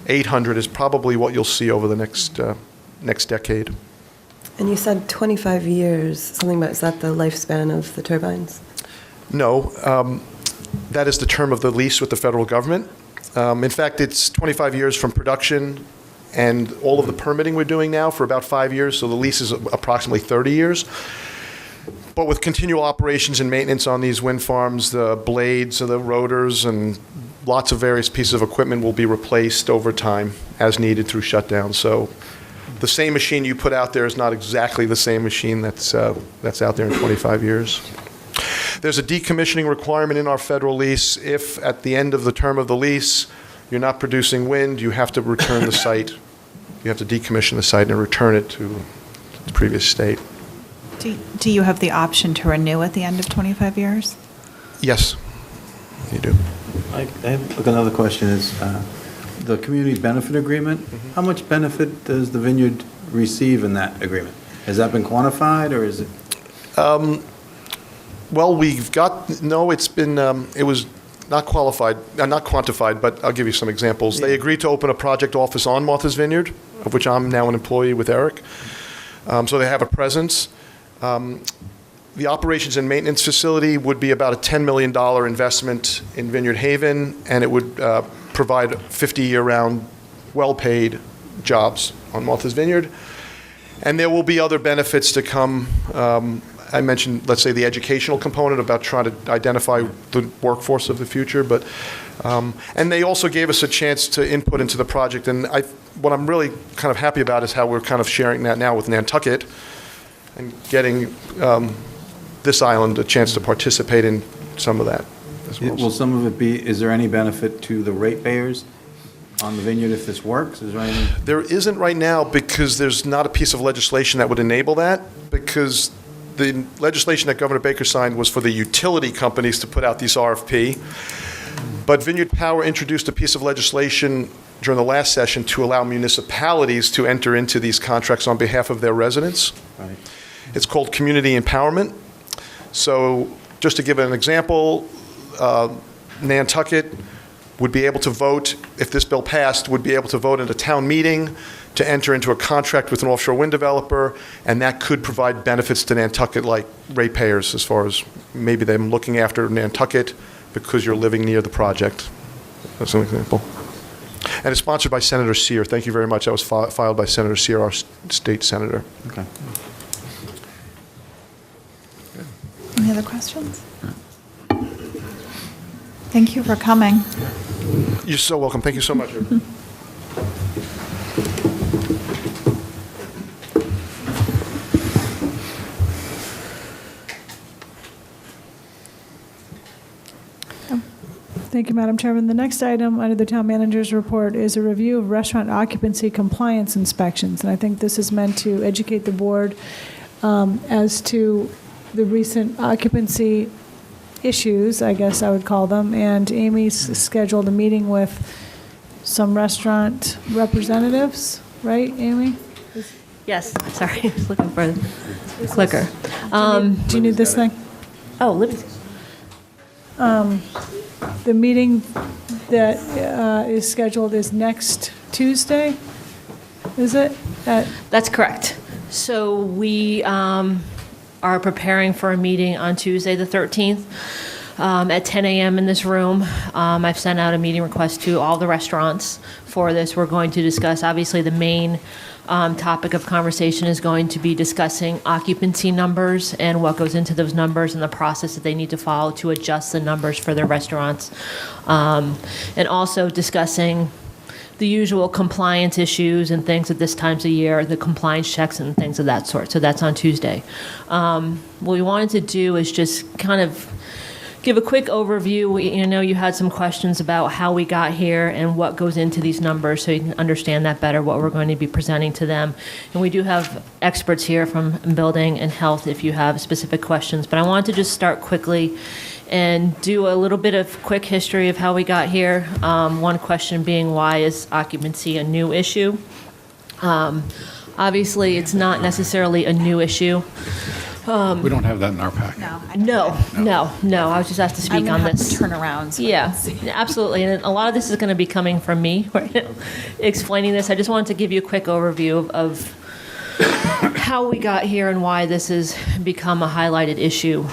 [SPEAKER 11] 800 is probably what you'll see over the next decade.
[SPEAKER 9] And you said 25 years, something about, is that the lifespan of the turbines?
[SPEAKER 11] No, that is the term of the lease with the federal government. In fact, it's 25 years from production and all of the permitting we're doing now for about 5 years, so the lease is approximately 30 years. But with continual operations and maintenance on these wind farms, the blades of the rotors and lots of various pieces of equipment will be replaced over time as needed through shutdown. So the same machine you put out there is not exactly the same machine that's out there in 25 years. There's a decommissioning requirement in our federal lease. If at the end of the term of the lease you're not producing wind, you have to return the site. You have to decommission the site and return it to its previous state.
[SPEAKER 1] Do you have the option to renew at the end of 25 years?
[SPEAKER 11] Yes, you do.
[SPEAKER 4] I have another question is, the community benefit agreement, how much benefit does the vineyard receive in that agreement? Has that been quantified, or is it?
[SPEAKER 11] Well, it's been, it was not quantified, but I'll give you some examples. They agreed to open a project office on Martha's Vineyard, of which I'm now an employee with Eric. So they have a presence. The operations and maintenance facility would be about a $10 million investment in Vineyard Haven, and it would provide 50 year-round, well-paid jobs on Martha's Vineyard. And there will be other benefits to come. I mentioned, let's say, the educational component about trying to identify the workforce of the future, but and they also gave us a chance to input into the project. And what I'm really kind of happy about is how we're kind of sharing that now with Nantucket and getting this island a chance to participate in some of that as well.
[SPEAKER 4] Will some of it be, is there any benefit to the ratepayers on the vineyard if this works? Is there anything?
[SPEAKER 11] There isn't right now because there's not a piece of legislation that would enable that, because the legislation that Governor Baker signed was for the utility companies to put out these RFP. But Vineyard Power introduced a piece of legislation during the last session to allow municipalities to enter into these contracts on behalf of their residents.
[SPEAKER 4] Right.
[SPEAKER 11] It's called community empowerment. So just to give an example, Nantucket would be able to vote, if this bill passed, would be able to vote at a town meeting to enter into a contract with an offshore wind developer, and that could provide benefits to Nantucket, like ratepayers, as far as maybe them looking after Nantucket because you're living near the project. That's an example. And it's sponsored by Senator Sear. Thank you very much. That was filed by Senator Sear, our state senator.
[SPEAKER 4] Okay.
[SPEAKER 1] Any other questions? Thank you for coming.
[SPEAKER 11] You're so welcome. Thank you so much.
[SPEAKER 3] Thank you, Madam Chairman. The next item under the town manager's report is a review of restaurant occupancy compliance inspections. And I think this is meant to educate the board as to the recent occupancy issues, I guess I would call them. And Amy's scheduled a meeting with some restaurant representatives, right, Amy?
[SPEAKER 8] Yes, sorry, I was looking for the clicker.
[SPEAKER 3] Do you need this thing?
[SPEAKER 8] Oh, Libby's.
[SPEAKER 3] The meeting that is scheduled is next Tuesday, is it?
[SPEAKER 8] That's correct. So we are preparing for a meeting on Tuesday, the 13th, at 10 a.m. in this room. I've sent out a meeting request to all the restaurants for this. We're going to discuss, obviously, the main topic of conversation is going to be discussing occupancy numbers and what goes into those numbers and the process that they need to follow to adjust the numbers for their restaurants. And also discussing the usual compliance issues and things at this times of year, the compliance checks and things of that sort. So that's on Tuesday. What we wanted to do is just kind of give a quick overview. You know, you had some questions about how we got here and what goes into these numbers, so you can understand that better, what we're going to be presenting to them. And we do have experts here from building and health if you have specific questions. But I wanted to just start quickly and do a little bit of quick history of how we got here. One question being, why is occupancy a new issue? Obviously, it's not necessarily a new issue.
[SPEAKER 5] We don't have that in our packet.
[SPEAKER 8] No. I was just asked to speak on this.
[SPEAKER 1] Turnarounds.
[SPEAKER 8] Yeah, absolutely. And a lot of this is going to be coming from me explaining this. I just wanted to give you a quick overview of how we got here and why this has become a highlighted issue.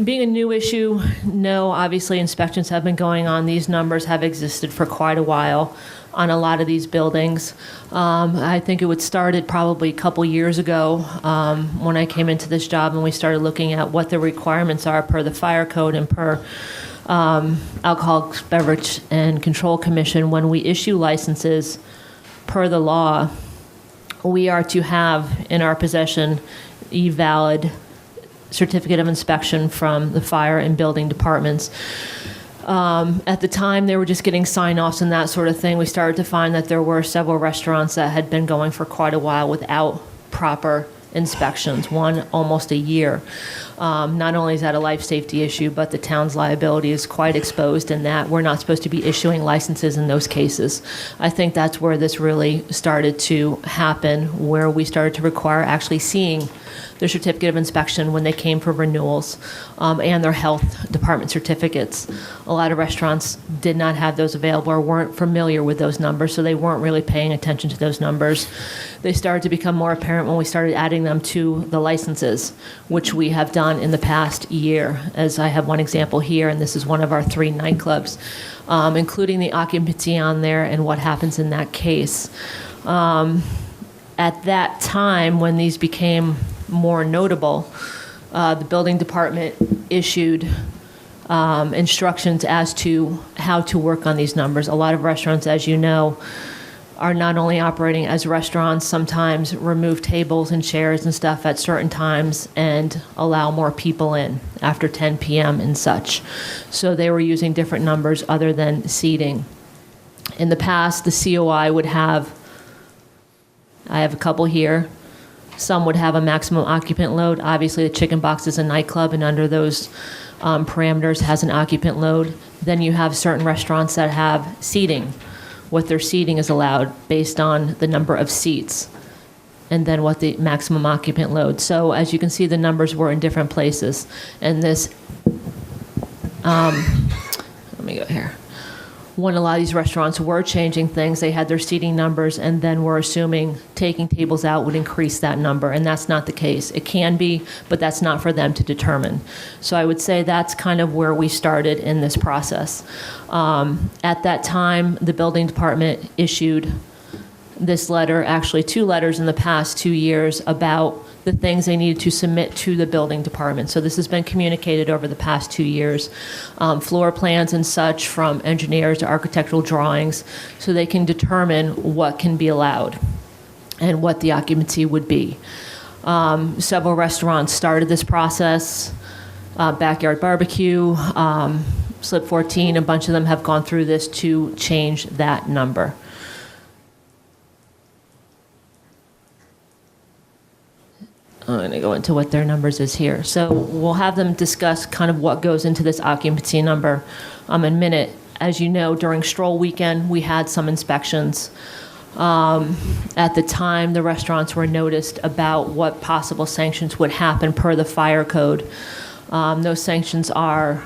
[SPEAKER 8] Being a new issue, no, obviously inspections have been going on. These numbers have existed for quite a while on a lot of these buildings. I think it started probably a couple years ago when I came into this job and we started looking at what the requirements are per the fire code and per Alcoholic Beverage and Control Commission. When we issue licenses per the law, we are to have in our possession a valid certificate of inspection from the fire and building departments. At the time, they were just getting sign-offs and that sort of thing. We started to find that there were several restaurants that had been going for quite a while without proper inspections, one almost a year. Not only is that a life safety issue, but the town's liability is quite exposed in that we're not supposed to be issuing licenses in those cases. I think that's where this really started to happen, where we started to require actually seeing their certificate of inspection when they came for renewals, and their health department certificates. A lot of restaurants did not have those available or weren't familiar with those numbers, so they weren't really paying attention to those numbers. They started to become more apparent when we started adding them to the licenses, which we have done in the past year. As I have one example here, and this is one of our 3 nightclubs, including the occupancy on there and what happens in that case. At that time, when these became more notable, the building department issued instructions as to how to work on these numbers. A lot of restaurants, as you know, are not only operating as restaurants, sometimes remove tables and chairs and stuff at certain times and allow more people in after 10 p.m. and such. So they were using different numbers other than seating. In the past, the COI would have, I have a couple here, some would have a maximum occupant load. Obviously, the Chicken Box is a nightclub, and under those parameters has an occupant load. Then you have certain restaurants that have seating. What their seating is allowed based on the number of seats, and then what the maximum occupant load. So as you can see, the numbers were in different places. And this, let me go here. When a lot of these restaurants were changing things, they had their seating numbers and then were assuming taking tables out would increase that number, and that's not the case. It can be, but that's not for them to determine. So I would say that's kind of where we started in this process. At that time, the building department issued this letter, actually 2 letters in the past 2 years, about the things they needed to submit to the building department. So this has been communicated over the past 2 years. Floor plans and such from engineers to architectural drawings, so they can determine what can be allowed and what the occupancy would be. Several restaurants started this process. Backyard Barbecue, Slip 14, a bunch of them have gone through this to change that number. I'm going to go into what their numbers is here. So we'll have them discuss kind of what goes into this occupancy number in a minute. As you know, during stroll weekend, we had some inspections. At the time, the restaurants were noticed about what possible sanctions would happen per the fire code. Those sanctions are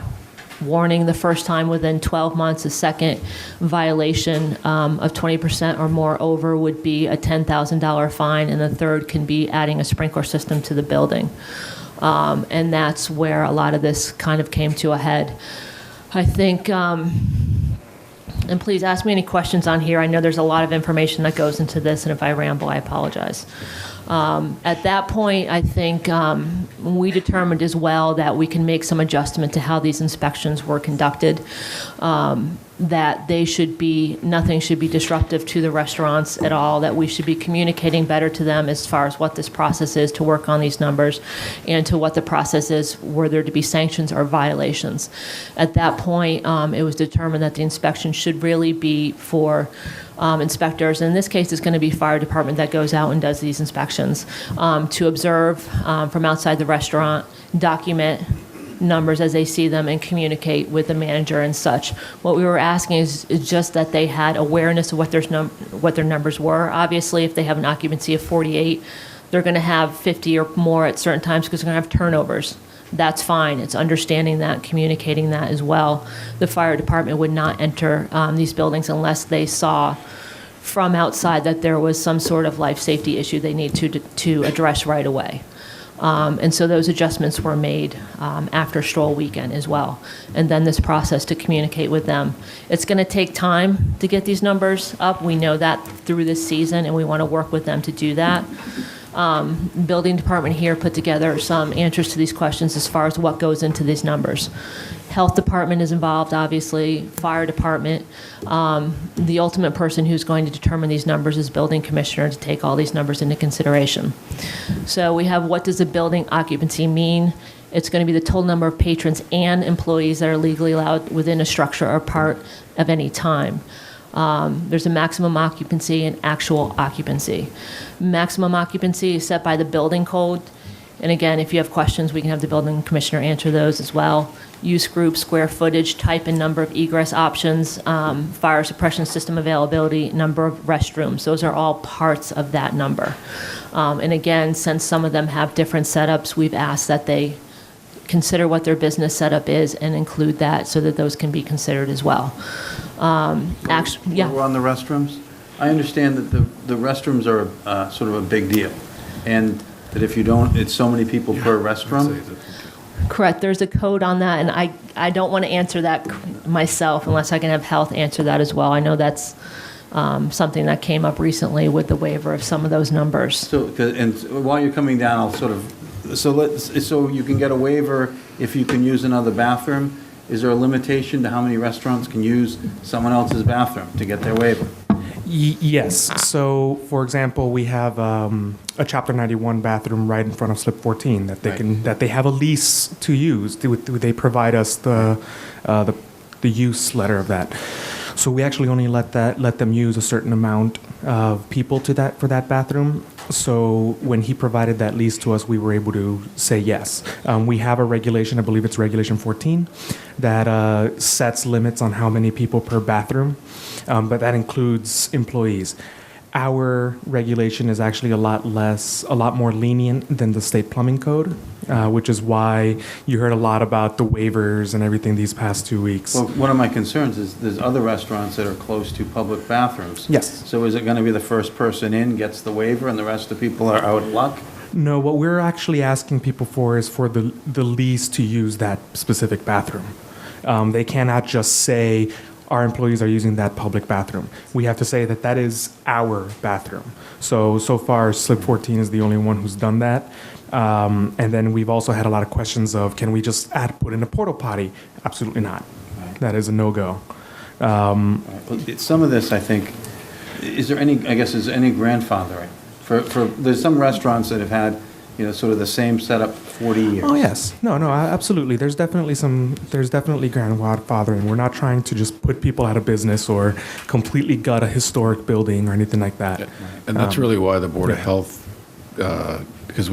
[SPEAKER 8] warning the first time within 12 months. A second violation of 20% or more over would be a $10,000 fine, and the third can be adding a sprinkler system to the building. And that's where a lot of this kind of came to a head. I think, and please ask me any questions on here. I know there's a lot of information that goes into this, and if I ramble, I apologize. At that point, I think we determined as well that we can make some adjustment to how these inspections were conducted, that nothing should be disruptive to the restaurants at all, that we should be communicating better to them as far as what this process is to work on these numbers, and to what the process is were there to be sanctions or violations. At that point, it was determined that the inspection should really be for inspectors. In this case, it's going to be fire department that goes out and does these inspections to observe from outside the restaurant, document numbers as they see them, and communicate with the manager and such. What we were asking is just that they had awareness of what their numbers were. Obviously, if they have an occupancy of 48, they're going to have 50 or more at certain times because they're going to have turnovers. That's fine. It's understanding that, communicating that as well. The fire department would not enter these buildings unless they saw from outside that there was some sort of life safety issue they need to address right away. And so those adjustments were made after stroll weekend as well. And then this process to communicate with them. It's going to take time to get these numbers up. We know that through this season, and we want to work with them to do that. Building department here put together some answers to these questions as far as what goes into these numbers. Health department is involved, obviously, fire department. The ultimate person who's going to determine these numbers is building commissioner to take all these numbers into consideration. So we have, what does a building occupancy mean? It's going to be the total number of patrons and employees that are legally allowed within a structure or part of any time. There's a maximum occupancy and actual occupancy. Maximum occupancy is set by the building code. And again, if you have questions, we can have the building commissioner answer those as well. Use group, square footage, type and number of egress options, fire suppression system availability, number of restrooms. Those are all parts of that number. And again, since some of them have different setups, we've asked that they consider what their business setup is and include that so that those can be considered as well. Actually, yeah.
[SPEAKER 4] We're on the restrooms. I understand that the restrooms are sort of a big deal, and that if you don't, it's so many people per restroom.
[SPEAKER 8] Correct. There's a code on that, and I don't want to answer that myself unless I can have health answer that as well. I know that's something that came up recently with the waiver of some of those numbers.
[SPEAKER 4] So, and while you're coming down, I'll sort of, so you can get a waiver if you can use another bathroom. Is there a limitation to how many restaurants can use someone else's bathroom to get their waiver?
[SPEAKER 14] Yes. So, for example, we have a Chapter 91 bathroom right in front of Slip 14 that they have a lease to use. They provide us the use letter of that. So we actually only let them use a certain amount of people for that bathroom. So when he provided that lease to us, we were able to say yes. We have a regulation, I believe it's Regulation 14, that sets limits on how many people per bathroom, but that includes employees. Our regulation is actually a lot more lenient than the state plumbing code, which is why you heard a lot about the waivers and everything these past 2 weeks.
[SPEAKER 4] Well, one of my concerns is there's other restaurants that are close to public bathrooms.
[SPEAKER 14] Yes.
[SPEAKER 4] So is it going to be the first person in gets the waiver and the rest of the people are out of luck?
[SPEAKER 14] No, what we're actually asking people for is for the lease to use that specific bathroom. They cannot just say, our employees are using that public bathroom. We have to say that is our bathroom. So far, Slip 14 is the only one who's done that. And then we've also had a lot of questions of, can we just put in a porta potty? Absolutely not. Right. That is a no-go.
[SPEAKER 4] Some of this, I think, is there any grandfathering? There's some restaurants that have had, sort of the same setup 40 years.
[SPEAKER 14] Oh, yes. No, absolutely. There's definitely grandfathering. We're not trying to just put people out of business or completely gut a historic building or anything like that.
[SPEAKER 5] And that's really why the Board of Health, because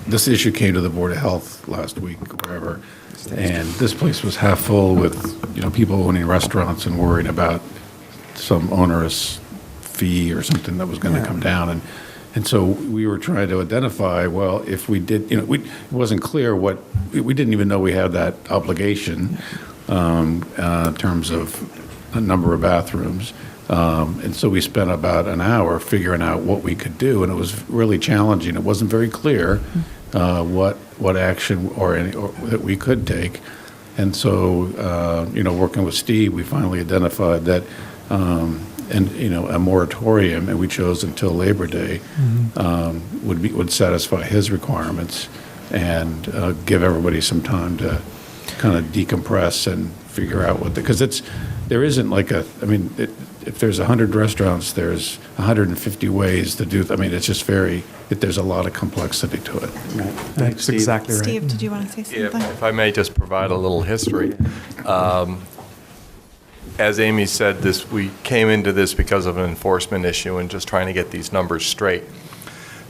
[SPEAKER 5] this issue came to the Board of Health last week, or wherever, and this place was half full with, people owning restaurants and worried about some onerous fee or something that was going to come down. And so we were trying to identify, well, if we did, it wasn't clear we didn't even know we had that obligation in terms of a number of bathrooms. And so we spent about an hour figuring out what we could do, and it was really challenging. It wasn't very clear what action or that we could take. And so, working with Steve, we finally identified that a moratorium, and we chose until Labor Day, would satisfy his requirements and give everybody some time to kind of decompress and figure out because there isn't if there's 100 restaurants, there's 150 ways to do. It's just there's a lot of complexity to it.
[SPEAKER 4] Right.
[SPEAKER 14] That's exactly right.
[SPEAKER 1] Steve, did you want to say something?
[SPEAKER 15] If I may just provide a little history. As Amy said, we came into this because of an enforcement issue and just trying to get these numbers straight.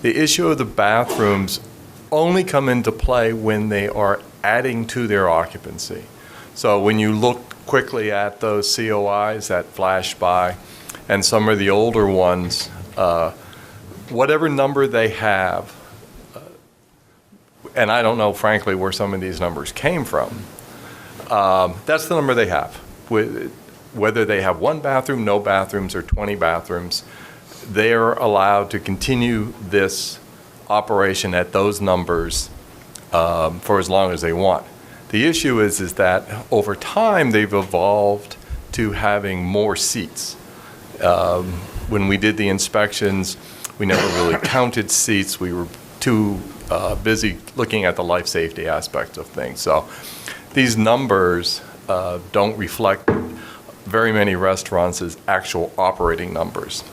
[SPEAKER 15] The issue of the bathrooms only come into play when they are adding to their occupancy. So when you look quickly at those COIs that flash by, and some of the older ones, whatever number they have, and I don't know, frankly, where some of these numbers came from, that's the number they have. Whether they have one bathroom, no bathrooms, or 20 bathrooms, they're allowed to continue this operation at those numbers for as long as they want. The issue is that over time they've evolved to having more seats. When we did the inspections, we never really counted seats. We were too busy looking at the life safety aspect of things. So these numbers don't reflect very many restaurants' actual operating numbers.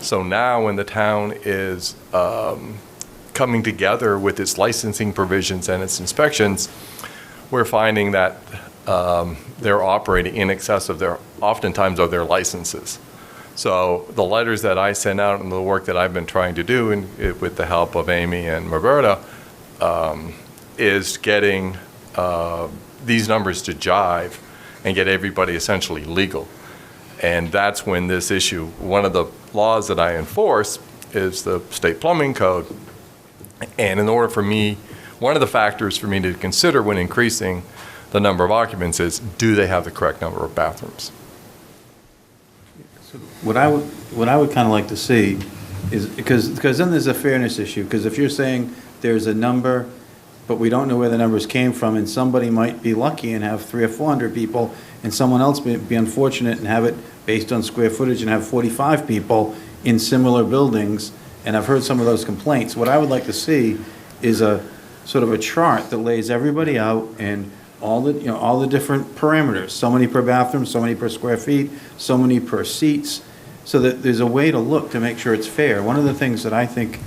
[SPEAKER 15] So now when the town is coming together with its licensing provisions and its inspections, we're finding that they're operating in excess of oftentimes of their licenses. So the letters that I send out and the work that I've been trying to do with the help of Amy and Roberta is getting these numbers to jive and get everybody essentially legal. And that's when this issue, one of the laws that I enforce is the state plumbing code. And in order for me, one of the factors for me to consider when increasing the number of occupants is, do they have the correct number of bathrooms?
[SPEAKER 4] So what I would kind of like to see is, because then there's a fairness issue, because if you're saying there's a number, but we don't know where the numbers came from, and somebody might be lucky and have 300 or 400 people, and someone else may be unfortunate and have it based on square footage and have 45 people in similar buildings, and I've heard some of those complaints. What I would like to see is a sort of a chart that lays everybody out and all the different parameters, so many per bathroom, so many per square feet, so many per seats, so that there's a way to look to make sure it's fair. One of the things that I think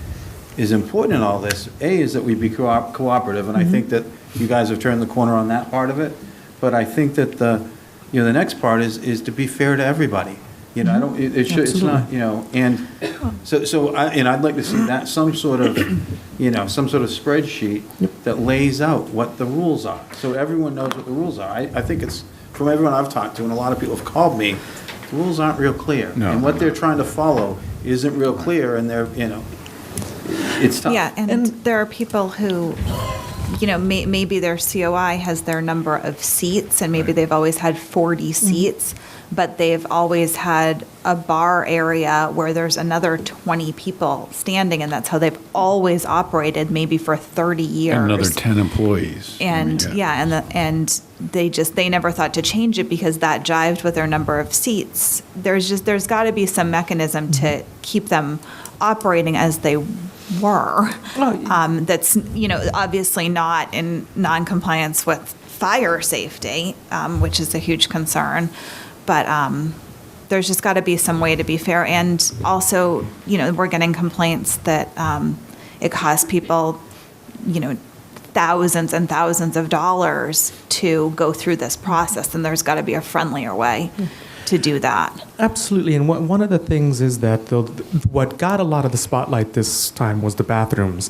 [SPEAKER 4] is important in all this, is that we be cooperative, and I think that you guys have turned the corner on that part of it. But I think that the next part is to be fair to everybody. I don't. It's not. And I'd like to see that some sort of spreadsheet that lays out what the rules are, so everyone knows what the rules are. I think it's, from everyone I've talked to, and a lot of people have called me, the rules aren't real clear, and what they're trying to follow isn't real clear, and it's tough.
[SPEAKER 1] Yeah, and there are people who, maybe their COI has their number of seats, and maybe they've always had 40 seats, but they've always had a bar area where there's another 20 people standing, and that's how they've always operated, maybe for 30 years.
[SPEAKER 5] And another 10 employees.
[SPEAKER 1] And and they never thought to change it because that jived with their number of seats. There's got to be some mechanism to keep them operating as they were. That's obviously not in non-compliance with fire safety, which is a huge concern. But there's just got to be some way to be fair. And also, we're getting complaints that it costs people, thousands and thousands of dollars to go through this process. And there's got to be a friendlier way to do that.
[SPEAKER 14] Absolutely. And one of the things is that what got a lot of the spotlight this time was the bathrooms.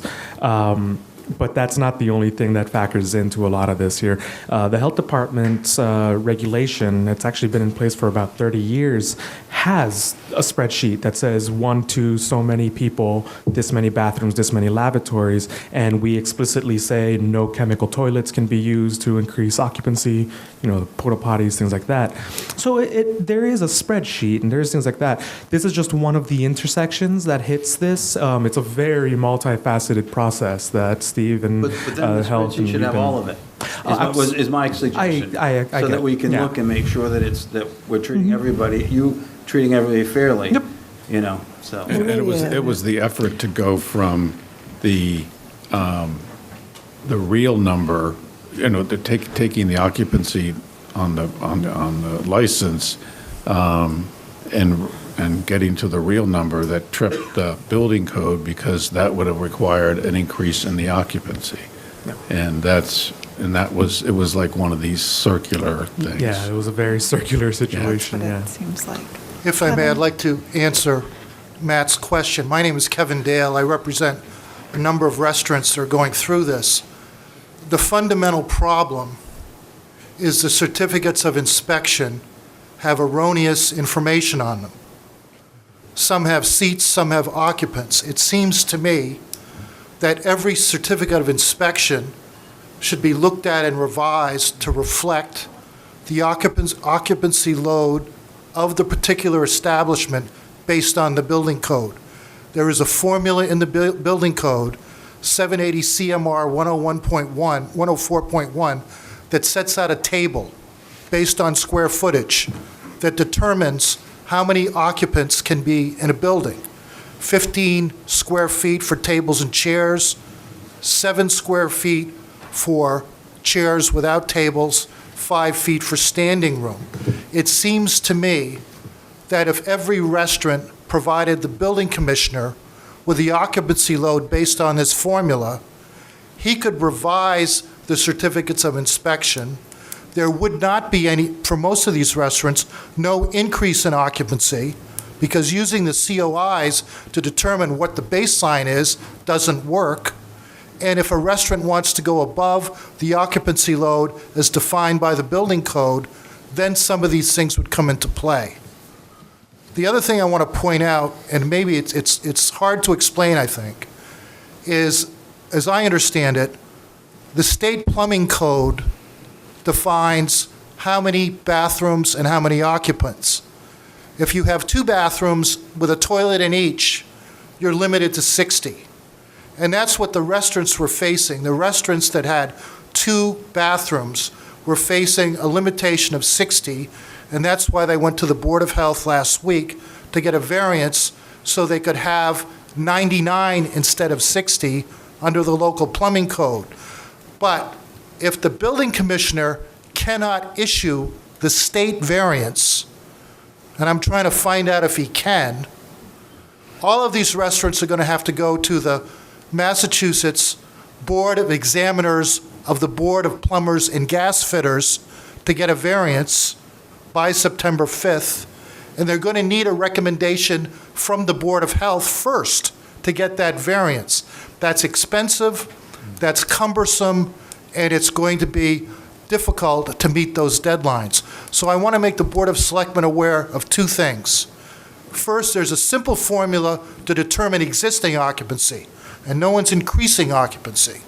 [SPEAKER 14] But that's not the only thing that factors into a lot of this here. The health department's regulation, it's actually been in place for about 30 years, has a spreadsheet that says 1 to so many people, this many bathrooms, this many lavatories, and we explicitly say no chemical toilets can be used to increase occupancy, the porta potties, things like that. So there is a spreadsheet and there's things like that. This is just one of the intersections that hits this. It's a very multifaceted process that Steve and
[SPEAKER 4] But then the
[SPEAKER 14] health
[SPEAKER 4] spreadsheet should have all of it. Is my suggestion. So that we can look and make sure that we're treating everybody, treating everybody fairly. Yep. So.
[SPEAKER 5] And it was the effort to go from the real number, taking the occupancy on the license, and getting to the real number that tripped the building code, because that would have required an increase in the occupancy. And it was like one of these circular things.
[SPEAKER 14] Yeah, it was a very circular situation.
[SPEAKER 1] That's what it seems like.
[SPEAKER 17] If I may, I'd like to answer Matt's question. My name is Kevin Dale. I represent a number of restaurants that are going through this. The fundamental problem is the certificates of inspection have erroneous information on them. Some have seats, some have occupants. It seems to me that every certificate of inspection should be looked at and revised to reflect the occupancy load of the particular establishment based on the building code. There is a formula in the building code, 780 CMR 104.1, that sets out a table based on square footage that determines how many occupants can be in a building. 15 square feet for tables and chairs, 7 square feet for chairs without tables, 5 feet for standing room. It seems to me that if every restaurant provided the building commissioner with the occupancy load based on this formula, he could revise the certificates of inspection. There would not be any, for most of these restaurants, no increase in occupancy, because using the COIs to determine what the baseline is doesn't work. And if a restaurant wants to go above the occupancy load as defined by the building code, then some of these things would come into play. The other thing I want to point out, and maybe it's hard to explain, I think, is, as I understand it, the state plumbing code defines how many bathrooms and how many occupants. If you have 2 bathrooms with a toilet in each, you're limited to 60. And that's what the restaurants were facing. The restaurants that had 2 bathrooms were facing a limitation of 60, and that's why they went to the Board of Health last week to get a variance so they could have 99 instead of 60 under the local plumbing code. But if the building commissioner cannot issue the state variance, and I'm trying to find out if he can, all of these restaurants are going to have to go to the Massachusetts Board of Examiners of the Board of Plumbers and Gas Fitters to get a variance by September 5th, and they're going to need a recommendation from the Board of Health first to get that variance. That's expensive, that's cumbersome, and it's going to be difficult to meet those deadlines. So I want to make the Board of Selectmen aware of two things. First, there's a simple formula to determine existing occupancy, and no one's increasing occupancy.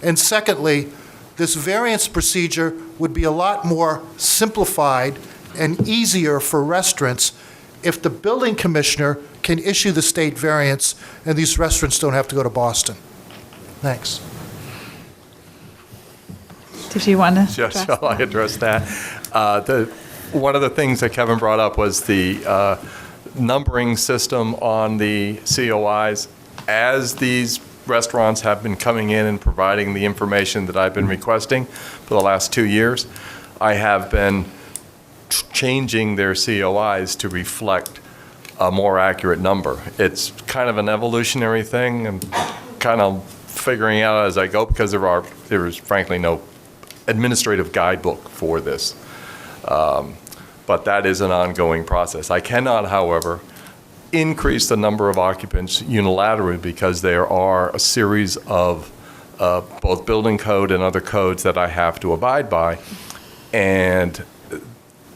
[SPEAKER 17] And secondly, this variance procedure would be a lot more simplified and easier for restaurants if the building commissioner can issue the state variance and these restaurants don't have to go to Boston. Thanks.
[SPEAKER 1] Did you want to
[SPEAKER 15] Just shall I address that? One of the things that Kevin brought up was the numbering system on the COIs. As these restaurants have been coming in and providing the information that I've been requesting for the last 2 years, I have been changing their COIs to reflect a more accurate number. It's kind of an evolutionary thing. I'm kind of figuring out as I go because there is frankly no administrative guidebook for this. But that is an ongoing process. I cannot, however, increase the number of occupants unilaterally because there are a series of both building code and other codes that I have to abide by. And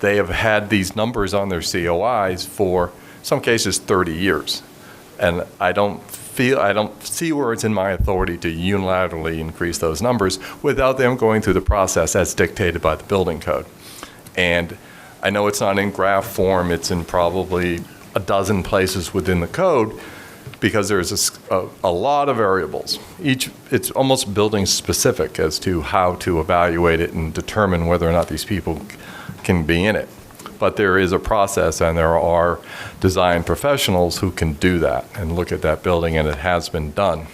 [SPEAKER 15] they have had these numbers on their COIs for, in some cases, 30 years. And I don't see where it's in my authority to unilaterally increase those numbers without them going through the process as dictated by the building code. And I know it's not in graph form, it's in probably a dozen places within the code because there's a lot of variables. It's almost building specific as to how to evaluate it and determine whether or not these people can be in it. But there is a process and there are design professionals who can do that and look at that building, and it has been done.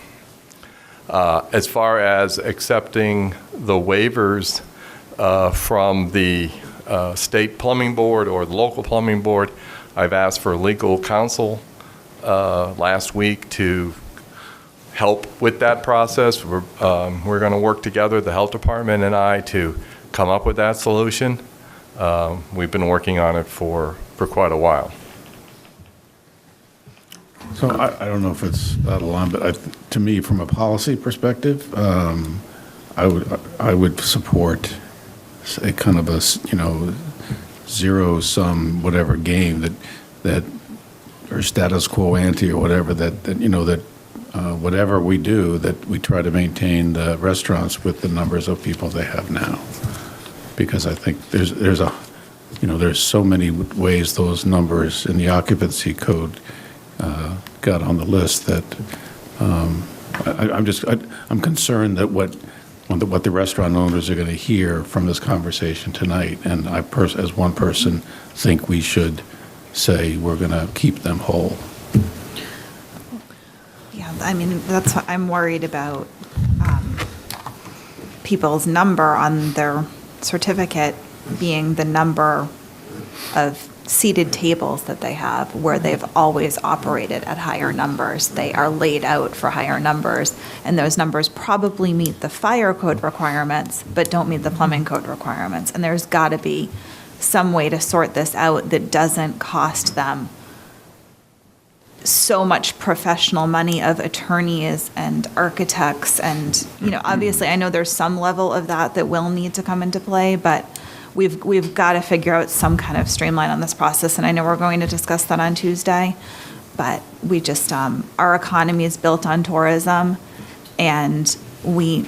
[SPEAKER 15] As far as accepting the waivers from the state plumbing board or the local plumbing board, I've asked for legal counsel last week to help with that process. We're going to work together, the health department and I, to come up with that solution. We've been working on it for quite a while.
[SPEAKER 5] So I don't know if it's out of line, but to me, from a policy perspective, I would support a kind of a zero sum whatever game that or status quo ante or whatever that whatever we do, that we try to maintain the restaurants with the numbers of people they have now. Because I think there's so many ways those numbers in the occupancy code got on the list that I'm concerned that what the restaurant owners are going to hear from this conversation tonight, and I as one person think we should say we're going to keep them whole.
[SPEAKER 1] Yeah, I mean, that's what I'm worried about, people's number on their certificate being the number of seated tables that they have, where they've always operated at higher numbers. They are laid out for higher numbers, and those numbers probably meet the fire code requirements, but don't meet the plumbing code requirements. And there's got to be some way to sort this out that doesn't cost them so much professional money of attorneys and architects. And, obviously I know there's some level of that will need to come into play, but we've got to figure out some kind of streamline on this process. And I know we're going to discuss that on Tuesday, but we just, our economy is built on tourism, and we,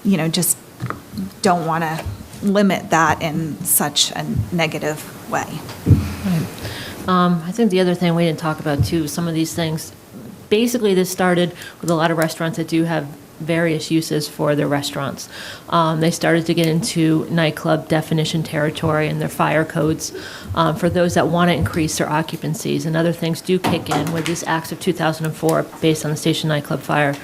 [SPEAKER 1] just don't want to limit that in such a negative way.
[SPEAKER 8] I think the other thing we didn't talk about too, some of these things, basically this started with a lot of restaurants that do have various uses for their restaurants. They started to get into nightclub definition territory and their fire codes for those that want to increase their occupancies, and other things do kick in with these acts of 2004 based on the Station Nightclub Fire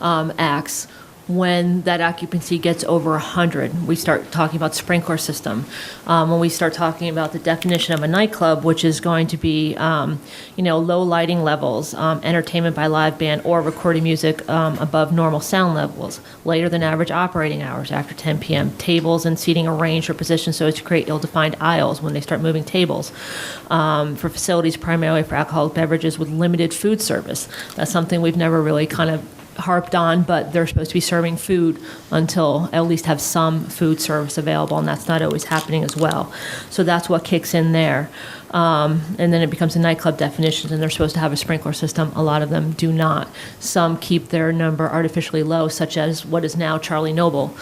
[SPEAKER 8] Acts. when that occupancy gets over 100, we start talking about sprinkler system. When we start talking about the definition of a nightclub, which is going to be, low lighting levels, entertainment by live band or recording music above normal sound levels, later than average operating hours after 10 p.m., tables and seating arranged or positioned so as to create ill-defined aisles when they start moving tables, for facilities primarily for alcoholic beverages with limited food service. That's something we've never really kind of harped on, but they're supposed to be serving food until at least have some food service available, and that's not always happening as well. So that's what kicks in there. And then it becomes a nightclub definition, and they're supposed to have a sprinkler system. A lot of them do not. Some keep their number artificially low, such as what is now Charlie Noble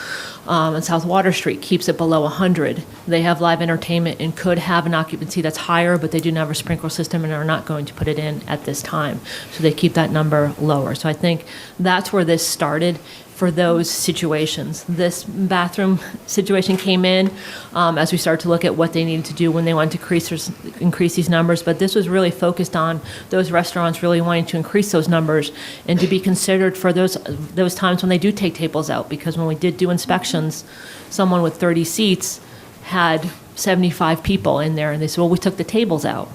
[SPEAKER 8] on South Water Street, keeps it below 100. They have live entertainment and could have an occupancy that's higher, but they do not have a sprinkler system and are not going to put it in at this time. So they keep that number lower. So I think that's where this started for those situations. This bathroom situation came in as we started to look at what they needed to do when they wanted to increase these numbers, but this was really focused on those restaurants really wanting to increase those numbers and to be considered for those times when they do take tables out, because when we did do inspections, someone with 30 seats had 75 people in there, and they said, well, we took the tables out.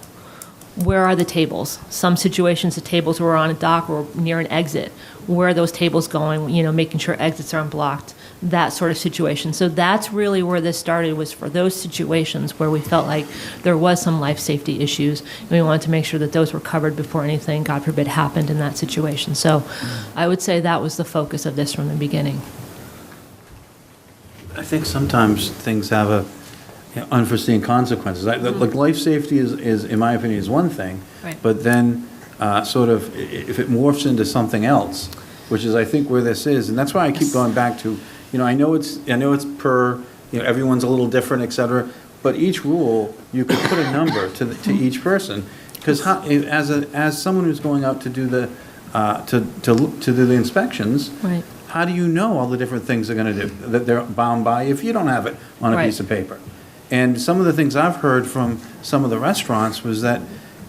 [SPEAKER 8] Where are the tables? Some situations, the tables were on a dock or near an exit. Where are those tables going? Making sure exits aren't blocked, that sort of situation. So that's really where this started, was for those situations where we felt like there was some life safety issues, and we wanted to make sure that those were covered before anything, God forbid, happened in that situation. So I would say that was the focus of this from the beginning.
[SPEAKER 4] I think sometimes things have unforeseen consequences. Like life safety is, in my opinion, is one thing,
[SPEAKER 8] right.
[SPEAKER 4] But then sort of if it morphs into something else, which is I think where this is, and that's why I keep going back to, I know it's per, everyone's a little different, et cetera, but each rule you could put a number to each person, because as someone who's going out to do the to do the inspections.
[SPEAKER 8] Right.
[SPEAKER 4] How do you know all the different things they're going to do that they're bound by if you don't have it on a
[SPEAKER 8] Right.
[SPEAKER 4] piece of paper? And some of the things I've heard from some of the restaurants was that,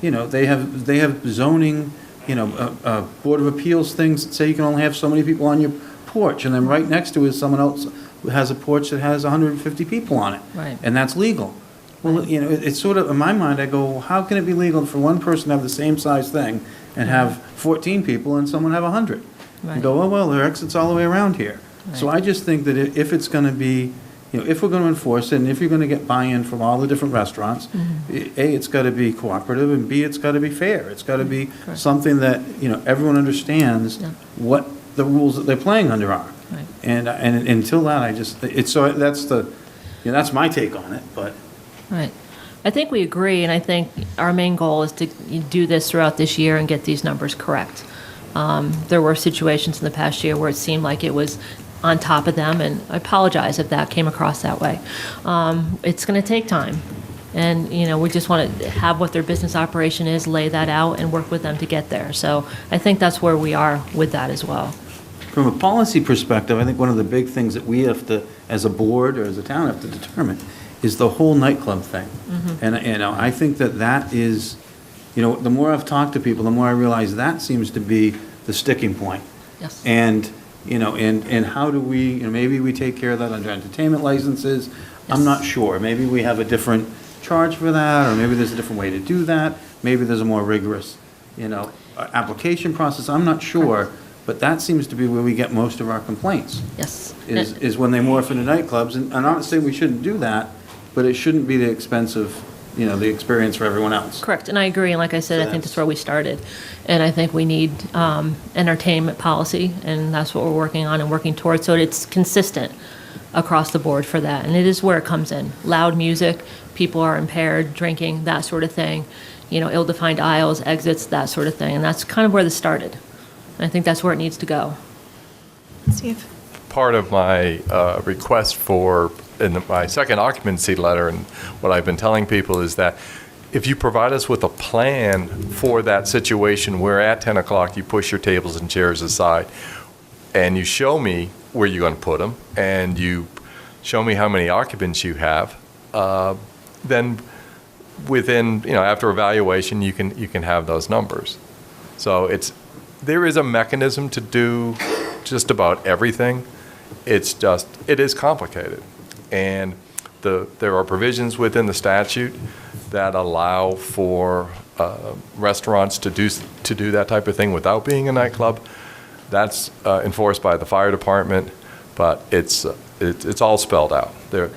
[SPEAKER 4] they have zoning, Board of Appeals things that say you can only have so many people on your porch, and then right next to it is someone else who has a porch that has 150 people on it.
[SPEAKER 8] Right.
[SPEAKER 4] And that's legal. Well, it's sort of, in my mind, I go, how can it be legal for one person to have the same size thing and have 14 people and someone have 100?
[SPEAKER 8] Right.
[SPEAKER 4] And go, oh, well, there are exits all the way around here. So
[SPEAKER 8] Right.
[SPEAKER 4] I just think that if it's going to be, if we're going to enforce it, and if you're going to get buy-in from all the different restaurants, A, it's got to be cooperative, and B, it's got to be fair. It's got to be
[SPEAKER 8] Correct.
[SPEAKER 4] something that, everyone understands
[SPEAKER 8] Yeah.
[SPEAKER 4] what the rules that they're playing under are.
[SPEAKER 8] Right.
[SPEAKER 4] And until that, that's my take on it, but.
[SPEAKER 8] Right. I think we agree, and I think our main goal is to do this throughout this year and get these numbers correct. There were situations in the past year where it seemed like it was on top of them, and I apologize if that came across that way. It's going to take time, and we just want to have what their business operation is, lay that out, and work with them to get there. So I think that's where we are with that as well.
[SPEAKER 4] From a policy perspective, I think one of the big things that we have to, as a board or as a town, have to determine is the whole nightclub thing. And I think that is, the more I've talked to people, the more I realize that seems to be the sticking point.
[SPEAKER 8] Yes.
[SPEAKER 4] And and how do we, maybe we take care of that under entertainment licenses. I'm not sure. Maybe we have a different charge for that, or maybe there's a different way to do that. Maybe there's a more rigorous, application process. I'm not sure, but that seems to be where we get most of our complaints.
[SPEAKER 8] Yes.
[SPEAKER 4] Is when they morph into nightclubs. And I'm not saying we shouldn't do that, but it shouldn't be the expense of, the experience for everyone else.
[SPEAKER 8] Correct, and I agree, and like I said, I think that's where we started. And I think we need entertainment policy, and that's what we're working on and working towards, so it's consistent across the board for that. And it is where it comes in. Loud music, people are impaired, drinking, that sort of thing, ill-defined aisles, exits, that sort of thing. And that's kind of where this started. And I think that's where it needs to go.
[SPEAKER 1] Steve?
[SPEAKER 15] Part of my request in my second occupancy letter, and what I've been telling people is that if you provide us with a plan for that situation where at 10 o'clock you push your tables and chairs aside, and you show me where you're going to put them, and you show me how many occupants you have, then within, after evaluation, you can have those numbers. So there is a mechanism to do just about everything. it is complicated. And there are provisions within the statute that allow for restaurants to do that type of thing without being a nightclub. That's enforced by the fire department, but it's all spelled out there.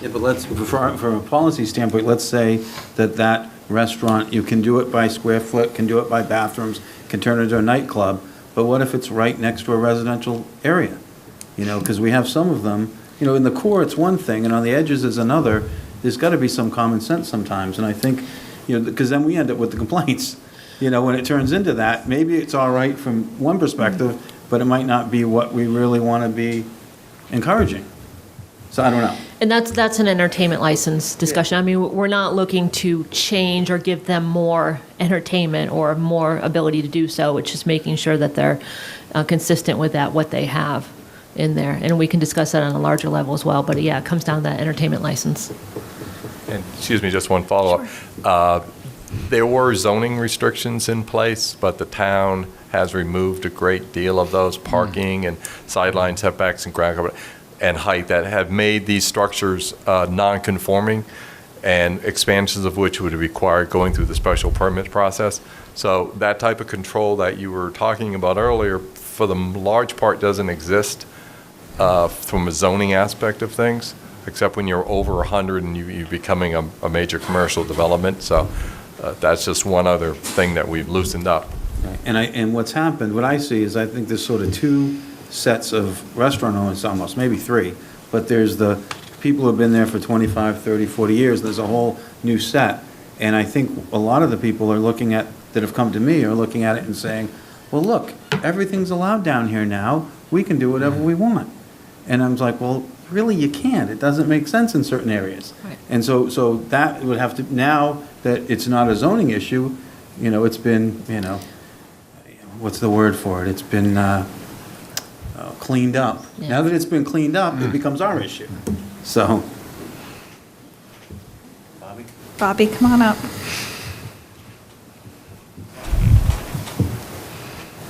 [SPEAKER 4] Yeah, but from a policy standpoint, let's say that restaurant, you can do it by square foot, can do it by bathrooms, can turn it into a nightclub, but what if it's right next to a residential area? You know, because we have some of them, you know, in the core it's one thing, and on the edges is another. There's got to be some common sense sometimes, and I think, you know, because then we end up with the complaints. You know, when it turns into that, maybe it's all right from one perspective, but it might not be what we really want to be encouraging. So I don't know.
[SPEAKER 8] And that's an entertainment license discussion. I mean, we're not looking to change or give them more entertainment or more ability to do so. It's just making sure that they're consistent with what they have in there. And we can discuss that on a larger level as well. But yeah, it comes down to that entertainment license.
[SPEAKER 15] And excuse me, just one follow-up. There were zoning restrictions in place, but the town has removed a great deal of those, parking and sideline setbacks and ground cover and height, that have made these structures non-conforming, and expansions of which would require going through the special permit process. So that type of control that you were talking about earlier, for the large part, doesn't exist from a zoning aspect of things, except when you're over 100 and you're becoming a major commercial development. So that's just one other thing that we've loosened up.
[SPEAKER 4] Right. And what's happened, what I see is, I think there's sort of two sets of restaurant owners, almost, maybe three, but there's the people who have been there for 25, 30, 40 years, there's a whole new set. And I think a lot of the people are looking at, that have come to me, are looking at it and saying, well, look, everything's allowed down here now, we can do whatever we want. And I'm like, well, really, you can't. It doesn't make sense in certain areas.
[SPEAKER 8] Right.
[SPEAKER 4] And so that would have to, now that it's not a zoning issue, you know, it's been, you know, what's the word for it? It's been cleaned up.
[SPEAKER 8] Yeah.
[SPEAKER 4] Now that it's been cleaned up, it becomes our issue. So.
[SPEAKER 1] Bobby, come on up.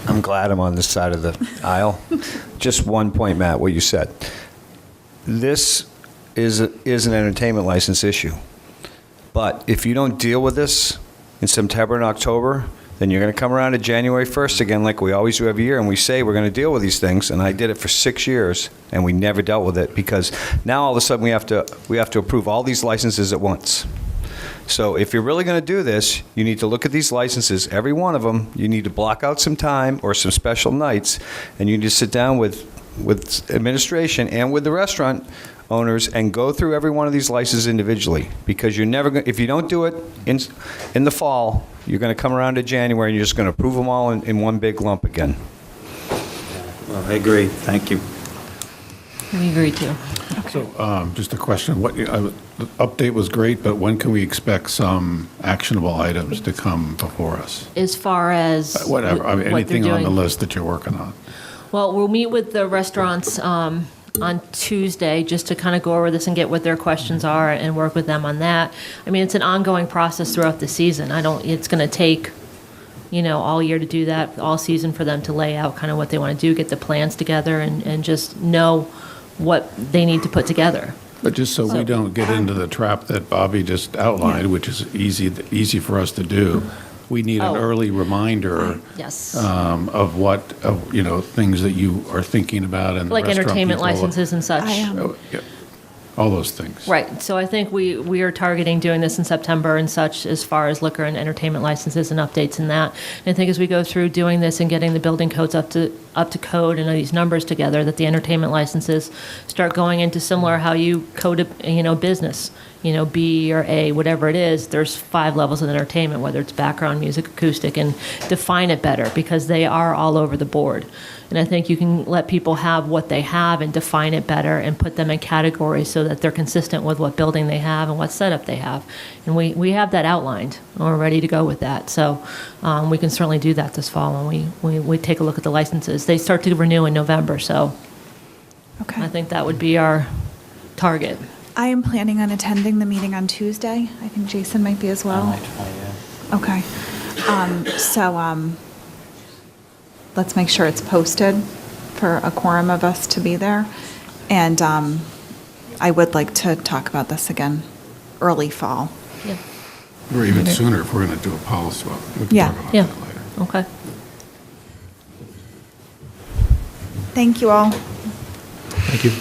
[SPEAKER 2] I'm glad I'm on this side of the aisle. Just one point, Matt, what you said. This is an entertainment license issue. But if you don't deal with this in September and October, then you're going to come around to January 1st again, like we always do every year, and we say we're going to deal with these things. And I did it for 6 years, and we never dealt with it, because now all of a sudden we have to approve all these licenses at once. So if you're really going to do this, you need to look at these licenses, every one of them. You need to block out some time or some special nights, and you need to sit down with administration and with the restaurant owners and go through every one of these licenses individually, because you're never going. If you don't do it in the fall, you're going to come around to January and you're just going to approve them all in one big lump again.
[SPEAKER 4] Well, I agree. Thank you.
[SPEAKER 8] We agree too.
[SPEAKER 5] So just a question, the update was great, but when can we expect some actionable items to come before us?
[SPEAKER 8] As far as
[SPEAKER 5] Whatever, I mean,
[SPEAKER 8] what they're
[SPEAKER 5] anything on the
[SPEAKER 8] doing.
[SPEAKER 5] list that you're working on?
[SPEAKER 8] Well, we'll meet with the restaurants on Tuesday, just to kind of go over this and get what their questions are and work with them on that. I mean, it's an ongoing process throughout the season. It's going to take, all year to do that, all season, for them to lay out kind of what they want to do, get the plans together, and just know what they need to put together.
[SPEAKER 5] But just so we don't get into the trap that Bobby just outlined, which is easy for us to do, we need an early reminder
[SPEAKER 8] Yes.
[SPEAKER 5] of what, things that you are thinking about, and the
[SPEAKER 8] Like
[SPEAKER 5] restaurant
[SPEAKER 8] entertainment
[SPEAKER 5] people-
[SPEAKER 8] licenses and such.
[SPEAKER 5] Yeah, all those things.
[SPEAKER 8] Right, so I think we are targeting doing this in September and such, as far as liquor and entertainment licenses and updates in that. And I think as we go through doing this and getting the building codes up to code and these numbers together, that the entertainment licenses start going into similar how you code a business. B or A, whatever it is, there's 5 levels of entertainment, whether it's background music, acoustic, and define it better, because they are all over the board. And I think you can let people have what they have and define it better and put them in categories so that they're consistent with what building they have and what setup they have. And we have that outlined, and we're ready to go with that. So we can certainly do that this fall when we take a look at the licenses. They start to renew in November, so I think that would be our target.
[SPEAKER 1] I am planning on attending the meeting on Tuesday. I think Jason might be as well.
[SPEAKER 4] I might try, yeah.
[SPEAKER 1] Okay. So let's make sure it's posted for a quorum of us to be there. And I would like to talk about this again early fall.
[SPEAKER 8] Yeah.
[SPEAKER 5] Or even sooner if we're going to do a policy. Well, we can
[SPEAKER 1] Yeah.
[SPEAKER 5] talk about
[SPEAKER 8] Yeah.
[SPEAKER 5] that later.
[SPEAKER 8] Okay.
[SPEAKER 1] Thank you all.
[SPEAKER 14] Thank you.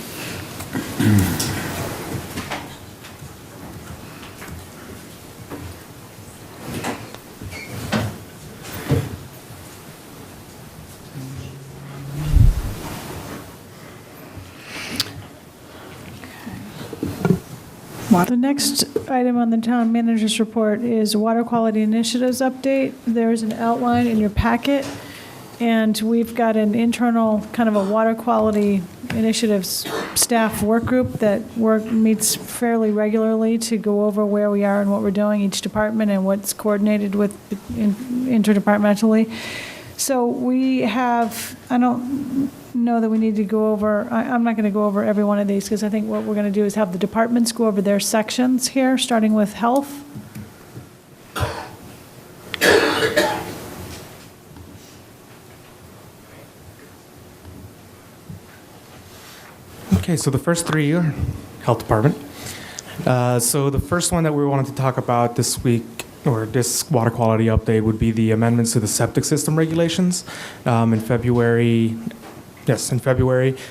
[SPEAKER 3] The next item on the town manager's report is water quality initiatives update. There is an outline in your packet, and we've got an internal kind of a water quality initiatives staff work group that meets fairly regularly to go over where we are and what we're doing, each department, and what's coordinated with interdepartmentally. So we have, I don't know that we need to go over, I'm not going to go over every one of these, because I think what we're going to do is have the departments go over their sections here, starting with health.
[SPEAKER 14] Okay, so the first three are Health Department. So the first one that we wanted to talk about this week, or this water quality update, would be the amendments to the septic system regulations. In February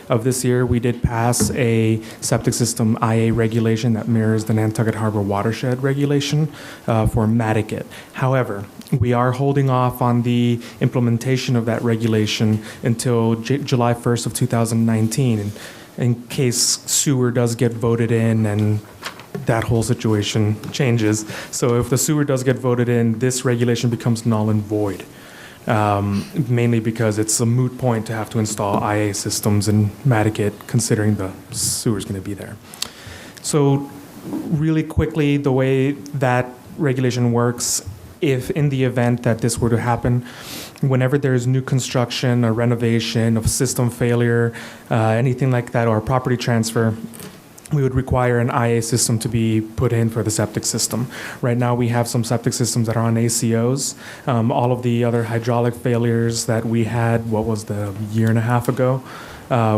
[SPEAKER 14] of this year, we did pass a septic system IA regulation that mirrors the Nantucket Harbor watershed regulation for Nantucket. However, we are holding off on the implementation of that regulation until July 1st of 2019, in case sewer does get voted in and that whole situation changes. So if the sewer does get voted in, this regulation becomes null and void. Mainly because it's a moot point to have to install IA systems in Nantucket, considering the sewer's going to be there. So really quickly, the way that regulation works, if in the event that this were to happen, whenever there's new construction, a renovation, of system failure, anything like that, or a property transfer, we would require an IA system to be put in for the septic system. Right now, we have some septic systems that are on ACOs. All of the other hydraulic failures that we had, a year and a half ago,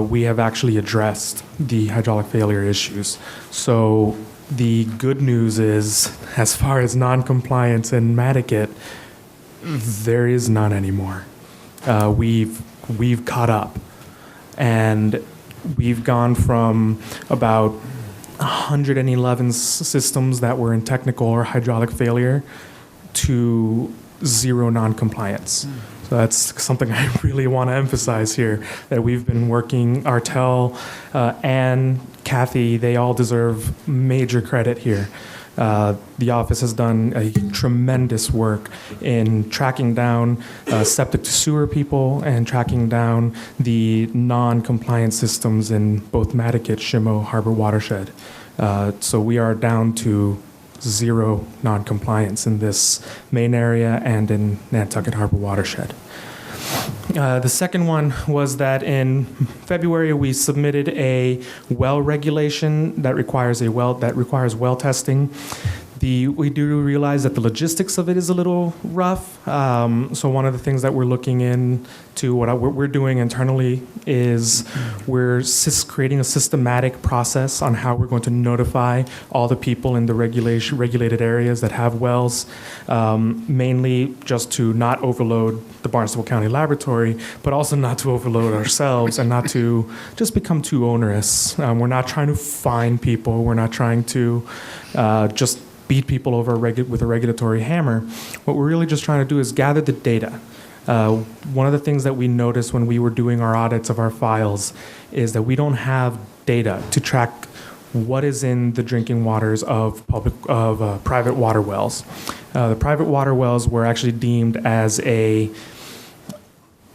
[SPEAKER 14] we have actually addressed the hydraulic failure issues. So the good news is, as far as non-compliance in Nantucket, there is none anymore. We've caught up, and we've gone from about 111 systems that were in technical or hydraulic failure to 0 non-compliance. So that's something I really want to emphasize here, that we've been working, Artel, and Kathy, they all deserve major credit here. The office has done a tremendous work in tracking down septic to sewer people and tracking down the non-compliant systems in both Nantucket, Shimo, Harbor Watershed. So we are down to 0 non-compliance in this main area and in Nantucket Harbor Watershed. The second one was that in February we submitted a well regulation that requires well testing. We do realize that the logistics of it is a little rough. So one of the things that we're looking into, what we're doing internally, is we're creating a systematic process on how we're going to notify all the people in the regulated areas that have wells, mainly just to not overload the Barnstable County Laboratory, but also not to overload ourselves and not to just become too onerous. We're not trying to fine people. We're not trying to just beat people over with a regulatory hammer. What we're really just trying to do is gather the data. One of the things that we noticed when we were doing our audits of our files is that we don't have data to track what is in the drinking waters of private water wells. The private water wells were actually deemed as a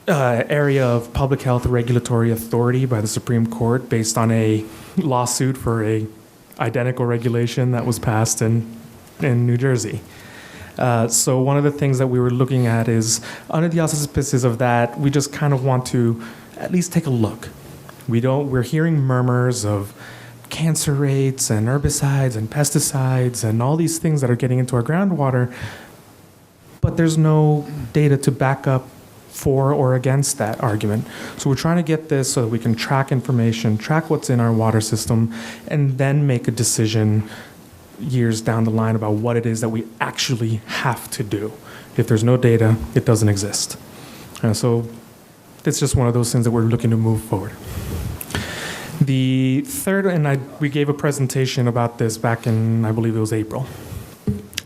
[SPEAKER 14] area of public health regulatory authority by the Supreme Court based on a lawsuit for a identical regulation that was passed in New Jersey. So one of the things that we were looking at is, under the auspices of that, we just kind of want to at least take a look. We're hearing murmurs of cancer rates and herbicides and pesticides and all these things that are getting into our groundwater, but there's no data to back up for or against that argument. So we're trying to get this so that we can track information, track what's in our water system, and then make a decision years down the line about what it is that we actually have to do. If there's no data, it doesn't exist. So it's just one of those things that we're looking to move forward. The third, we gave a presentation about this back in, I believe it was April.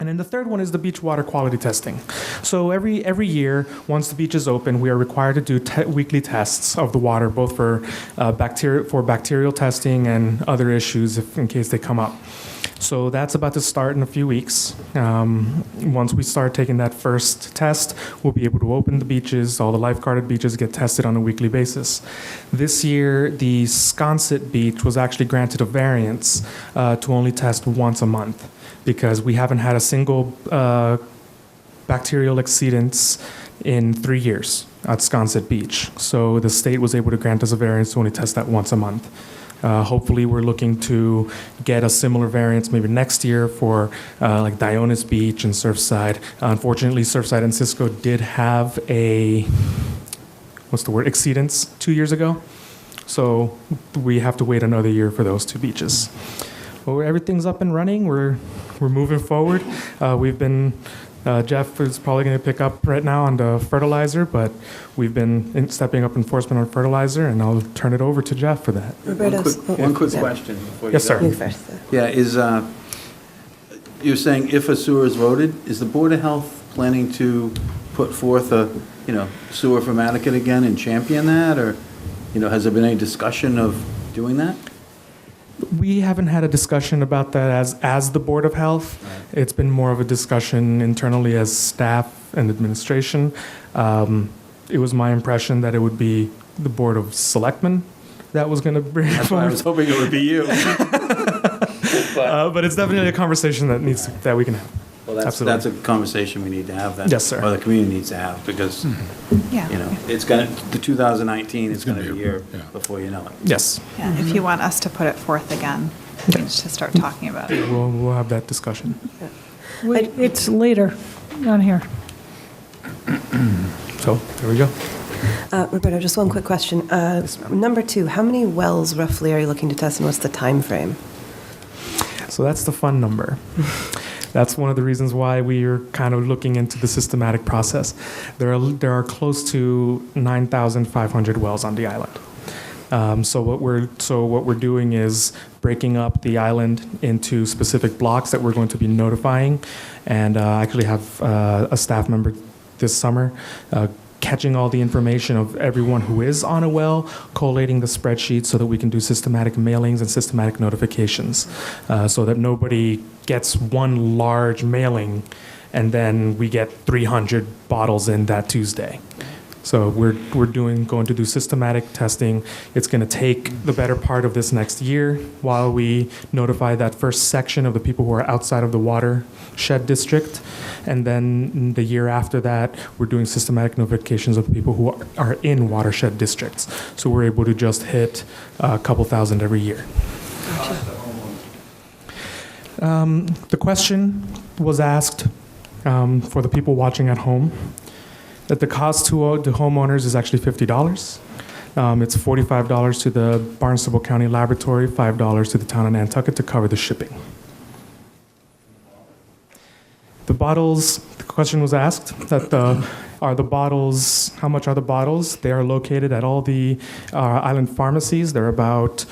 [SPEAKER 14] And then the third one is the beach water quality testing. So every year, once the beach is open, we are required to do weekly tests of the water, both for bacterial testing and other issues in case they come up. So that's about to start in a few weeks. Once we start taking that first test, we'll be able to open the beaches. All the lifeguarded beaches get tested on a weekly basis. This year, the Sconset Beach was actually granted a variance to only test once a month because we haven't had a single bacterial exceedance in 3 years at Sconset Beach. So the state was able to grant us a variance to only test that once a month. Hopefully, we're looking to get a similar variance maybe next year for like Dionis Beach and Surfside. Unfortunately, Surfside and Cisco did have a, exceedance 2 years ago. So we have to wait another year for those two beaches. Well, everything's up and running. We're moving forward. We've been Jeff is probably going to pick up right now on the fertilizer, but we've been stepping up enforcement on fertilizer, and I'll turn it over to Jeff for that.
[SPEAKER 4] One quick question before you
[SPEAKER 14] Yes, sir.
[SPEAKER 4] go.
[SPEAKER 14] You first.
[SPEAKER 4] Yeah, you're saying if a sewer is voted, is the Board of Health planning to put forth a, sewer for Nantucket again and champion that, or, has there been any discussion of doing that?
[SPEAKER 14] We haven't had a discussion about that as the Board of Health. Right. It's been more of a discussion internally as staff and administration. It was my impression that it would be the Board of Selectmen that was going to bring it
[SPEAKER 4] That's why I was hoping it would be you.
[SPEAKER 14] but it's definitely a conversation that we can have.
[SPEAKER 4] Well, that's a conversation we need to have.
[SPEAKER 14] Yes, sir.
[SPEAKER 4] Or the community needs to have, because, it's the 2019 is going to be here before you know it.
[SPEAKER 14] Yes.
[SPEAKER 1] Yeah, if you want us to put it forth again, we need to start talking about it.
[SPEAKER 14] We'll have that discussion.
[SPEAKER 3] It's later on here.
[SPEAKER 14] So, there we go.
[SPEAKER 9] Roberto, just one quick question. Number 2, how many wells roughly are you looking to test, and what's the time frame?
[SPEAKER 14] So that's the fun number. That's one of the reasons why we are kind of looking into the systematic process. There are close to 9,500 wells on the island. So what we're doing is breaking up the island into specific blocks that we're going to be notifying, and I actually have a staff member this summer catching all the information of everyone who is on a well, collating the spreadsheet so that we can do systematic mailings and systematic notifications, so that nobody gets one large mailing and then we get 300 bottles in that Tuesday. So we're going to do systematic testing. It's going to take the better part of this next year while we notify that first section of the people who are outside of the watershed district. And then the year after that, we're doing systematic notifications of the people who are in watershed districts. So we're able to just hit a couple thousand every year. The question was asked for the people watching at home, that the cost to the homeowners is actually $50. It's $45 to the Barnstable County Laboratory, $5 to the town of Nantucket to cover the shipping. The bottles, the question was asked, that how much are the bottles? They are located at all the island pharmacies. They're about,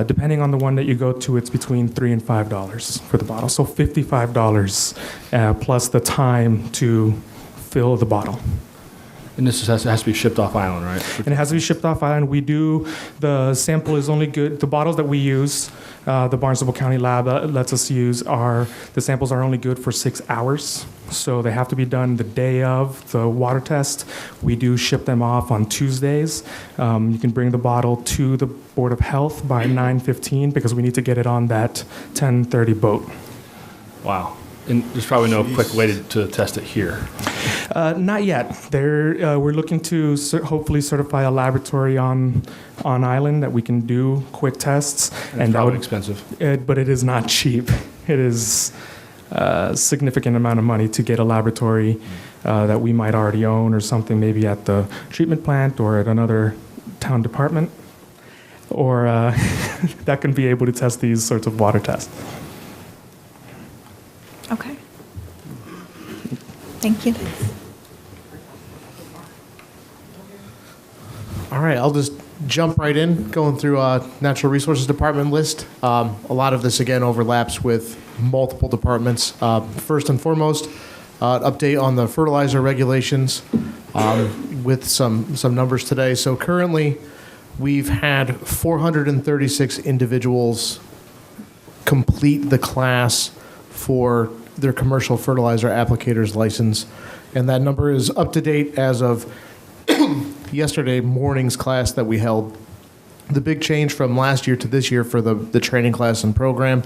[SPEAKER 14] depending on the one that you go to, it's between $3 and $5 for the bottle. So $55 plus the time to fill the bottle.
[SPEAKER 6] And this has to be shipped off island, right?
[SPEAKER 14] And it has to be shipped off island. The sample is only good, the bottles that we use, the Barnstable County Lab lets us use, the samples are only good for 6 hours. So they have to be done the day of the water test. We do ship them off on Tuesdays. You can bring the bottle to the Board of Health by 9:15 because we need to get it on that 10:30 boat.
[SPEAKER 6] Wow. And there's probably no quick way to test it here.
[SPEAKER 14] Not yet. We're looking to hopefully certify a laboratory on island that we can do quick tests.
[SPEAKER 6] And it's probably expensive.
[SPEAKER 14] But it is not cheap. It is significant amount of money to get a laboratory that we might already own or something, maybe at the treatment plant or at another town department, or that can be able to test these sorts of water tests.
[SPEAKER 1] Okay. Thank you.
[SPEAKER 18] All right, I'll just jump right in, going through Natural Resources Department list. A lot of this, again, overlaps with multiple departments. First and foremost, update on the fertilizer regulations with some numbers today. So currently, we've had 436 individuals complete the class for their commercial fertilizer applicator's license, and that number is up to date as of yesterday morning's class that we held. The big change from last year to this year for the training class and program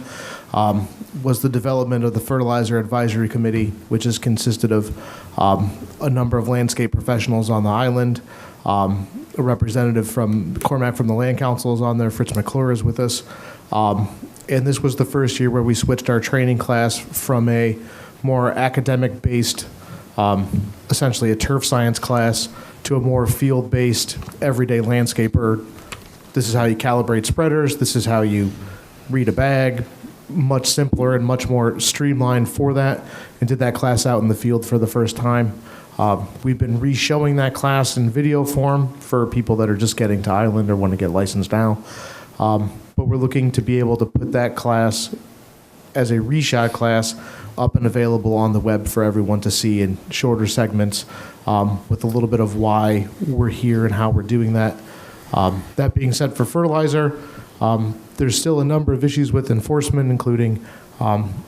[SPEAKER 18] was the development of the Fertilizer Advisory Committee, which has consisted of a number of landscape professionals on the island. A representative from Cormac from the Land Council is on there. Fritz McClure is with us. And this was the first year where we switched our training class from a more academic-based, essentially a turf science class, to a more field-based, everyday landscaper. This is how you calibrate spreaders. This is how you read a bag. Much simpler and much more streamlined for that, and did that class out in the field for the first time. We've been re-showing that class in video form for people that are just getting to Island or want to get licensed now. But we're looking to be able to put that class as a reshot class up and available on the web for everyone to see in shorter segments, with a little bit of why we're here and how we're doing that. That being said, for fertilizer, there's still a number of issues with enforcement, including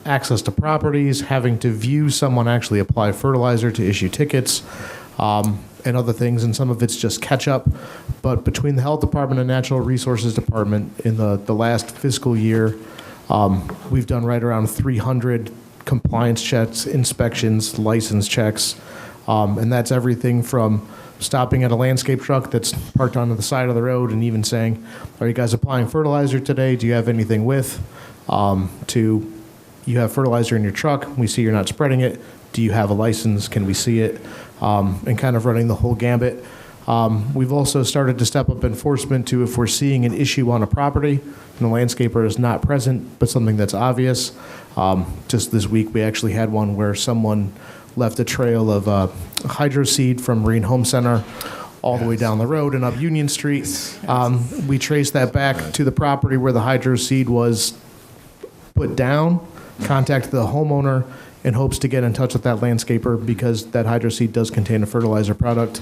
[SPEAKER 18] access to properties, having to view someone actually apply fertilizer to issue tickets, and other things, and some of it's just catch up. But between the Health Department and Natural Resources Department in the last fiscal year, we've done right around 300 compliance checks, inspections, license checks, and that's everything from stopping at a landscape truck that's parked on the side of the road and even saying, "Are you guys applying fertilizer today? Do you have anything with?" To, "You have fertilizer in your truck. We see you're not spreading it. Do you have a license? Can we see it?" And kind of running the whole gambit. We've also started to step up enforcement to, if we're seeing an issue on a property and the landscaper is not present, but something that's obvious. Just this week, we actually had one where someone left a trail of hydro seed from Marine Home Center all the way down the road and up Union Street. We traced that back to the property where the hydro seed was put down, contacted the homeowner in hopes to get in touch with that landscaper, because that hydro seed does contain a fertilizer product,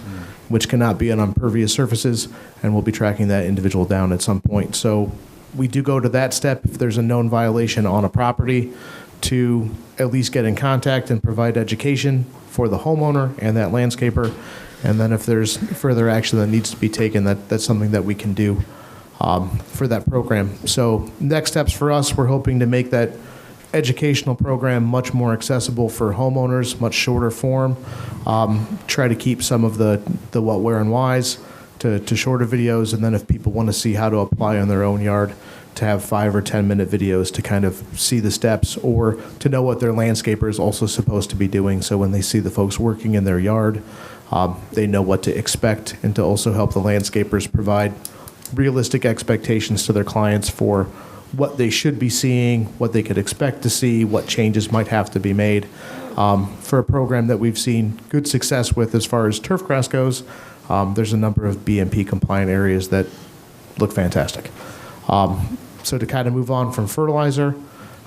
[SPEAKER 18] which cannot be on impervious surfaces, and we'll be tracking that individual down at some point. So we do go to that step if there's a known violation on a property, to at least get in contact and provide education for the homeowner and that landscaper. And then if there's further action that needs to be taken, that's something that we can do for that program. So next steps for us, we're hoping to make that educational program much more accessible for homeowners, much shorter form. Try to keep some of the what, where, and whys to shorter videos. And then if people want to see how to apply in their own yard, to have 5 or 10 minute videos to kind of see the steps, or to know what their landscaper is also supposed to be doing. So when they see the folks working in their yard, they know what to expect, and to also help the landscapers provide realistic expectations to their clients for what they should be seeing, what they could expect to see, what changes might have to be made. For a program that we've seen good success with as far as turf grass goes, there's a number of BMP compliant areas that look fantastic. So to kind of move on from fertilizer,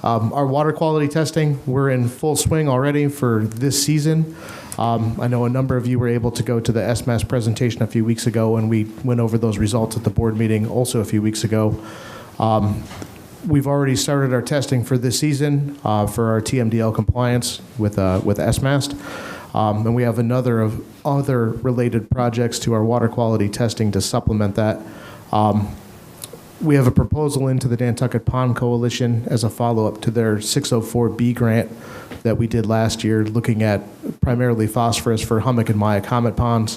[SPEAKER 18] our water quality testing, we're in full swing already for this season. I know a number of you were able to go to the SMAS presentation a few weeks ago, and we went over those results at the board meeting also a few weeks ago. We've already started our testing for this season for our TMDL compliance with SMAS. And we have another of other related projects to our water quality testing to supplement that. We have a proposal into the Nantucket Pond Coalition as a follow-up to their 604B grant that we did last year, looking at primarily phosphorus for hummock and Maya comet ponds,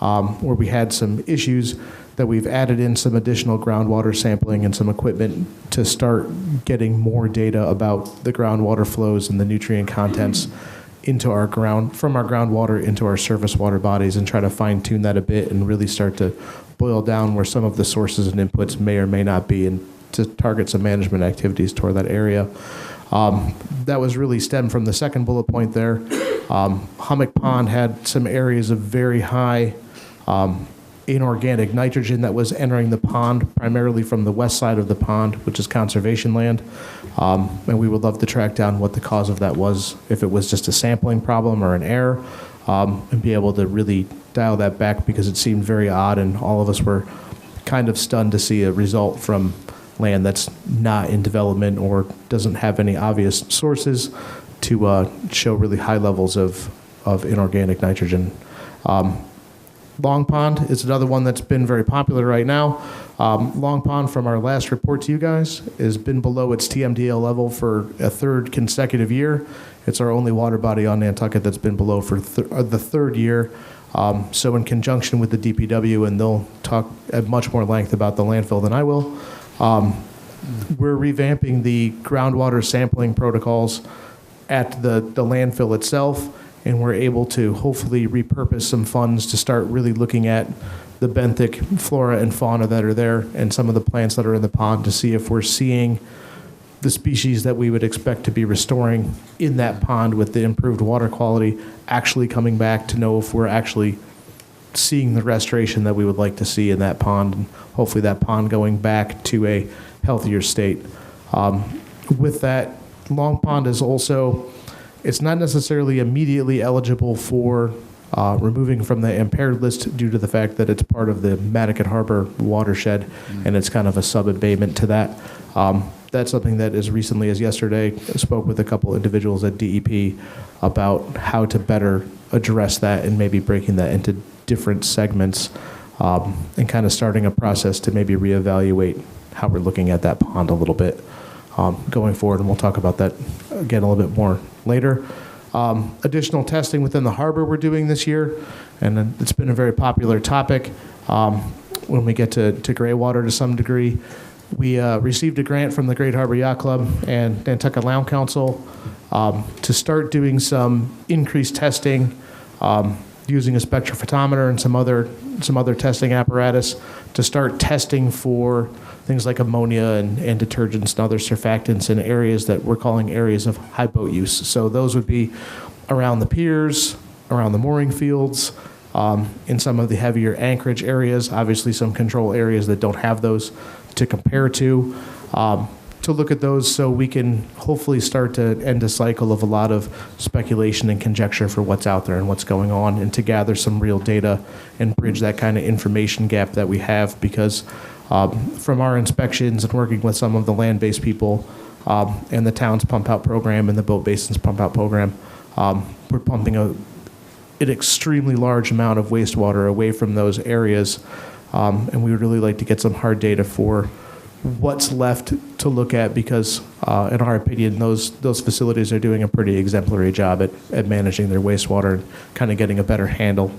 [SPEAKER 18] where we had some issues that we've added in some additional groundwater sampling and some equipment to start getting more data about the groundwater flows and the nutrient contents into our from our groundwater into our surface water bodies, and try to fine tune that a bit and really start to boil down where some of the sources and inputs may or may not be, and to target some management activities toward that area. That was really stemmed from the second bullet point there. Hummock Pond had some areas of very high inorganic nitrogen that was entering the pond, primarily from the west side of the pond, which is conservation land. And we would love to track down what the cause of that was, if it was just a sampling problem or an error, and be able to really dial that back, because it seemed very odd, and all of us were kind of stunned to see a result from land that's not in development or doesn't have any obvious sources to show really high levels of inorganic nitrogen. Long Pond is another one that's been very popular right now. Long Pond, from our last report to you guys, has been below its TMDL level for a third consecutive year. It's our only water body on Nantucket that's been below for the third year. So in conjunction with the DPW, and they'll talk at much more length about the landfill than I will, we're revamping the groundwater sampling protocols at the landfill itself, and we're able to hopefully repurpose some funds to start really looking at the benthic flora and fauna that are there and some of the plants that are in the pond, to see if we're seeing the species that we would expect to be restoring in that pond with the improved water quality actually coming back, to know if we're actually seeing the restoration that we would like to see in that pond, and hopefully that pond going back to a healthier state. With that, Long Pond is also, it's not necessarily immediately eligible for removing from the impaired list due to the fact that it's part of the Nantucket Harbor watershed, and it's kind of a sub-abatement to that. That's something that, as recently as yesterday, I spoke with a couple individuals at DEP about how to better address that, and maybe breaking that into different segments, and kind of starting a process to maybe reevaluate how we're looking at that pond a little bit going forward, and we'll talk about that again a little bit more later. Additional testing within the harbor we're doing this year, and it's been a very popular topic when we get to gray water to some degree. We received a grant from the Great Harbor Yacht Club and Nantucket Lounge Council to start doing some increased testing using a spectrophotometer and some other testing apparatus, to start testing for things like ammonia and detergents and other surfactants in areas that we're calling areas of high boat use. So those would be around the piers, around the mooring fields, in some of the heavier anchorage areas, obviously some control areas that don't have those to compare to look at those, so we can hopefully start to end a cycle of a lot of speculation and conjecture for what's out there and what's going on, and to gather some real data and bridge that kind of information gap that we have. Because from our inspections and working with some of the land-based people and the town's pump-out program and the boat basin's pump-out program, we're pumping an extremely large amount of wastewater away from those areas, and we would really like to get some hard data for what's left to look at, because in our opinion, those facilities are doing a pretty exemplary job at managing their wastewater and kind of getting a better handle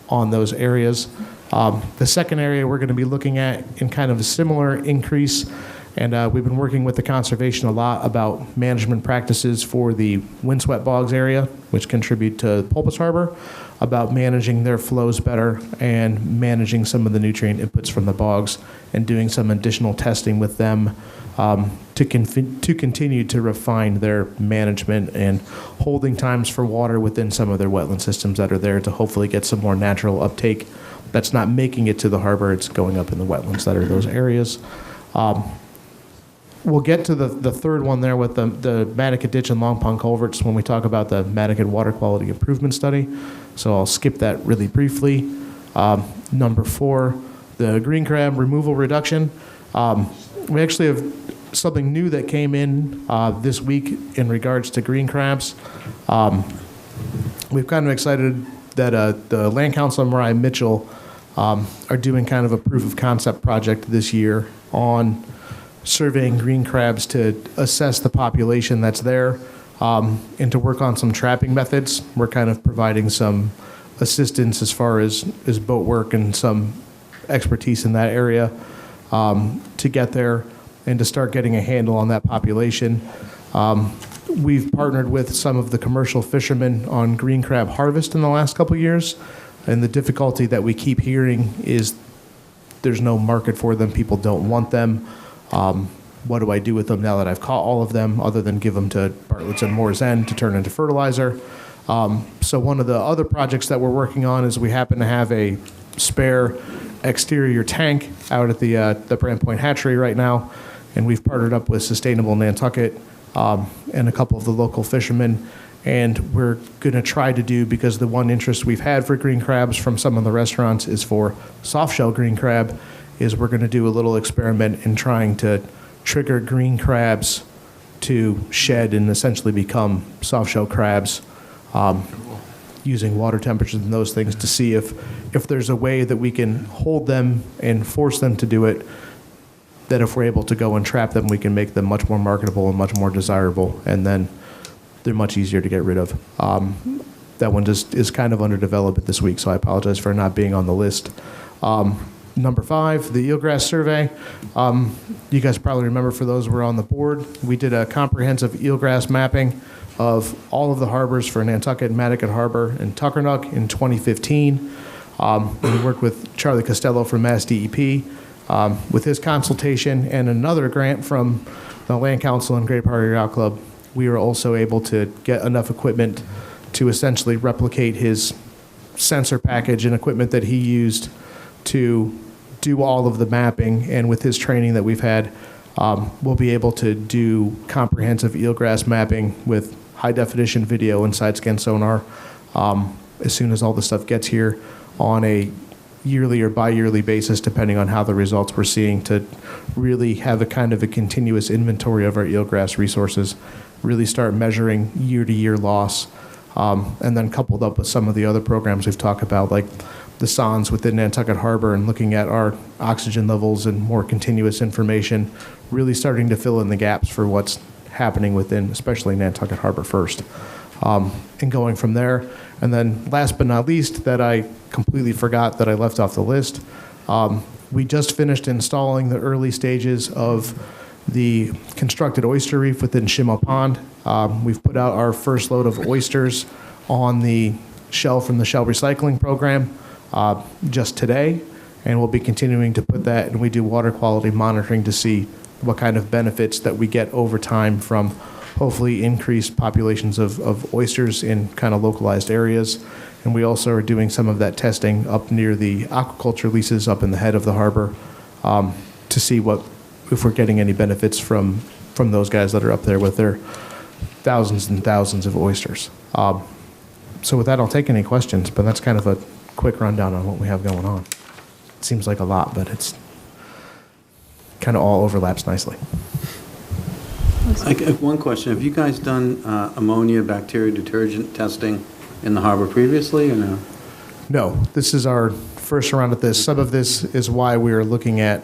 [SPEAKER 18] on those areas. The second area we're going to be looking at in kind of a similar increase, and we've been working with the conservation a lot about management practices for the windswept bogs area, which contribute to Pulpus Harbor, about managing their flows better and managing some of the nutrient inputs from the bogs, and doing some additional testing with them to continue to refine their management and holding times for water within some of their wetland systems that are there, to hopefully get some more natural uptake that's not making it to the harbor, it's going up in the wetlands that are those areas. We'll get to the third one there with the Nantucket Ditch and Long Pond culverts when we talk about the Nantucket Water Quality Improvement Study, so I'll skip that really briefly. Number 4, the green crab removal reduction. We actually have something new that came in this week in regards to green crabs. We've kind of excited that the Land Council and Mariah Mitchell are doing kind of a proof of concept project this year on surveying green crabs to assess the population that's there, and to work on some trapping methods. We're kind of providing some assistance as far as boat work and some expertise in that area to get there and to start getting a handle on that population. We've partnered with some of the commercial fishermen on green crab harvest in the last couple of years, and the difficulty that we keep hearing is there's no market for them. People don't want them. What do I do with them now that I've caught all of them, other than give them to Bartlett's and Moore's End to turn into fertilizer? So one of the other projects that we're working on is we happen to have a spare exterior tank out at the Brand Point Hatchery right now, and we've partnered up with Sustainable Nantucket and a couple of the local fishermen, and we're going to try to do, because the one interest we've had for green crabs from some of the restaurants is for soft shell green crab, is we're going to do a little experiment in trying to trigger green crabs to shed and essentially become soft shell crabs, using water temperatures and those things to see if there's a way that we can hold them and force them to do it, that if we're able to go and trap them, we can make them much more marketable and much more desirable, and then they're much easier to get rid of. That one just is kind of underdeveloped this week, so I apologize for not being on the list. Number 5, the eelgrass survey. You guys probably remember, for those who were on the board, we did a comprehensive eelgrass mapping of all of the harbors for Nantucket, Nantucket Harbor, and Tuckernuck in 2015. We worked with Charlie Costello from Mass DEP with his consultation and another grant from the Land Council and Great Harbor Yacht Club. We were also able to get enough equipment to essentially replicate his sensor package and equipment that he used to do all of the mapping. And with his training that we've had, we'll be able to do comprehensive eelgrass mapping with high definition video and side scan sonar as soon as all the stuff gets here, on a yearly or bi-yearly basis, depending on how the results we're seeing, to really have a kind of a continuous inventory of our eelgrass resources, really start measuring year-to-year loss, and then coupled up with some of the other programs we've talked about, like the SONS within Nantucket Harbor, and looking at our oxygen levels and more continuous information, really starting to fill in the gaps for what's happening within, especially Nantucket Harbor first, and going from there. And then last but not least, that I completely forgot that I left off the list, we just finished installing the early stages of the constructed oyster reef within Schimmel Pond. We've put out our first load of oysters on the shell from the shell recycling program just today, and we'll be continuing to put that, and we do water quality monitoring to see what kind of benefits that we get over time from hopefully increased populations of oysters in kind of localized areas. And we also are doing some of that testing up near the aquaculture leases up in the head of the harbor to see if we're getting any benefits from those guys that are up there with their thousands and thousands of oysters. So with that, I'll take any questions, but that's kind of a quick rundown on what we have going on. It seems like a lot, but it's kind of all overlaps nicely.
[SPEAKER 4] I have one question. Have you guys done ammonia bacteria detergent testing in the harbor previously, or no?
[SPEAKER 18] No, this is our first round at this. Some of this is why we are looking at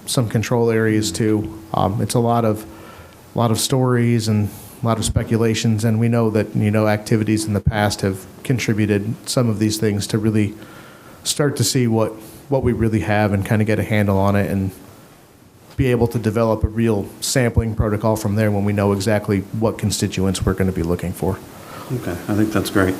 [SPEAKER 18] some control areas too. It's a lot of stories and a lot of speculations, and we know that activities in the past have contributed some of these things to really start to see what we really have and kind of get a handle on it, and be able to develop a real sampling protocol from there when we know exactly what constituents we're going to be looking for.
[SPEAKER 4] Okay, I think that's great.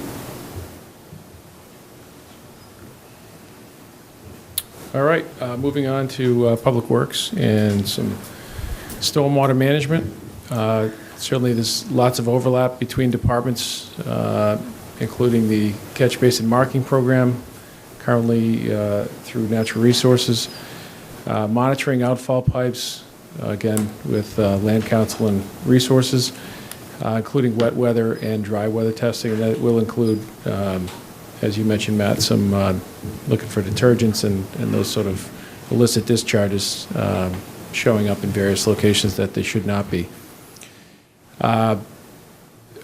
[SPEAKER 6] All right, moving on to Public Works and some stormwater management. Certainly, there's lots of overlap between departments, including the catch basin marking program, currently through Natural Resources. Monitoring outfall pipes, again, with Land Council and Resources, including wet weather and dry weather testing. And that will include, as you mentioned, Matt, some looking for detergents and those sort of illicit discharges showing up in various locations that they should not be.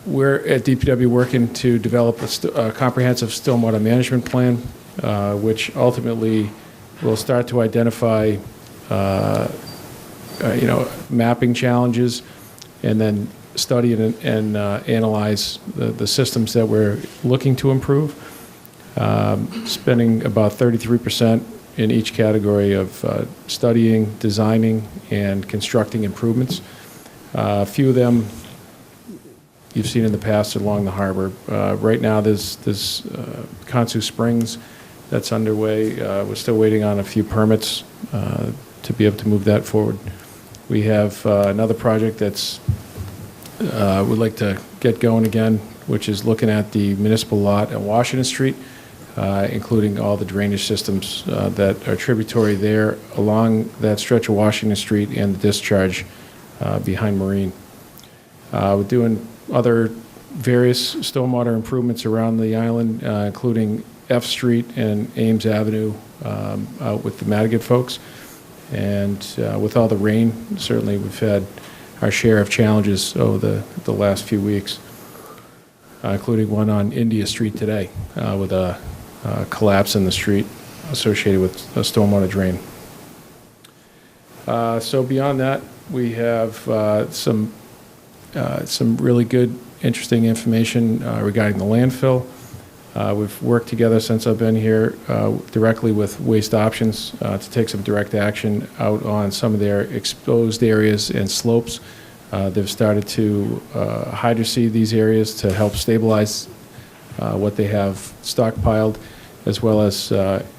[SPEAKER 6] We're at DPW working to develop a comprehensive stormwater management plan, which ultimately will start to identify, mapping challenges, and then study and analyze the systems that we're looking to improve. Spending about 33% in each category of studying, designing, and constructing improvements. A few of them you've seen in the past along the harbor. Right now, there's Consu Springs that's underway. We're still waiting on a few permits to be able to move that forward. We have another project that's we'd like to get going again, which is looking at the municipal lot at Washington Street, including all the drainage systems that are tributary there along that stretch of Washington Street and the discharge behind Marine. We're doing other various stormwater improvements around the island, including F Street and Ames Avenue out with the Madigan folks. And with all the rain, certainly we've had our share of challenges over the last few weeks, including one on India Street today with a collapse in the street associated with a stormwater drain. So beyond that, we have some really good, interesting information regarding the landfill. We've worked together since I've been here directly with Waste Options to take some direct action out on some of their exposed areas and slopes. They've started to hydroseed these areas to help stabilize what they have stockpiled, as well as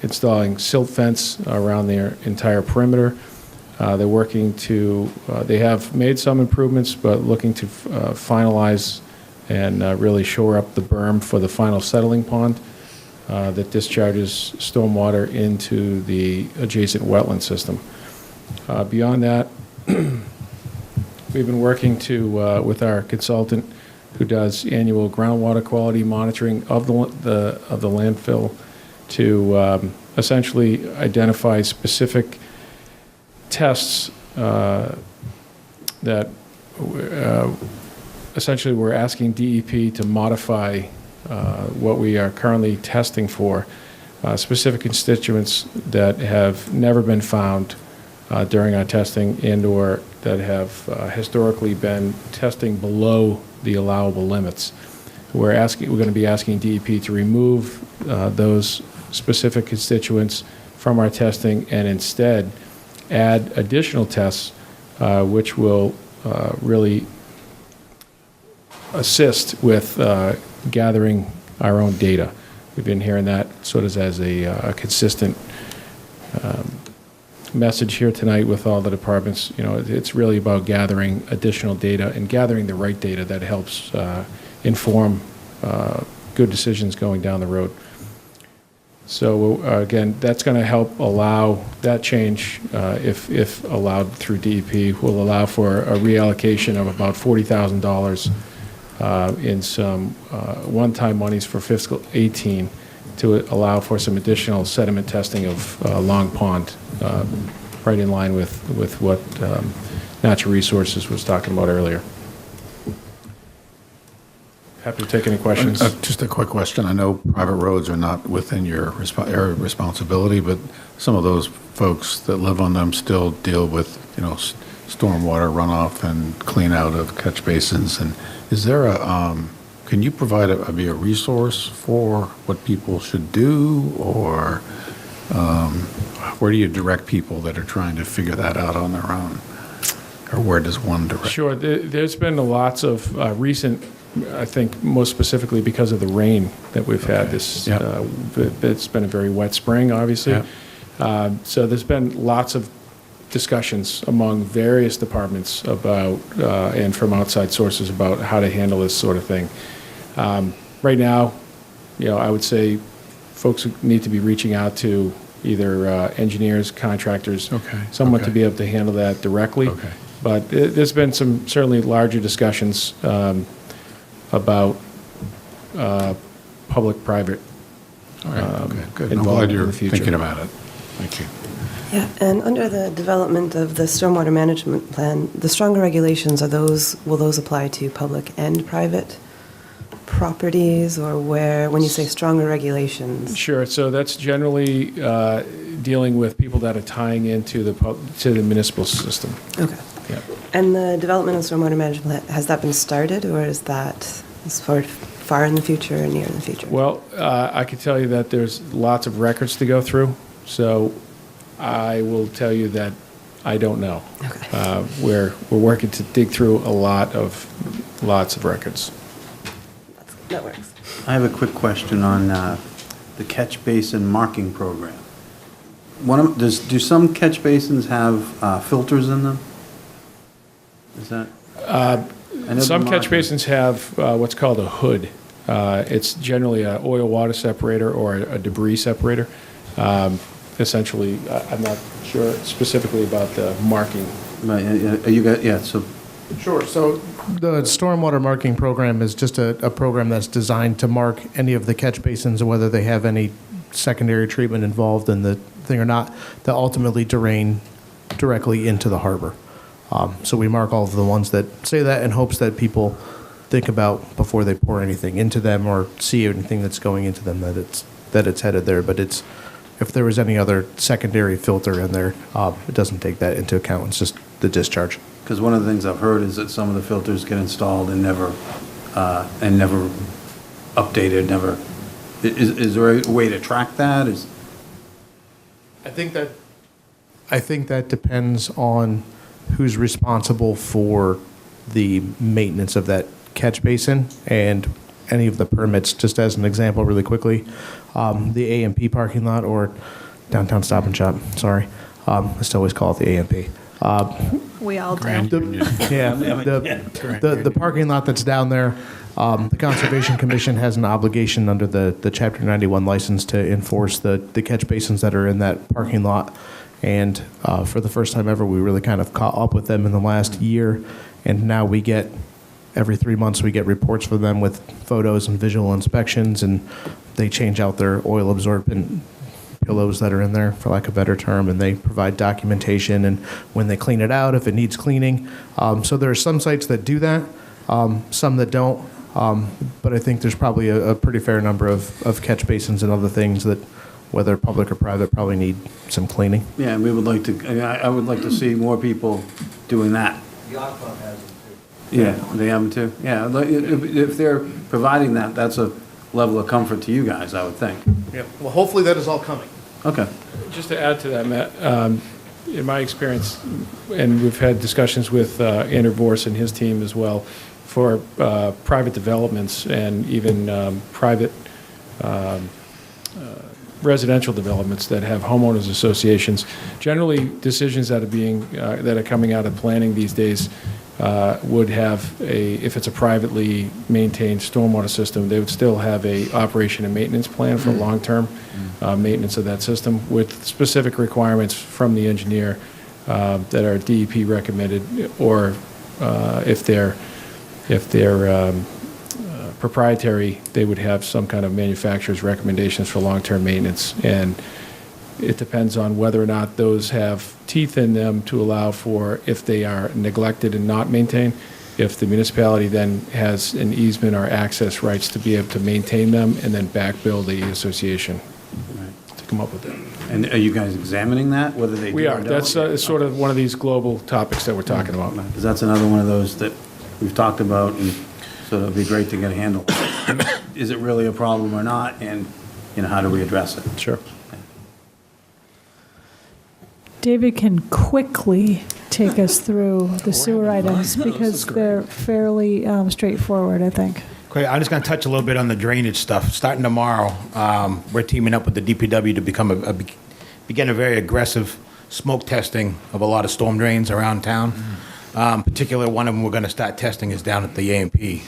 [SPEAKER 6] installing silt fence around their entire perimeter. They're working to, they have made some improvements, but looking to finalize and really shore up the berm for the final settling pond that discharges stormwater into the adjacent wetland system. Beyond that, we've been working with our consultant who does annual groundwater quality monitoring of the landfill to essentially identify specific tests that essentially we're asking DEP to modify what we are currently testing for, specific constituents that have never been found during our testing and or that have historically been testing below the allowable limits. We're going to be asking DEP to remove those specific constituents from our testing and instead add additional tests which will really assist with gathering our own data. We've been hearing that sort of as a consistent message here tonight with all the departments. You know, it's really about gathering additional data and gathering the right data that helps inform good decisions going down the road. So again, that's going to help allow that change, if allowed through DEP, will allow for a reallocation of about $40,000 in some one-time monies for fiscal 18 to allow for some additional sediment testing of Long Pond, right in line with what Natural Resources was talking about earlier. Happy to take any questions.
[SPEAKER 5] Just a quick question. I know private roads are not within your area of responsibility, but some of those folks that live on them still deal with, stormwater runoff and clean out of catch basins. And is there can you provide be a resource for what people should do, or where do you direct people that are trying to figure that out on their own? Or where does one direct?
[SPEAKER 6] Sure. There's been lots of recent, I think most specifically because of the rain that we've had. It's been a very wet spring, obviously. So there's been lots of discussions among various departments about, and from outside sources about how to handle this sort of thing. Right now, I would say folks need to be reaching out to either engineers, contractors, someone to be able to handle that directly. But there's been some certainly larger discussions about public-private
[SPEAKER 5] Good. I'm glad
[SPEAKER 6] involvement
[SPEAKER 5] you're
[SPEAKER 6] in the future.
[SPEAKER 5] thinking about it. Thank you.
[SPEAKER 9] Yeah, and under the development of the stormwater management plan, the stronger regulations, will those apply to public and private properties, or when you say stronger regulations?
[SPEAKER 6] Sure. So that's generally dealing with people that are tying into to the municipal system.
[SPEAKER 9] Okay.
[SPEAKER 6] Yeah.
[SPEAKER 9] And the development of stormwater management plan, has that been started, or is that far in the future or near in the future?
[SPEAKER 6] Well, I can tell you that there's lots of records to go through. So I will tell you that I don't know. We're working to dig through lots of records.
[SPEAKER 9] That works.
[SPEAKER 4] I have a quick question on the catch basin marking program. Do some catch basins have filters in them? Is that?
[SPEAKER 6] Some catch basins have what's called a hood. It's generally an oil water separator or a debris separator. Essentially, I'm not sure specifically about the marking.
[SPEAKER 4] Right, you got, yeah, so.
[SPEAKER 18] Sure. So the stormwater marking program is just a program that's designed to mark any of the catch basins, whether they have any secondary treatment involved in the thing or not, that ultimately drain directly into the harbor. So we mark all of the ones that say that in hopes that people think about before they pour anything into them or see anything that's going into them that it's headed there. But if there was any other secondary filter in there, it doesn't take that into account. It's just the discharge.
[SPEAKER 4] Because one of the things I've heard is that some of the filters get installed and never updated, never. Is there a way to track that?
[SPEAKER 18] I think that depends on who's responsible for the maintenance of that catch basin and any of the permits. Just as an example, really quickly, the A&P parking lot or downtown Stop and Shop. Sorry, I still always call it the A&P.
[SPEAKER 1] We all do.
[SPEAKER 18] The parking lot that's down there, the Conservation Commission has an obligation under the Chapter 91 license to enforce the catch basins that are in that parking lot. And for the first time ever, we really kind of caught up with them in the last year. And now we get, every 3 months, we get reports from them with photos and visual inspections. And they change out their oil absorbent pillows that are in there, for lack of a better term, and they provide documentation and when they clean it out, if it needs cleaning. So there are some sites that do that, some that don't, but I think there's probably a pretty fair number of catch basins and other things that, whether public or private, probably need some cleaning.
[SPEAKER 4] Yeah, and we would like to, I would like to see more people doing that.
[SPEAKER 12] The yacht club has them too.
[SPEAKER 4] Yeah, they have them too. Yeah, like, if they're providing that, that's a level of comfort to you guys, I would think.
[SPEAKER 18] Yeah. Well, hopefully that is all coming.
[SPEAKER 4] Okay.
[SPEAKER 6] Just to add to that, Matt, in my experience, and we've had discussions with Andrew Vorse and his team as well, for private developments and even private residential developments that have homeowners associations. Generally, decisions that are coming out of planning these days would have if it's a privately maintained stormwater system, they would still have a operation and maintenance plan for long-term maintenance of that system with specific requirements from the engineer that are DEP recommended, or if they're proprietary, they would have some kind of manufacturer's recommendations for long-term maintenance. And it depends on whether or not those have teeth in them to allow for, if they are neglected and not maintained, if the municipality then has an easement or access rights to be able to maintain them and then back bill the association to come up with that.
[SPEAKER 4] And are you guys examining that, whether they do
[SPEAKER 6] We
[SPEAKER 4] or
[SPEAKER 6] are.
[SPEAKER 4] don't?
[SPEAKER 6] That's sort of one of these global topics that we're talking about.
[SPEAKER 4] Because that's another one of those that we've talked about, and so it'd be great to get a handle. Is it really a problem or not, and how do we address it?
[SPEAKER 6] Sure.
[SPEAKER 3] David can quickly take us through the sewer items because they're fairly straightforward, I think.
[SPEAKER 19] Great. I'm just going to touch a little bit on the drainage stuff. Starting tomorrow, we're teaming up with the DPW to begin a very aggressive smoke testing of a lot of storm drains around town. Particularly one of them we're going to start testing is down at the A&P.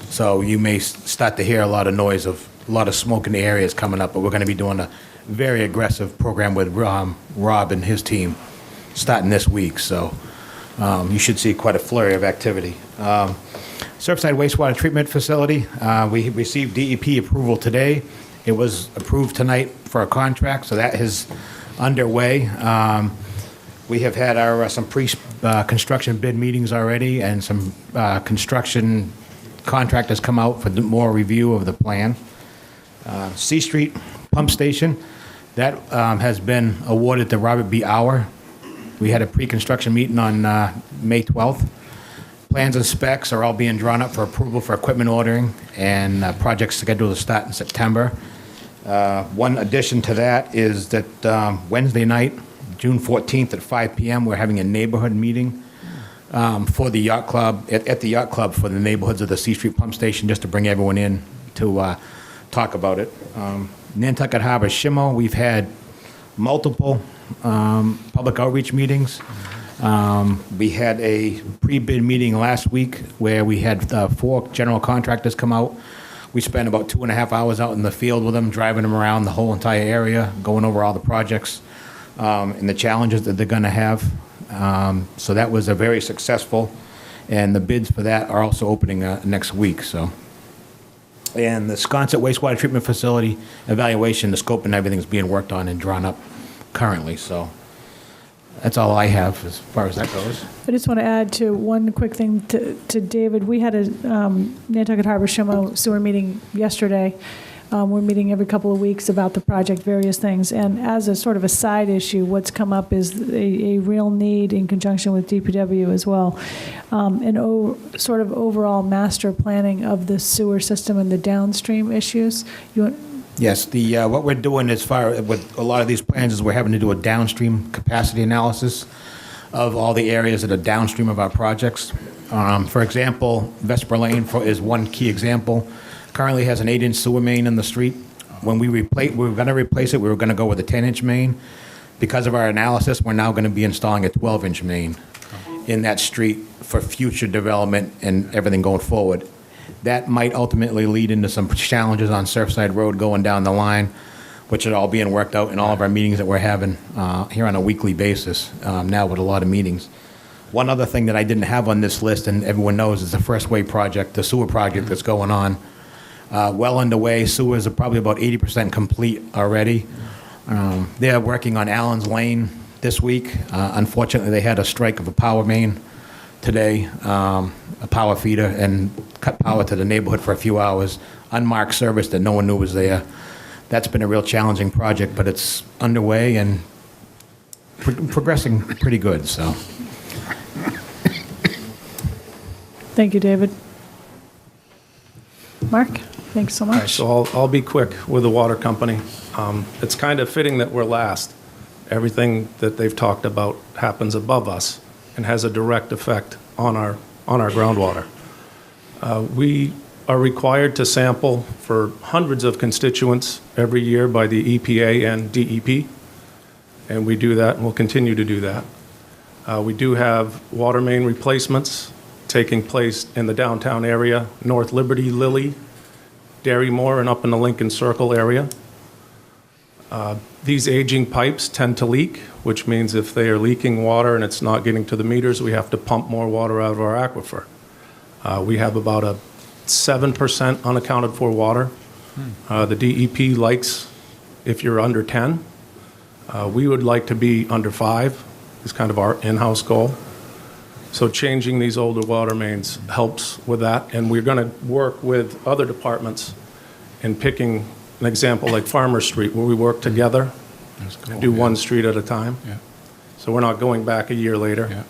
[SPEAKER 19] So you may start to hear a lot of noise of a lot of smoke in the areas coming up, but we're going to be doing a very aggressive program with Rob and his team starting this week. So you should see quite a flurry of activity. Surfside Wastewater Treatment Facility, we received DEP approval today. It was approved tonight for a contract, so that is underway. We have had some pre-construction bid meetings already, and some construction contractors come out for more review of the plan. C Street Pump Station, that has been awarded to Robert B. Auer. We had a pre-construction meeting on May 12th. Plans and specs are all being drawn up for approval for equipment ordering, and project's scheduled to start in September. One addition to that is that Wednesday night, June 14th at 5 p.m., we're having a neighborhood meeting for the yacht club, at the yacht club for the neighborhoods of the C Street Pump Station, just to bring everyone in to talk about it. Nantucket Harbor Shimo, we've had multiple public outreach meetings. We had a pre-bid meeting last week where we had 4 general contractors come out. We spent about 2.5 hours out in the field with them, driving them around the whole entire area, going over all the projects and the challenges that they're going to have. So that was a very successful, and the bids for that are also opening next week. So, and the Sconset Wastewater Treatment Facility evaluation, the scope and everything is being worked on and drawn up currently. So that's all I have as far as that goes.
[SPEAKER 3] I just want to add to one quick thing to David. We had a Nantucket Harbor Shimo sewer meeting yesterday. We're meeting every couple of weeks about the project, various things. And as a sort of a side issue, what's come up is a real need in conjunction with DPW as well. Sort of overall master planning of the sewer system and the downstream issues.
[SPEAKER 19] Yes, what we're doing as far with a lot of these plans is we're having to do a downstream capacity analysis of all the areas that are downstream of our projects. For example, Vesper Lane is one key example. Currently has an 8-inch sewer main in the street. When we were going to replace it, we were going to go with a 10-inch main. Because of our analysis, we're now going to be installing a 12-inch main in that street for future development and everything going forward. That might ultimately lead into some challenges on Surfside Road going down the line, which are all being worked out in all of our meetings that we're having here on a weekly basis now with a lot of meetings. One other thing that I didn't have on this list, and everyone knows, is the First Wave project, the sewer project that's going on. Well underway. Sewers are probably about 80% complete already. They're working on Allen's Lane this week. Unfortunately, they had a strike of a power main today, a power feeder, and cut power to the neighborhood for a few hours. Unmarked service that no one knew was there. That's been a real challenging project, but it's underway and progressing pretty good. So,
[SPEAKER 3] Thank you, David. Mark? Thanks so much.
[SPEAKER 12] All right, so I'll be quick with the water company. It's kind of fitting that we're last. Everything that they've talked about happens above us and has a direct effect on our groundwater. We are required to sample for hundreds of constituents every year by the EPA and DEP, and we do that and we'll continue to do that. We do have water main replacements taking place in the downtown area, North Liberty, Lilly, Darrymore, and up in the Lincoln Circle area. These aging pipes tend to leak, which means if they are leaking water and it's not getting to the meters, we have to pump more water out of our aquifer. We have about a 7% unaccounted for water. The DEP likes if you're under 10. We would like to be under 5, is kind of our in-house goal. So changing these older water mains helps with that, and we're going to work with other departments in picking an example like Farmer Street, where we work together and do one street at a time.
[SPEAKER 4] Yeah.
[SPEAKER 12] So we're not going back a year later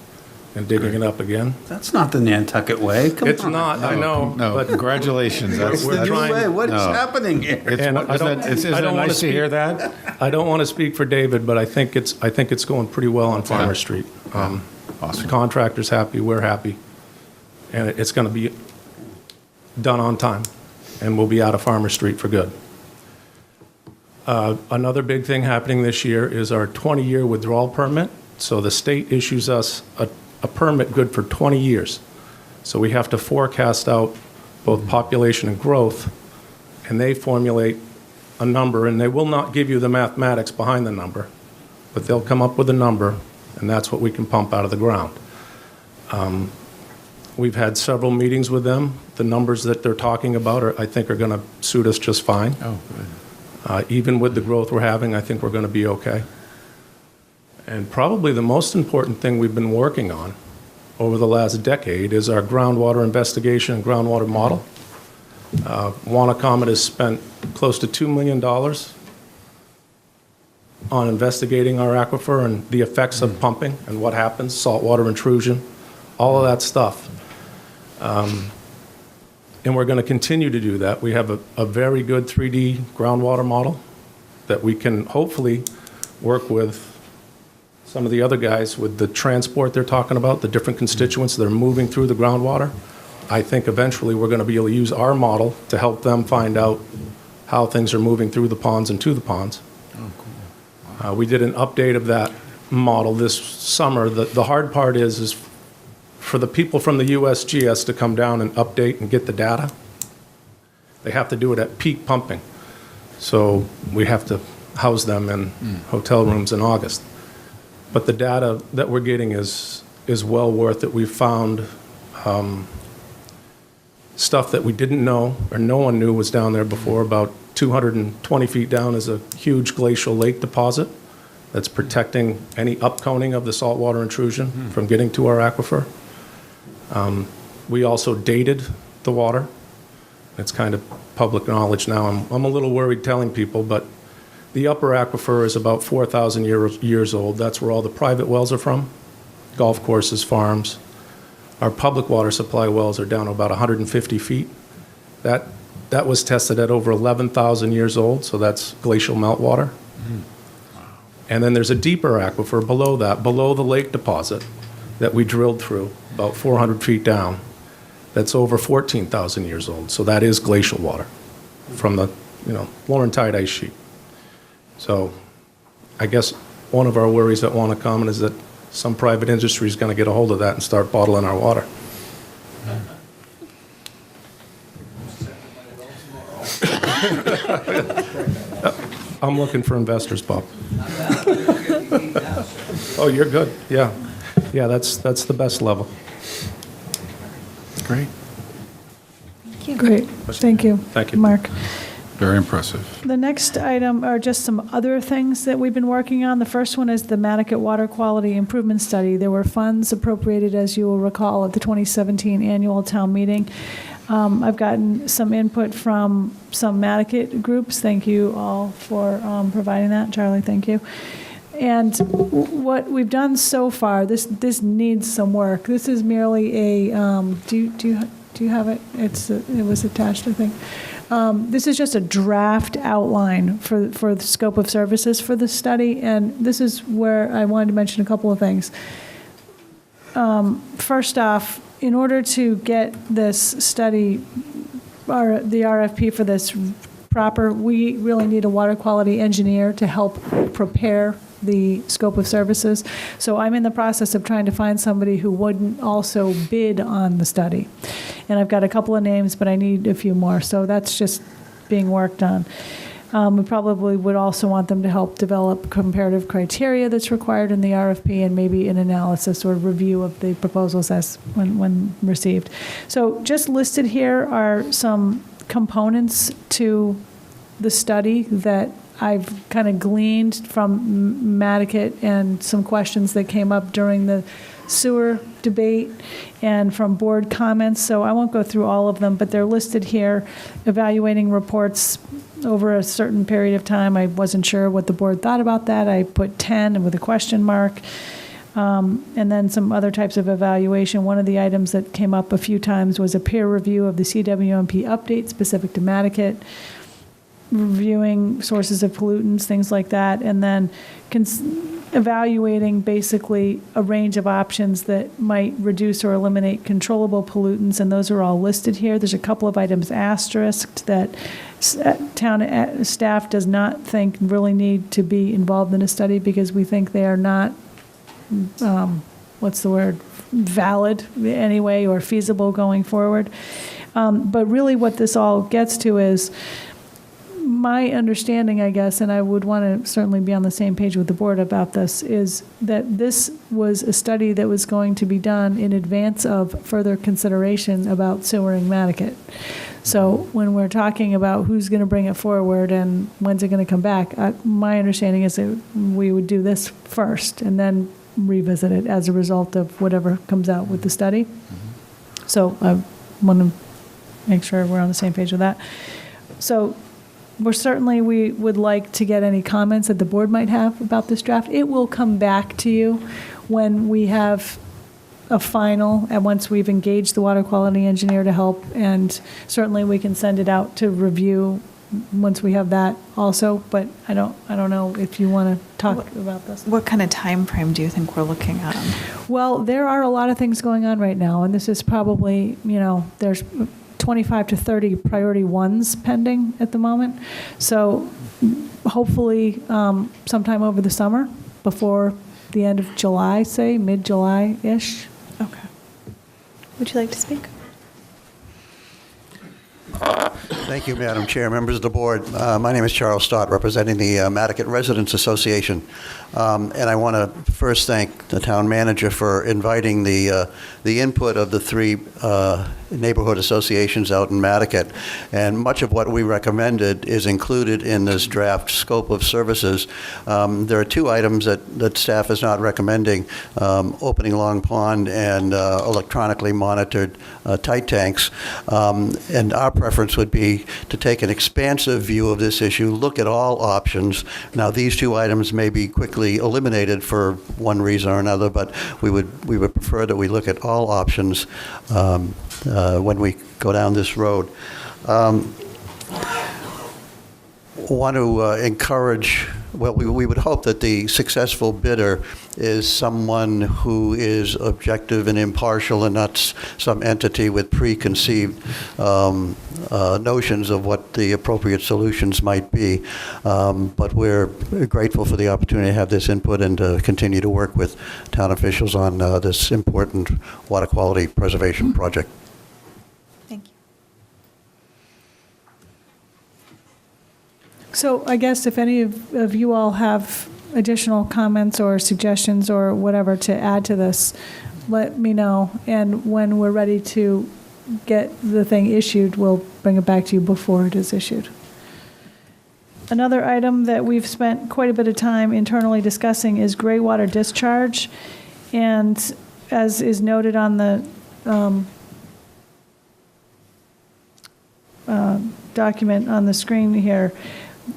[SPEAKER 12] and digging it up again.
[SPEAKER 4] That's not the Nantucket way. Come on.
[SPEAKER 12] It's not, I know.
[SPEAKER 5] No,
[SPEAKER 12] but
[SPEAKER 5] congratulations.
[SPEAKER 4] It's the new way. What is happening here?
[SPEAKER 12] And I don't want to hear
[SPEAKER 5] that.
[SPEAKER 12] I don't want to speak for David, but I think it's going pretty well on Farmer Street.
[SPEAKER 5] Awesome.
[SPEAKER 12] The contractor's happy, we're happy, and it's going to be done on time, and we'll be out of Farmer Street for good. Another big thing happening this year is our 20-year withdrawal permit. So the state issues us a permit good for 20 years. So we have to forecast out both population and growth, and they formulate a number, and they will not give you the mathematics behind the number, but they'll come up with a number, and that's what we can pump out of the ground. We've had several meetings with them. The numbers that they're talking about I think are going to suit us just fine.
[SPEAKER 5] Oh, good.
[SPEAKER 12] Even with the growth we're having, I think we're going to be okay. And probably the most important thing we've been working on over the last decade is our groundwater investigation and groundwater model. Wanacommet has spent close to $2 million on investigating our aquifer and the effects of pumping and what happens, saltwater intrusion, all of that stuff. And we're going to continue to do that. We have a very good 3D groundwater model that we can hopefully work with some of the other guys with the transport they're talking about, the different constituents that are moving through the groundwater. I think eventually we're going to be able to use our model to help them find out how things are moving through the ponds and to the ponds. We did an update of that model this summer. The hard part is for the people from the USGS to come down and update and get the data. They have to do it at peak pumping. So we have to house them in hotel rooms in August. But the data that we're getting is well worth it. We've found stuff that we didn't know or no one knew was down there before. About 220 feet down is a huge glacial lake deposit that's protecting any upconing of the saltwater intrusion from getting to our aquifer. We also dated the water. It's kind of public knowledge now. I'm a little worried telling people, but the upper aquifer is about 4,000 years old. That's where all the private wells are from, golf courses, farms. Our public water supply wells are down about 150 feet. That was tested at over 11,000 years old, so that's glacial meltwater. And then there's a deeper aquifer below that, below the lake deposit that we drilled through, about 400 feet down, that's over 14,000 years old. So that is glacial water from the Laurentide ice sheet. So I guess one of our worries that want to come is that some private industry is going to get a hold of that and start bottling our water. I'm looking for investors, Bob. Oh, you're good. Yeah. Yeah, that's the best level.
[SPEAKER 5] Great.
[SPEAKER 3] Great, thank you.
[SPEAKER 12] Thank you.
[SPEAKER 3] Mark.
[SPEAKER 5] Very impressive.
[SPEAKER 3] The next item are just some other things that we've been working on. The first one is the Nantucket Water Quality Improvement Study. There were funds appropriated, as you will recall, at the 2017 annual town meeting. I've gotten some input from some Nantucket groups. Thank you all for providing that. Charlie, thank you. And what we've done so far, this needs some work. This is merely a, do you have it? It was attached, I think. This is just a draft outline for the scope of services for the study, and this is where I wanted to mention a couple of things. First off, in order to get this study, or the RFP for this proper, we really need a water quality engineer to help prepare the scope of services. So I'm in the process of trying to find somebody who wouldn't also bid on the study. And I've got a couple of names, but I need a few more. So that's just being worked on. We probably would also want them to help develop comparative criteria that's required in the RFP and maybe an analysis or review of the proposals as when received. So just listed here are some components to the study that I've kind of gleaned from Nantucket and some questions that came up during the sewer debate and from board comments. So I won't go through all of them, but they're listed here. Evaluating reports over a certain period of time. I wasn't sure what the board thought about that. I put 10 with a question mark. And then some other types of evaluation. One of the items that came up a few times was a peer review of the CWMP update specific to Nantucket, reviewing sources of pollutants, things like that, and then evaluating basically a range of options that might reduce or eliminate controllable pollutants, and those are all listed here. There's a couple of items asterisked that town staff does not think really need to be involved in a study because we think they are not, valid anyway or feasible going forward. But really what this all gets to is my understanding, I guess, and I would want to certainly be on the same page with the board about this, is that this was a study that was going to be done in advance of further consideration about sewering Nantucket. So when we're talking about who's going to bring it forward and when's it going to come back, my understanding is that we would do this first and then revisit it as a result of whatever comes out with the study. So I want to make sure we're on the same page with that. So we would like to get any comments that the board might have about this draft. It will come back to you when we have a final, and once we've engaged the water quality engineer to help, and certainly we can send it out to review once we have that also, but I don't know if you want to talk about this.
[SPEAKER 1] What kind of time frame do you think we're looking at?
[SPEAKER 3] Well, there are a lot of things going on right now, and this is probably, there's 25 to 30 priority ones pending at the moment. So hopefully sometime over the summer, before the end of July, say, mid-July-ish.
[SPEAKER 1] Okay. Would you like to speak?
[SPEAKER 16] Thank you, Madam Chair, members of the board. My name is Charles Stott, representing the Nantucket Residents Association. And I want to first thank the town manager for inviting the input of the three neighborhood associations out in Nantucket. And much of what we recommended is included in this draft scope of services. There are two items that staff is not recommending, opening Long Pond and electronically monitored tight tanks. And our preference would be to take an expansive view of this issue, look at all options. Now, these two items may be quickly eliminated for one reason or another, but we would prefer that we look at all options when we go down this road. Want to encourage, well, we would hope that the successful bidder is someone who is objective and impartial and not some entity with preconceived notions of what the appropriate solutions might be. But we're grateful for the opportunity to have this input and to continue to work with town officials on this important water quality preservation project.
[SPEAKER 3] So I guess if any of you all have additional comments or suggestions or whatever to add to this, let me know. And when we're ready to get the thing issued, we'll bring it back to you before it is issued. Another item that we've spent quite a bit of time internally discussing is gray water discharge. And as is noted on the document on the screen here,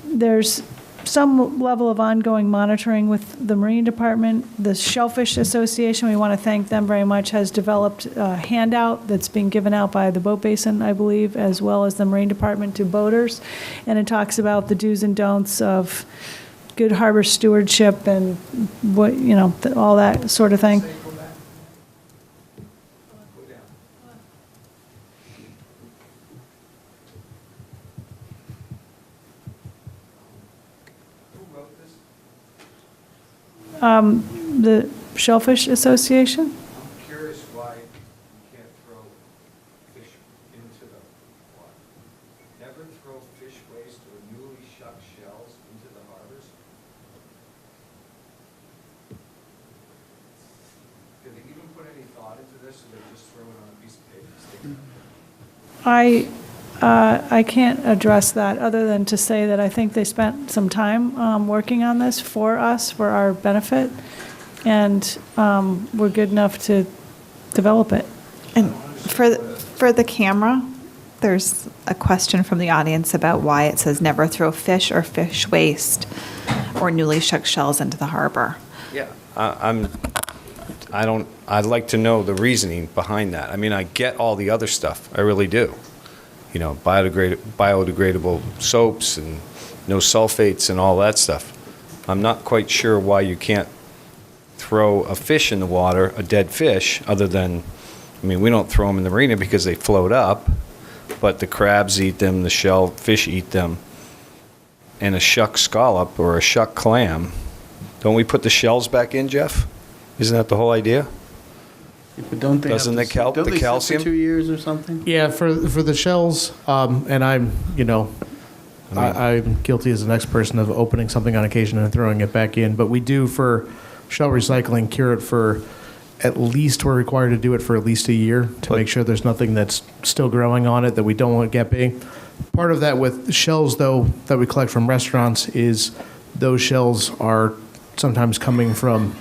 [SPEAKER 3] there's some level of ongoing monitoring with the Marine Department. The Shellfish Association, we want to thank them very much, has developed a handout that's being given out by the Boat Basin, I believe, as well as the Marine Department to boaters. And it talks about the do's and don'ts of good harbor stewardship and what, all that sort of thing. The Shellfish Association?
[SPEAKER 2] I'm curious why you can't throw fish into the water. Never throw fish waste or newly shucked shells into the harbors. Did they even put any thought into this, or they just throw it on a piece of paper?
[SPEAKER 3] I can't address that other than to say that I think they spent some time working on this for us, for our benefit, and we're good enough to develop it.
[SPEAKER 1] And for the camera, there's a question from the audience about why it says never throw fish or fish waste or newly shucked shells into the harbor.
[SPEAKER 2] Yeah, I'd like to know the reasoning behind that. I mean, I get all the other stuff, I really do. Biodegradable soaps and no sulfates and all that stuff. I'm not quite sure why you can't throw a fish in the water, a dead fish, other than, we don't throw them in the marina because they float up, but the crabs eat them, the shellfish eat them, and a shuck scallop or a shuck clam. Don't we put the shells back in, Jeff? Isn't that the whole idea?
[SPEAKER 19] But don't they
[SPEAKER 2] Doesn't
[SPEAKER 19] have
[SPEAKER 2] the
[SPEAKER 19] to sit- don't they sit
[SPEAKER 2] calcium?
[SPEAKER 19] for 2 years or something?
[SPEAKER 18] Yeah, for the shells, and I'm guilty as the next person of opening something on occasion and throwing it back in. But we do for shell recycling cure it for at least, we're required to do it for at least a year to make sure there's nothing that's still growing on it that we don't want to get big. Part of that with shells, though, that we collect from restaurants is those shells are sometimes coming from,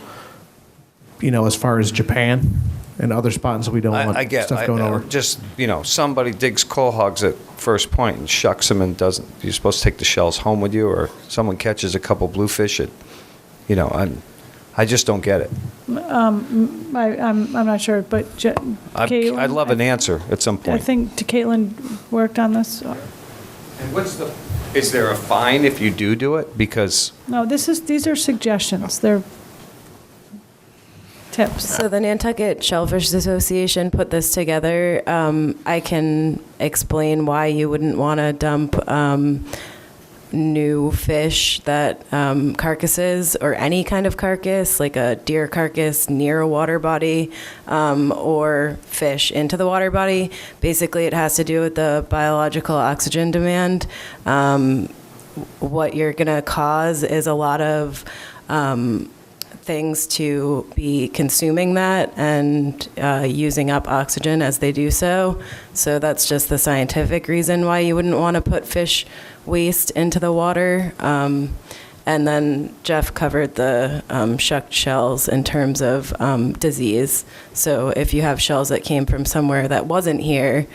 [SPEAKER 18] as far as Japan and other spots we don't want stuff going over.
[SPEAKER 2] Just, somebody digs coal hogs at First Point and shucks them and doesn't, you're supposed to take the shells home with you, or someone catches a couple bluefish at, I just don't get it.
[SPEAKER 3] I'm not sure, but
[SPEAKER 2] I'd love an answer at some point.
[SPEAKER 3] I think Caitlin worked on this.
[SPEAKER 2] And is there a fine if you do it? Because
[SPEAKER 3] No, these are suggestions. They're tips.
[SPEAKER 20] So the Nantucket Shellfish Association put this together. I can explain why you wouldn't want to dump new fish that carcasses or any kind of carcass, like a deer carcass, near a water body, or fish into the water body. Basically, it has to do with the biological oxygen demand. What you're going to cause is a lot of things to be consuming that and using up oxygen as they do so. So that's just the scientific reason why you wouldn't want to put fish waste into the water. And then Jeff covered the shucked shells in terms of disease. So if you have shells that came from somewhere that wasn't here,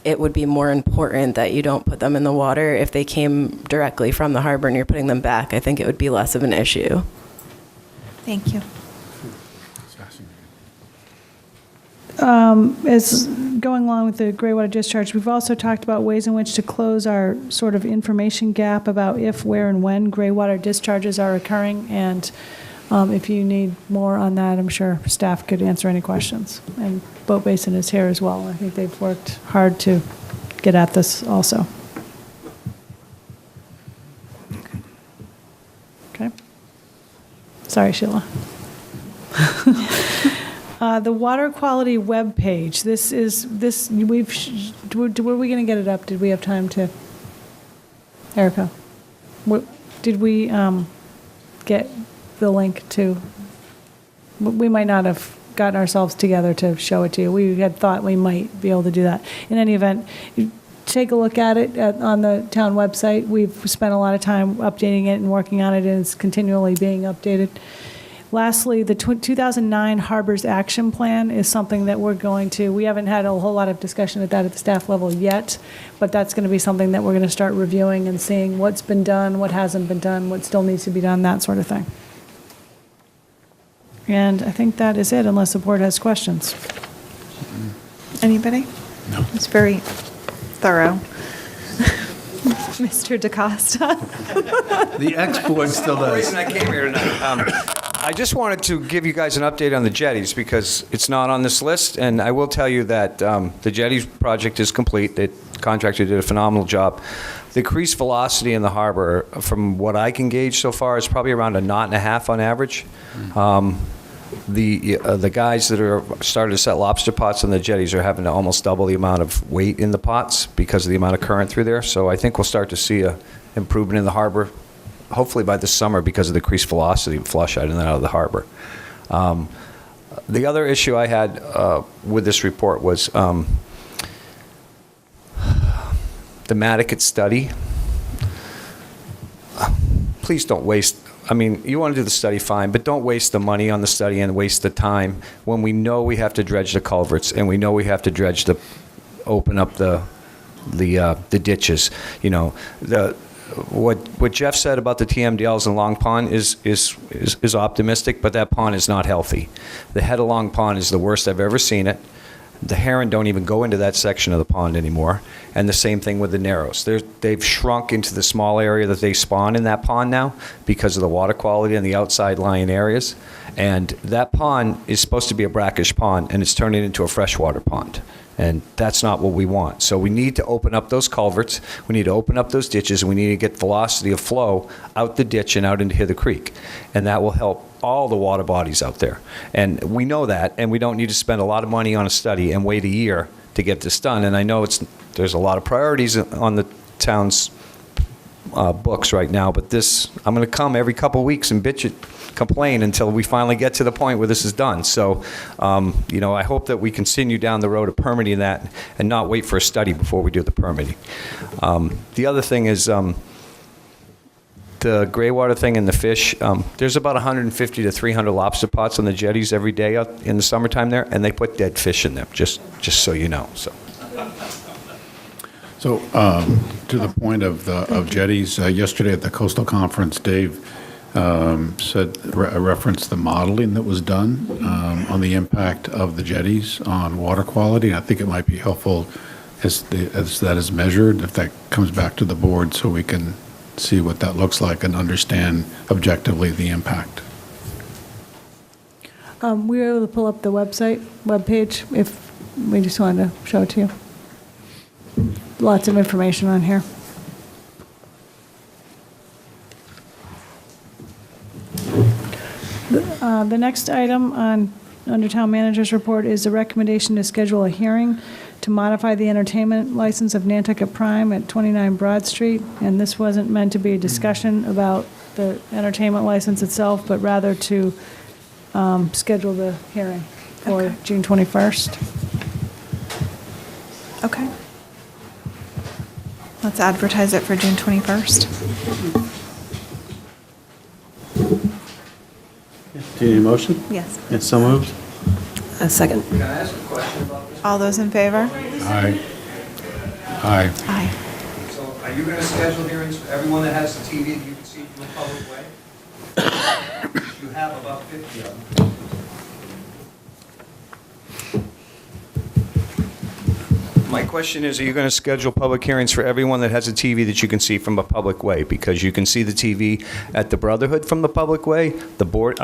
[SPEAKER 20] it would be more important that you don't put them in the water. If they came directly from the harbor and you're putting them back, I think it would be less of an issue.
[SPEAKER 1] Thank you.
[SPEAKER 3] As going along with the gray water discharge, we've also talked about ways in which to close our sort of information gap about if, where, and when gray water discharges are occurring. And if you need more on that, I'm sure staff could answer any questions. And Boat Basin is here as well. I think they've worked hard to get at this also. Okay. Sorry, Sheila. The water quality webpage. Were we going to get it up? Did we have time to? Erica, did we get the link to? We might not have gotten ourselves together to show it to you. We had thought we might be able to do that. In any event, take a look at it on the town website. We've spent a lot of time updating it and working on it, and it's continually being updated. Lastly, the 2009 Harbors Action Plan is something that we haven't had a whole lot of discussion at the staff level yet, but that's going to be something that we're going to start reviewing and seeing what's been done, what hasn't been done, what still needs to be done, that sort of thing. And I think that is it, unless the board has questions.
[SPEAKER 1] Anybody?
[SPEAKER 5] No.
[SPEAKER 1] It's very thorough. Mr. DaCosta.
[SPEAKER 2] The X-Board still does. The reason I came here tonight, I just wanted to give you guys an update on the jetties because it's not on this list, and I will tell you that the jetties project is complete. The contractor did a phenomenal job. The increased velocity in the harbor, from what I can gauge so far, is probably around 1.5 knots on average. The guys that are starting to set lobster pots on the jetties are having to almost double the amount of weight in the pots because of the amount of current through there. So I think we'll start to see an improvement in the harbor, hopefully by this summer, because of the increased velocity and flush out and out of the harbor. The other issue I had with this report was the Nantucket study. Please don't waste. I mean, you want to do the study, fine, but don't waste the money on the study and waste the time when we know we have to dredge the culverts and we know we have to open up the ditches. You know, what Jeff said about the TMDLs in Long Pond is optimistic, but that pond is not healthy. The head of Long Pond is the worst I've ever seen it. The herring don't even go into that section of the pond anymore. And the same thing with the Narrows. They've shrunk into the small area that they spawn in that pond now because of the water quality in the outside lying areas. And that pond is supposed to be a brackish pond, and it's turning into a freshwater pond. And that's not what we want. So we need to open up those culverts, we need to open up those ditches, and we need to get velocity of flow out the ditch and out into the creek. And that will help all the water bodies out there. And we know that, and we don't need to spend a lot of money on a study and wait a year to get this done. And I know there's a lot of priorities on the town's books right now, but I'm going to come every couple of weeks and complain until we finally get to the point where this is done. So, I hope that we continue down the road of permitting that and not wait for a study before we do the permitting. The other thing is the gray water thing and the fish. There's about 150 to 300 lobster pots on the jetties every day out in the summertime there, and they put dead fish in them, just so you know.
[SPEAKER 5] So to the point of jetties, yesterday at the Coastal Conference, Dave referenced the modeling that was done on the impact of the jetties on water quality. I think it might be helpful as that is measured, if that comes back to the board, so we can see what that looks like and understand objectively the impact.
[SPEAKER 3] We were able to pull up the webpage, if we just wanted to show it to you. Lots of information on here. The next item under Town Manager's report is a recommendation to schedule a hearing to modify the entertainment license of Nantucket Prime at 29 Broad Street. And this wasn't meant to be a discussion about the entertainment license itself, but rather to schedule the hearing for June 21st.
[SPEAKER 1] Okay. Let's advertise it for June 21st.
[SPEAKER 4] Do you need a motion?
[SPEAKER 1] Yes.
[SPEAKER 4] It's so moved.
[SPEAKER 9] A second.
[SPEAKER 2] Can I ask a question about this?
[SPEAKER 1] All those in favor?
[SPEAKER 5] Aye. Aye.
[SPEAKER 1] Aye.
[SPEAKER 2] So are you going to schedule hearings for everyone that has the TV that you can see from a public way? You have about 50 of them. My question is, are you going to schedule public hearings for everyone that has a TV that you can see from a public way? Because you can see the TV at the Brotherhood from the public way, the board,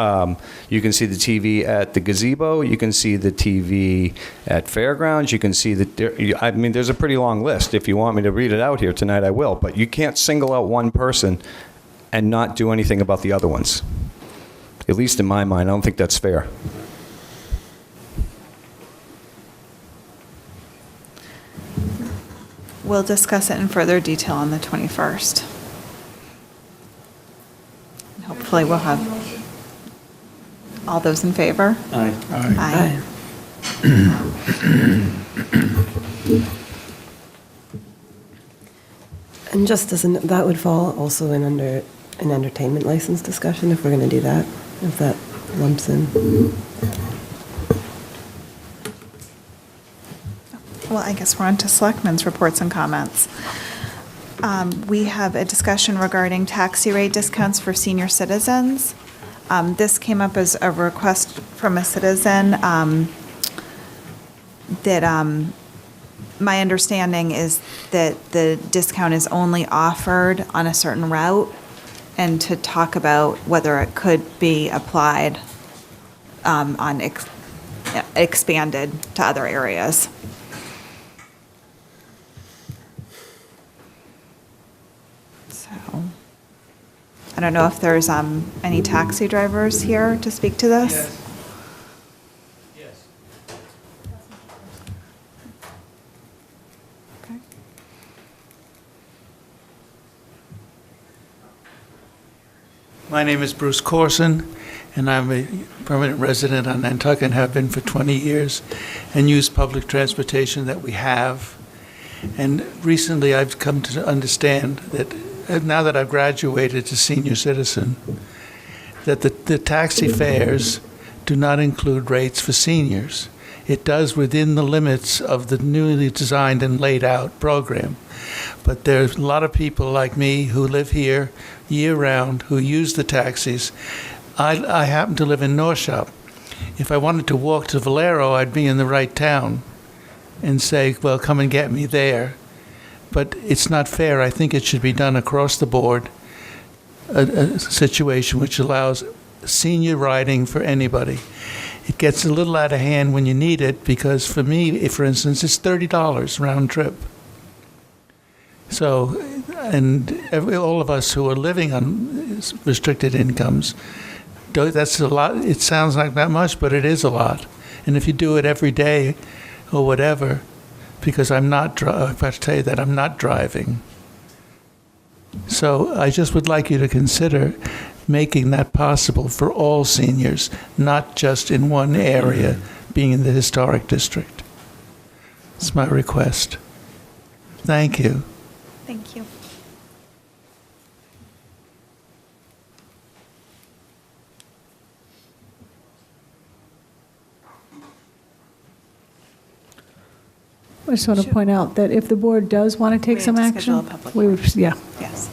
[SPEAKER 2] you can see the TV at the gazebo, you can see the TV at fairgrounds, you can see I mean, there's a pretty long list. If you want me to read it out here tonight, I will. But you can't single out one person and not do anything about the other ones. At least in my mind, I don't think that's fair.
[SPEAKER 1] We'll discuss it in further detail on the 21st. And hopefully we'll have all those in favor.
[SPEAKER 4] Aye.
[SPEAKER 1] Aye.
[SPEAKER 9] And just as that would fall also in under an entertainment license discussion, if we're going to do that, if that lumps in.
[SPEAKER 1] Well, I guess we're on to Selectmen's reports and comments. We have a discussion regarding taxi rate discounts for senior citizens. This came up as a request from a citizen that my understanding is that the discount is only offered on a certain route, and to talk about whether it could be applied expanded to other areas. I don't know if there's any taxi drivers here to speak to this.
[SPEAKER 12] Yes.
[SPEAKER 1] Okay.
[SPEAKER 21] My name is Bruce Corson, and I'm a permanent resident on Nantucket and have been for 20 years, and use public transportation that we have. And recently I've come to understand that now that I've graduated to senior citizen, that the taxi fares do not include rates for seniors. It does within the limits of the newly designed and laid out program. But there's a lot of people like me who live here year-round who use the taxis. I happen to live in North Shop. If I wanted to walk to Valero, I'd be in the right town and say, well, come and get me there. But it's not fair. I think it should be done across the board, a situation which allows senior riding for anybody. It gets a little out of hand when you need it, because for me, for instance, it's $30 round trip. So, and all of us who are living on restricted incomes, that's a lot. It sounds like that much, but it is a lot. And if you do it every day or whatever, because I'm not, I have to tell you that I'm not driving. So I just would like you to consider making that possible for all seniors, not just in one area, being in the historic district. It's my request. Thank you.
[SPEAKER 1] Thank you.
[SPEAKER 3] I just want to point out that if the board does want to take some
[SPEAKER 1] have to schedule
[SPEAKER 3] action,
[SPEAKER 1] a public
[SPEAKER 3] we would, yeah.
[SPEAKER 1] Yes.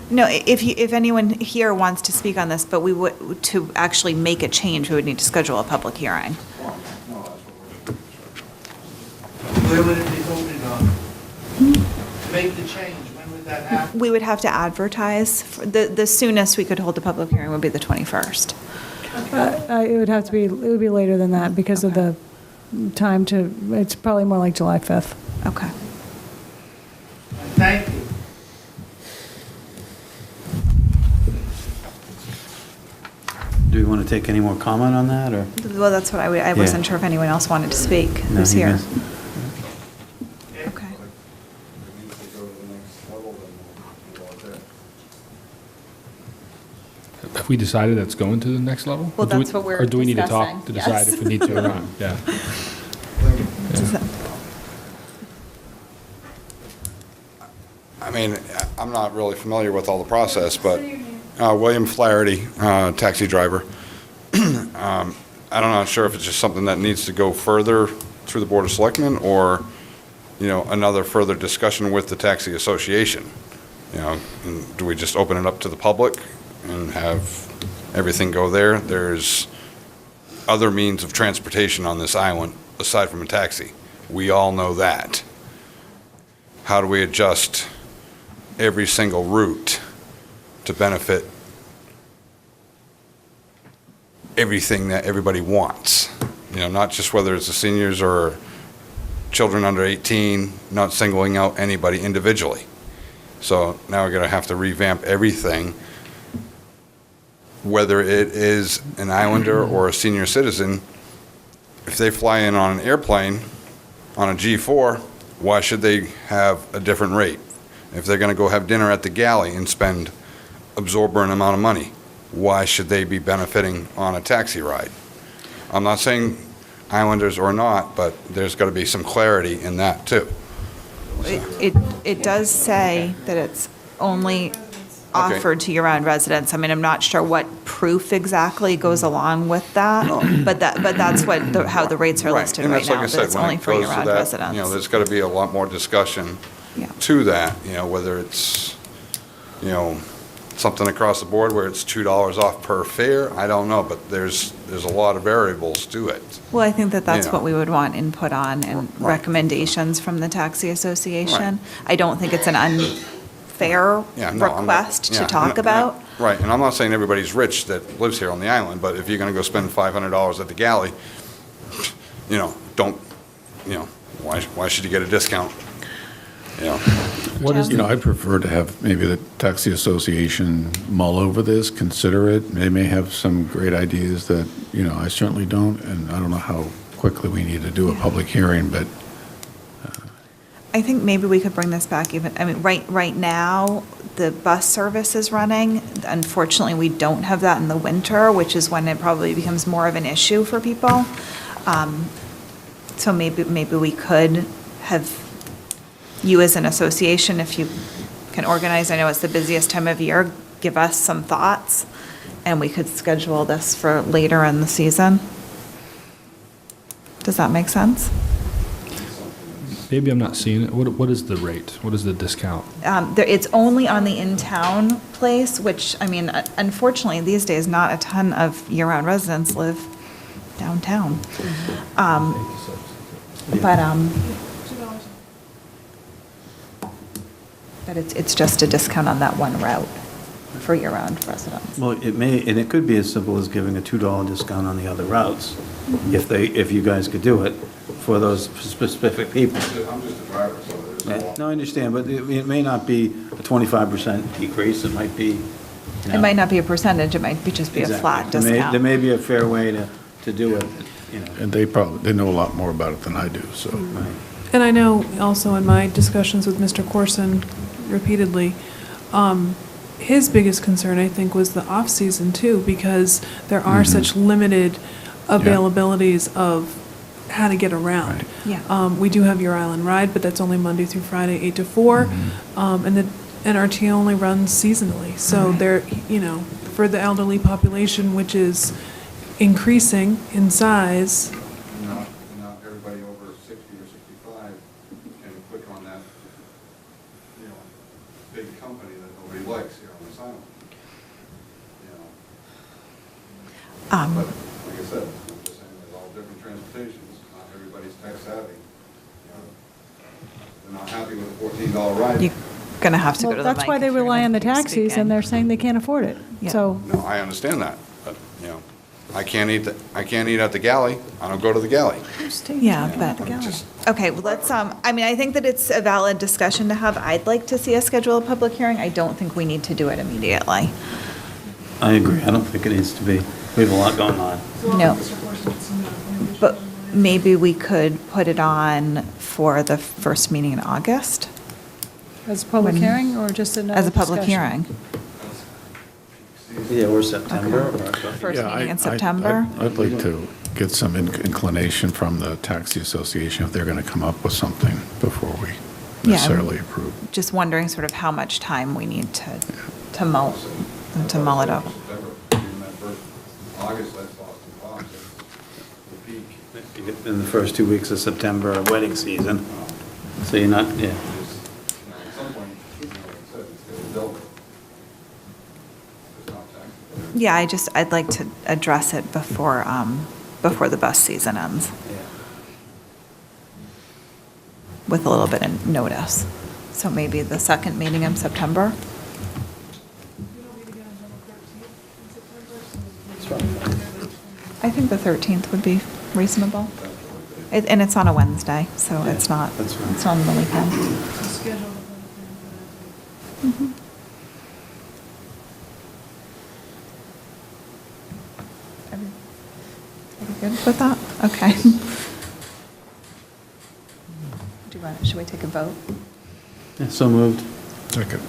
[SPEAKER 1] No, if anyone here wants to speak on this, but we would, to actually make a change, we would need to schedule a public hearing.
[SPEAKER 18] Where would it be voted on? To make the change, when would that happen?
[SPEAKER 1] We would have to advertise. The soonest we could hold a public hearing would be the 21st.
[SPEAKER 3] It would have to be, it would be later than that because of the time to, it's probably more like July 5th.
[SPEAKER 1] Okay.
[SPEAKER 18] Thank you.
[SPEAKER 4] Do you want to take any more comment on that, or?
[SPEAKER 1] Well, that's what I wasn't sure if anyone else wanted to speak
[SPEAKER 4] No,
[SPEAKER 1] who's
[SPEAKER 4] he
[SPEAKER 1] here.
[SPEAKER 4] missed.
[SPEAKER 1] Okay.
[SPEAKER 6] Have we decided that's going to the next level?
[SPEAKER 1] Well,
[SPEAKER 6] Or do we-
[SPEAKER 1] that's what we're
[SPEAKER 6] Or do we need to
[SPEAKER 1] discussing,
[SPEAKER 6] talk to
[SPEAKER 1] yes.
[SPEAKER 6] decide if we need to or not? Yeah.
[SPEAKER 7] I mean, I'm not really familiar with all the process, but William Flaherty, taxi driver. I'm not sure if it's just something that needs to go further through the Board of Selectmen or, another further discussion with the taxi association. And do we just open it up to the public and have everything go there? There's other means of transportation on this island aside from a taxi. We all know that. How do we adjust every single route to benefit everything that everybody wants? Not just whether it's the seniors or children under 18, not singling out anybody individually. So now we're going to have to revamp everything, whether it is an islander or a senior citizen. If they fly in on an airplane on a G4, why should they have a different rate? If they're going to go have dinner at the galley and spend absorbent amount of money, why should they be benefiting on a taxi ride? I'm not saying islanders or not, but there's got to be some clarity in that too.
[SPEAKER 1] It does say that it's only offered to year-round residents. I mean, I'm not sure what proof exactly goes along with that, but that's how the rates are listed
[SPEAKER 7] And
[SPEAKER 1] right
[SPEAKER 7] that's like
[SPEAKER 1] now,
[SPEAKER 7] I
[SPEAKER 1] that
[SPEAKER 7] said,
[SPEAKER 1] it's
[SPEAKER 7] when
[SPEAKER 1] only
[SPEAKER 7] it
[SPEAKER 1] for
[SPEAKER 7] goes to
[SPEAKER 1] year-round
[SPEAKER 7] that,
[SPEAKER 1] residents.
[SPEAKER 7] there's got to be a lot more discussion
[SPEAKER 1] Yeah.
[SPEAKER 7] to that, whether it's, something across the board where it's $2 off per fare, I don't know, but there's a lot of variables to it.
[SPEAKER 1] Well, I think that's
[SPEAKER 7] Yeah.
[SPEAKER 1] what we would want input on and recommendations from the taxi association. I don't think it's an unfair
[SPEAKER 7] Yeah, no, I'm not-
[SPEAKER 1] request
[SPEAKER 7] yeah,
[SPEAKER 1] to talk about.
[SPEAKER 7] Right, and I'm not saying everybody's rich that lives here on the island, but if you're going to go spend $500 at the galley, why should you get a discount?
[SPEAKER 5] What is, I'd prefer to have maybe the taxi association mull over this, consider it. They may have some great ideas that, I certainly don't, and I don't know how quickly we need to do a public hearing, but
[SPEAKER 1] I think maybe we could bring this back right now, the bus service is running. Unfortunately, we don't have that in the winter, which is when it probably becomes more of an issue for people. So maybe we could have you as an association, if you can organize, I know it's the busiest time of year, give us some thoughts, and we could schedule this for later in the season. Does that make sense?
[SPEAKER 6] Maybe I'm not seeing it. What is the rate? What is the discount?
[SPEAKER 1] It's only on the in-town place, which, unfortunately, these days, not a ton of year-round residents live downtown. But it's just a discount on that one route for year-round residents.
[SPEAKER 4] Well, it could be as simple as giving a $2 discount on the other routes, if you guys could do it for those specific people.
[SPEAKER 7] I'm just a driver, so there's
[SPEAKER 4] No, I understand, but it may not be a 25% decrease, it might be.
[SPEAKER 1] It might not be a percentage, it might just be a flat
[SPEAKER 4] Exactly. There
[SPEAKER 1] discount.
[SPEAKER 4] may be a fair way to do it,
[SPEAKER 5] and they know a lot more about it than I do, so.
[SPEAKER 3] And I know also in my discussions with Mr. Corson repeatedly, his biggest concern, I think, was the off-season too, because there are such limited availabilities of how to get around.
[SPEAKER 1] Yeah.
[SPEAKER 3] We do have your island ride, but that's only Monday through Friday, 8 to 4, and the NRT only runs seasonally. So there, for the elderly population, which is increasing in size.
[SPEAKER 7] Not everybody over 60 or 65 can click on that, big company that nobody likes here on this island. You know? But like I said, I'm just saying there's all different transportations. Not everybody's tech savvy. You know, they're not happy with a $14 ride.
[SPEAKER 1] You're going to have to go
[SPEAKER 3] Well,
[SPEAKER 1] to the
[SPEAKER 3] that's
[SPEAKER 1] mic
[SPEAKER 3] why they
[SPEAKER 1] if you're
[SPEAKER 3] rely
[SPEAKER 1] gonna
[SPEAKER 3] on the
[SPEAKER 1] keep
[SPEAKER 3] taxis,
[SPEAKER 1] speaking.
[SPEAKER 3] and they're saying they can't afford it.
[SPEAKER 1] Yeah.
[SPEAKER 3] So,
[SPEAKER 7] No, I understand that, but, you know, I can't eat at the galley. I don't go to the galley.
[SPEAKER 1] Yeah, but, okay, well, let's, I mean, I think that it's a valid discussion to have. I'd like to see us schedule a public hearing. I don't think we need to do it immediately.
[SPEAKER 4] I agree. I don't think it needs to be. We have a lot going on.
[SPEAKER 1] No. But maybe we could put it on for the first meeting in August?
[SPEAKER 3] as a public
[SPEAKER 1] When-
[SPEAKER 3] hearing or just another
[SPEAKER 1] As a public
[SPEAKER 3] discussion?
[SPEAKER 1] hearing.
[SPEAKER 4] Yeah, or September.
[SPEAKER 1] First
[SPEAKER 5] Yeah,
[SPEAKER 1] meeting in
[SPEAKER 5] I'd
[SPEAKER 1] September?
[SPEAKER 5] like to get some inclination from the taxi association if they're going to come up with something before we
[SPEAKER 1] Yeah.
[SPEAKER 5] necessarily approve.
[SPEAKER 1] Just wondering sort of how much time we need to mull it over.
[SPEAKER 7] August, that's Boston Fox, it's the peak.
[SPEAKER 4] In the first 2 weeks of September, wedding season. So you're not, yeah.
[SPEAKER 7] At some point, you know, like I said, it's going to build. It's not taxable.
[SPEAKER 1] Yeah, I'd like to address it before the bus season ends. With a little bit of notice. So maybe the second meeting in September? I think the 13th would be reasonable. And it's on a Wednesday, so it's not, it's not on the weekend. Mhm. Are you good with that? Okay. Should we take a vote?
[SPEAKER 4] Yeah, so moved.
[SPEAKER 5] Second.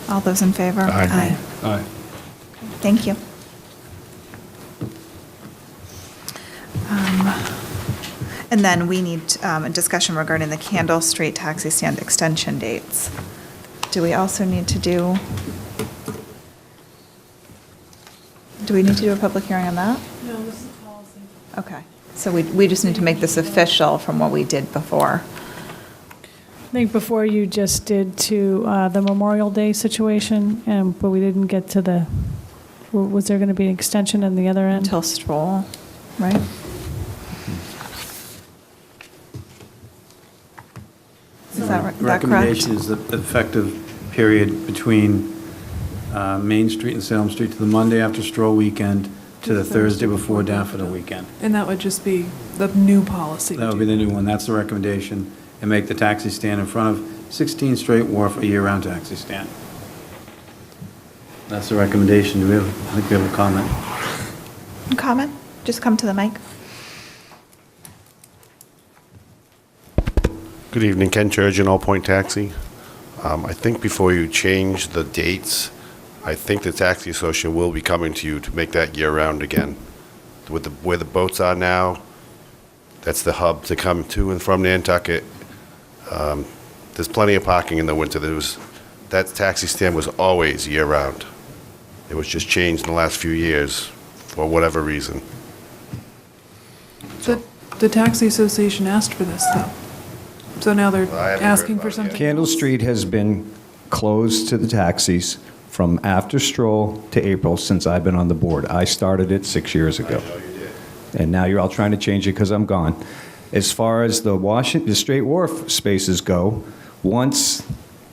[SPEAKER 1] All those in favor?
[SPEAKER 5] Aye.
[SPEAKER 4] Aye.
[SPEAKER 1] Thank you. And then we need a discussion regarding the Candle Street taxi stand extension dates. Do we also need to do we need to do a public hearing on that?
[SPEAKER 3] No, this is policy.
[SPEAKER 1] Okay, so we just need to make this official from what we did before.
[SPEAKER 3] I think before you just did to the Memorial Day situation, but we didn't get to the, was there going to be an extension on the other end?
[SPEAKER 1] Until Stroll, right? Is that correct?
[SPEAKER 4] Recommendation is the effective period between Main Street and Salem Street to the Monday after Stroll weekend to the Thursday before Daffodil weekend.
[SPEAKER 10] And that would just be the new policy.
[SPEAKER 4] That would be the new one. That's the recommendation. And make the taxi stand in front of 16 Straight Wharf a year-round taxi stand. That's the recommendation. I think we have a comment.
[SPEAKER 1] Comment? Just come to the mic.
[SPEAKER 22] Good evening, Ken Churgeon, All Point Taxi. I think before you change the dates, I think the taxi association will be coming to you to make that year-round again. With where the boats are now, that's the hub to come to and from Nantucket. There's plenty of parking in the winter. That taxi stand was always year-round. It was just changed in the last few years for whatever reason.
[SPEAKER 10] The taxi association asked for this, though. So now they're asking for something.
[SPEAKER 2] Candle Street has been closed to the taxis from after Stroll to April since I've been on the board. I started it 6 years ago. And now you're all trying to change it because I'm gone. As far as the Straight Wharf spaces go, once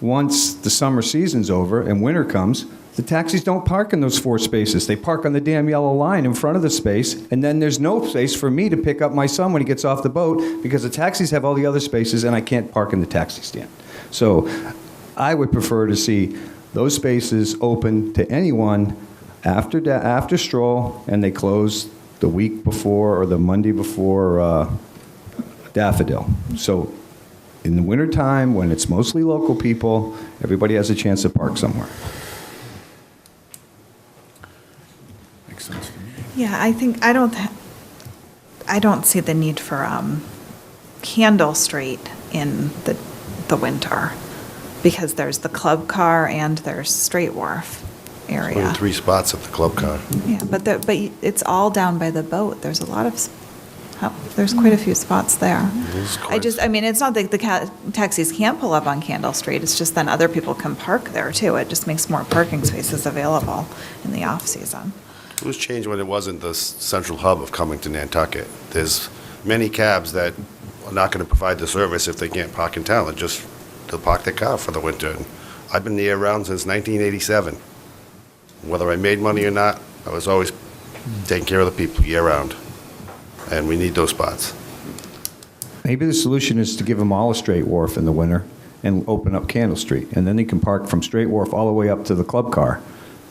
[SPEAKER 2] the summer season's over and winter comes, the taxis don't park in those 4 spaces. They park on the damn yellow line in front of the space, and then there's no space for me to pick up my son when he gets off the boat because the taxis have all the other spaces and I can't park in the taxi stand. So I would prefer to see those spaces open to anyone after Stroll, and they close the week before or the Monday before Daffodil. So in the wintertime, when it's mostly local people, everybody has a chance to park somewhere.
[SPEAKER 5] Makes sense to me.
[SPEAKER 1] Yeah, I don't see the need for Candle Street in the winter because there's the club car and there's Straight Wharf area.
[SPEAKER 22] Only 3 spots at the club car.
[SPEAKER 1] Yeah, but it's all down by the boat. There's a lot of Oh, there's quite a few spots there. I mean, it's not that the taxis can't pull up on Candle Street, it's just then other people can park there too. It just makes more parking spaces available in the off-season.
[SPEAKER 22] It was changed when it wasn't the central hub of coming to Nantucket. There's many cabs that are not going to provide the service if they can't park in town. They'll park their car for the winter. And I've been year-round since 1987. Whether I made money or not, I was always taking care of the people year-round. And we need those spots.
[SPEAKER 2] Maybe the solution is to give them all a straight wharf in the winter and open up Candle Street, and then they can park from Straight Wharf all the way up to the club car.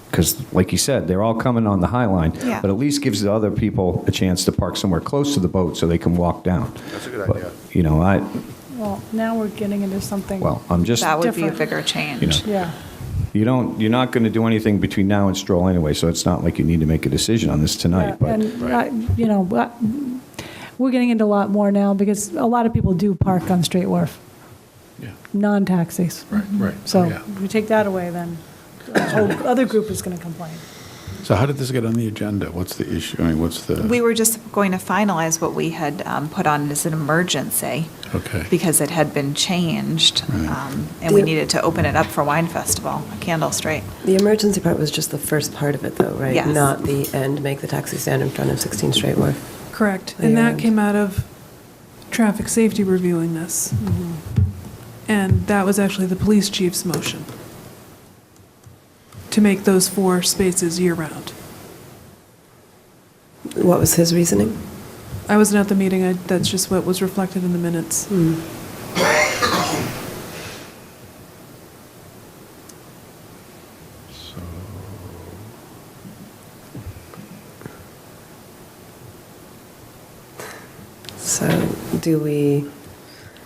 [SPEAKER 2] Because, like you said, they're all coming on the High Line,
[SPEAKER 1] Yeah.
[SPEAKER 2] but at least gives the other people a chance to park somewhere close to the boat so they can walk down.
[SPEAKER 22] That's a good
[SPEAKER 2] But,
[SPEAKER 22] idea.
[SPEAKER 2] you know,
[SPEAKER 3] Well, now we're getting into something.
[SPEAKER 2] well, I'm just,
[SPEAKER 1] That would be a
[SPEAKER 3] Different.
[SPEAKER 1] bigger
[SPEAKER 2] you
[SPEAKER 1] change.
[SPEAKER 2] know,
[SPEAKER 3] Yeah.
[SPEAKER 2] you're not going to do anything between now and Stroll anyway, so it's not like you need to make a decision on this tonight. But
[SPEAKER 3] And, you know, we're getting into a lot more now because a lot of people do park on Straight Wharf.
[SPEAKER 5] Yeah.
[SPEAKER 3] Non-taxis.
[SPEAKER 5] Right.
[SPEAKER 3] So
[SPEAKER 5] Yeah.
[SPEAKER 3] if we take that away, then a whole other group is going to complain.
[SPEAKER 5] So how did this get on the agenda? What's the issue? I mean, what's the?
[SPEAKER 1] We were just going to finalize what we had put on as an emergency.
[SPEAKER 5] Okay.
[SPEAKER 1] Because it had been changed,
[SPEAKER 5] Right.
[SPEAKER 1] and we needed to open it up for Wine Festival, Candle Street.
[SPEAKER 9] The emergency part was just the first part of it, though, right?
[SPEAKER 1] Yes.
[SPEAKER 9] Not the end, make the taxi stand in front of 16 Straight Wharf.
[SPEAKER 10] Correct. And that
[SPEAKER 9] Yeah.
[SPEAKER 10] came out of traffic safety reviewing this. And that was actually the police chief's motion, to make those 4 spaces year-round.
[SPEAKER 9] What was his reasoning?
[SPEAKER 10] I wasn't at the meeting, that's just what was reflected in the minutes.
[SPEAKER 9] So do we,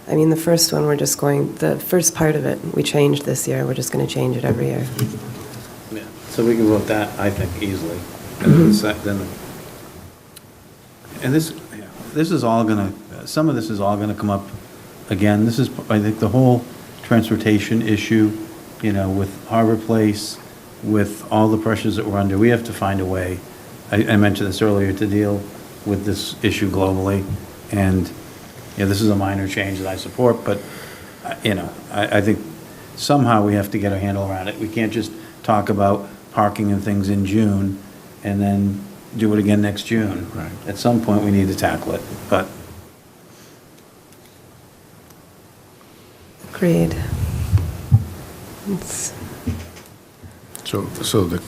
[SPEAKER 9] I mean, the first one, the first part of it, we changed this year, we're just going to change it every year.
[SPEAKER 4] Yeah. So we can vote that, I think, easily. And then the and this is all gonna, some of this is all gonna come up again. This is, I think, the whole transportation issue, you know, with Harbor Place, with all the pressures that we're under, we have to find a way, I mentioned this earlier, to deal with this issue globally. And, you know, this is a minor change that I support, but, you know, I think somehow we have to get a handle around it. We can't just talk about parking and things in June and then do it again next June.
[SPEAKER 5] Right.
[SPEAKER 4] At some point, we need to tackle it, but
[SPEAKER 9] Agreed.
[SPEAKER 5] So the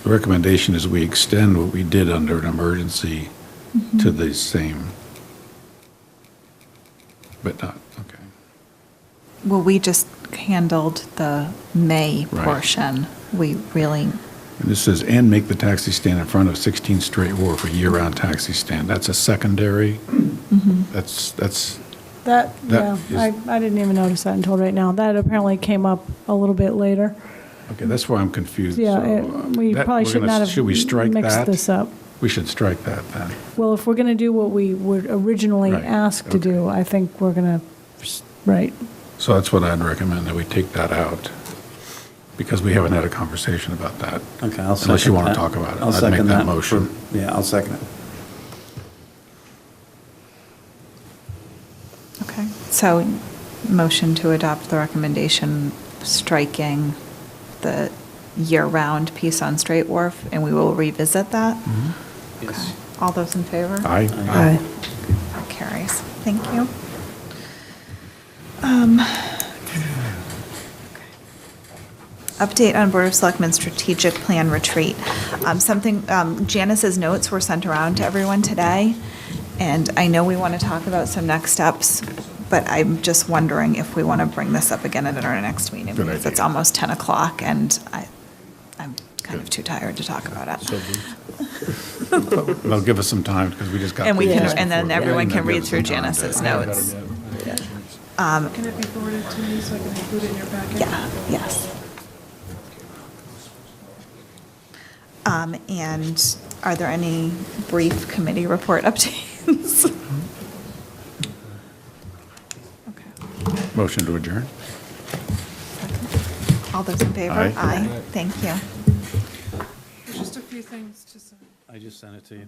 [SPEAKER 5] recommendation is we extend what we did under an emergency to the same, but not, okay.
[SPEAKER 1] Well, we just handled the May
[SPEAKER 5] Right.
[SPEAKER 1] portion. We really,
[SPEAKER 5] And this says, and make the taxi stand in front of 16 Straight Wharf a year-round taxi stand. That's a secondary? That's,
[SPEAKER 3] That,
[SPEAKER 5] That
[SPEAKER 3] yeah,
[SPEAKER 5] is-
[SPEAKER 3] I didn't even notice that until right now. That apparently came up a little bit later.
[SPEAKER 5] okay, that's where I'm confused.
[SPEAKER 3] Yeah,
[SPEAKER 5] So,
[SPEAKER 3] we
[SPEAKER 5] that-
[SPEAKER 3] probably
[SPEAKER 5] we're
[SPEAKER 3] should
[SPEAKER 5] gonna-
[SPEAKER 3] not have
[SPEAKER 5] Should we strike
[SPEAKER 3] mixed
[SPEAKER 5] that?
[SPEAKER 3] this up.
[SPEAKER 5] We should strike that then.
[SPEAKER 3] Well, if we're going to do what we were originally
[SPEAKER 5] Right,
[SPEAKER 3] asked to do, I think we're going to, right.
[SPEAKER 5] So that's what I'd recommend, that we take that out, because we haven't had a conversation about that.
[SPEAKER 4] okay, I'll second that.
[SPEAKER 5] Unless you want to talk about it.
[SPEAKER 4] I'll
[SPEAKER 5] I'd
[SPEAKER 4] second
[SPEAKER 5] make that
[SPEAKER 4] that
[SPEAKER 5] motion.
[SPEAKER 4] Yeah, I'll second it.
[SPEAKER 1] okay. So, motion to adopt the recommendation striking the year-round piece on Straight Wharf, and we will revisit that? Okay. All those in favor?
[SPEAKER 5] Aye.
[SPEAKER 9] Aye.
[SPEAKER 1] That carries. Thank you. Update on Board of Selectmen strategic plan retreat. Janice's notes were sent around to everyone today, and I know we want to talk about some next steps, but I'm just wondering if we want to bring this up again at our next meeting,
[SPEAKER 5] Good
[SPEAKER 1] because it's
[SPEAKER 5] idea.
[SPEAKER 1] almost 10 o'clock, and I'm kind of too tired to talk about it.
[SPEAKER 5] Well, give us some time, because we just got.
[SPEAKER 1] And we
[SPEAKER 5] through
[SPEAKER 1] can,
[SPEAKER 5] this
[SPEAKER 1] and then
[SPEAKER 5] before.
[SPEAKER 1] everyone
[SPEAKER 5] Yeah,
[SPEAKER 1] can read
[SPEAKER 5] give us
[SPEAKER 1] through
[SPEAKER 5] some time
[SPEAKER 1] Janice's
[SPEAKER 5] to-
[SPEAKER 1] notes.
[SPEAKER 10] Can it be forwarded to me so I can include it in your packet?
[SPEAKER 1] Yeah, yes. And are there any brief committee report updates? Okay.
[SPEAKER 5] Motion to adjourn?
[SPEAKER 1] All those in favor?
[SPEAKER 5] Aye.
[SPEAKER 1] Aye. Thank you.
[SPEAKER 10] There's just a few things to sign.
[SPEAKER 4] I just sent it to you.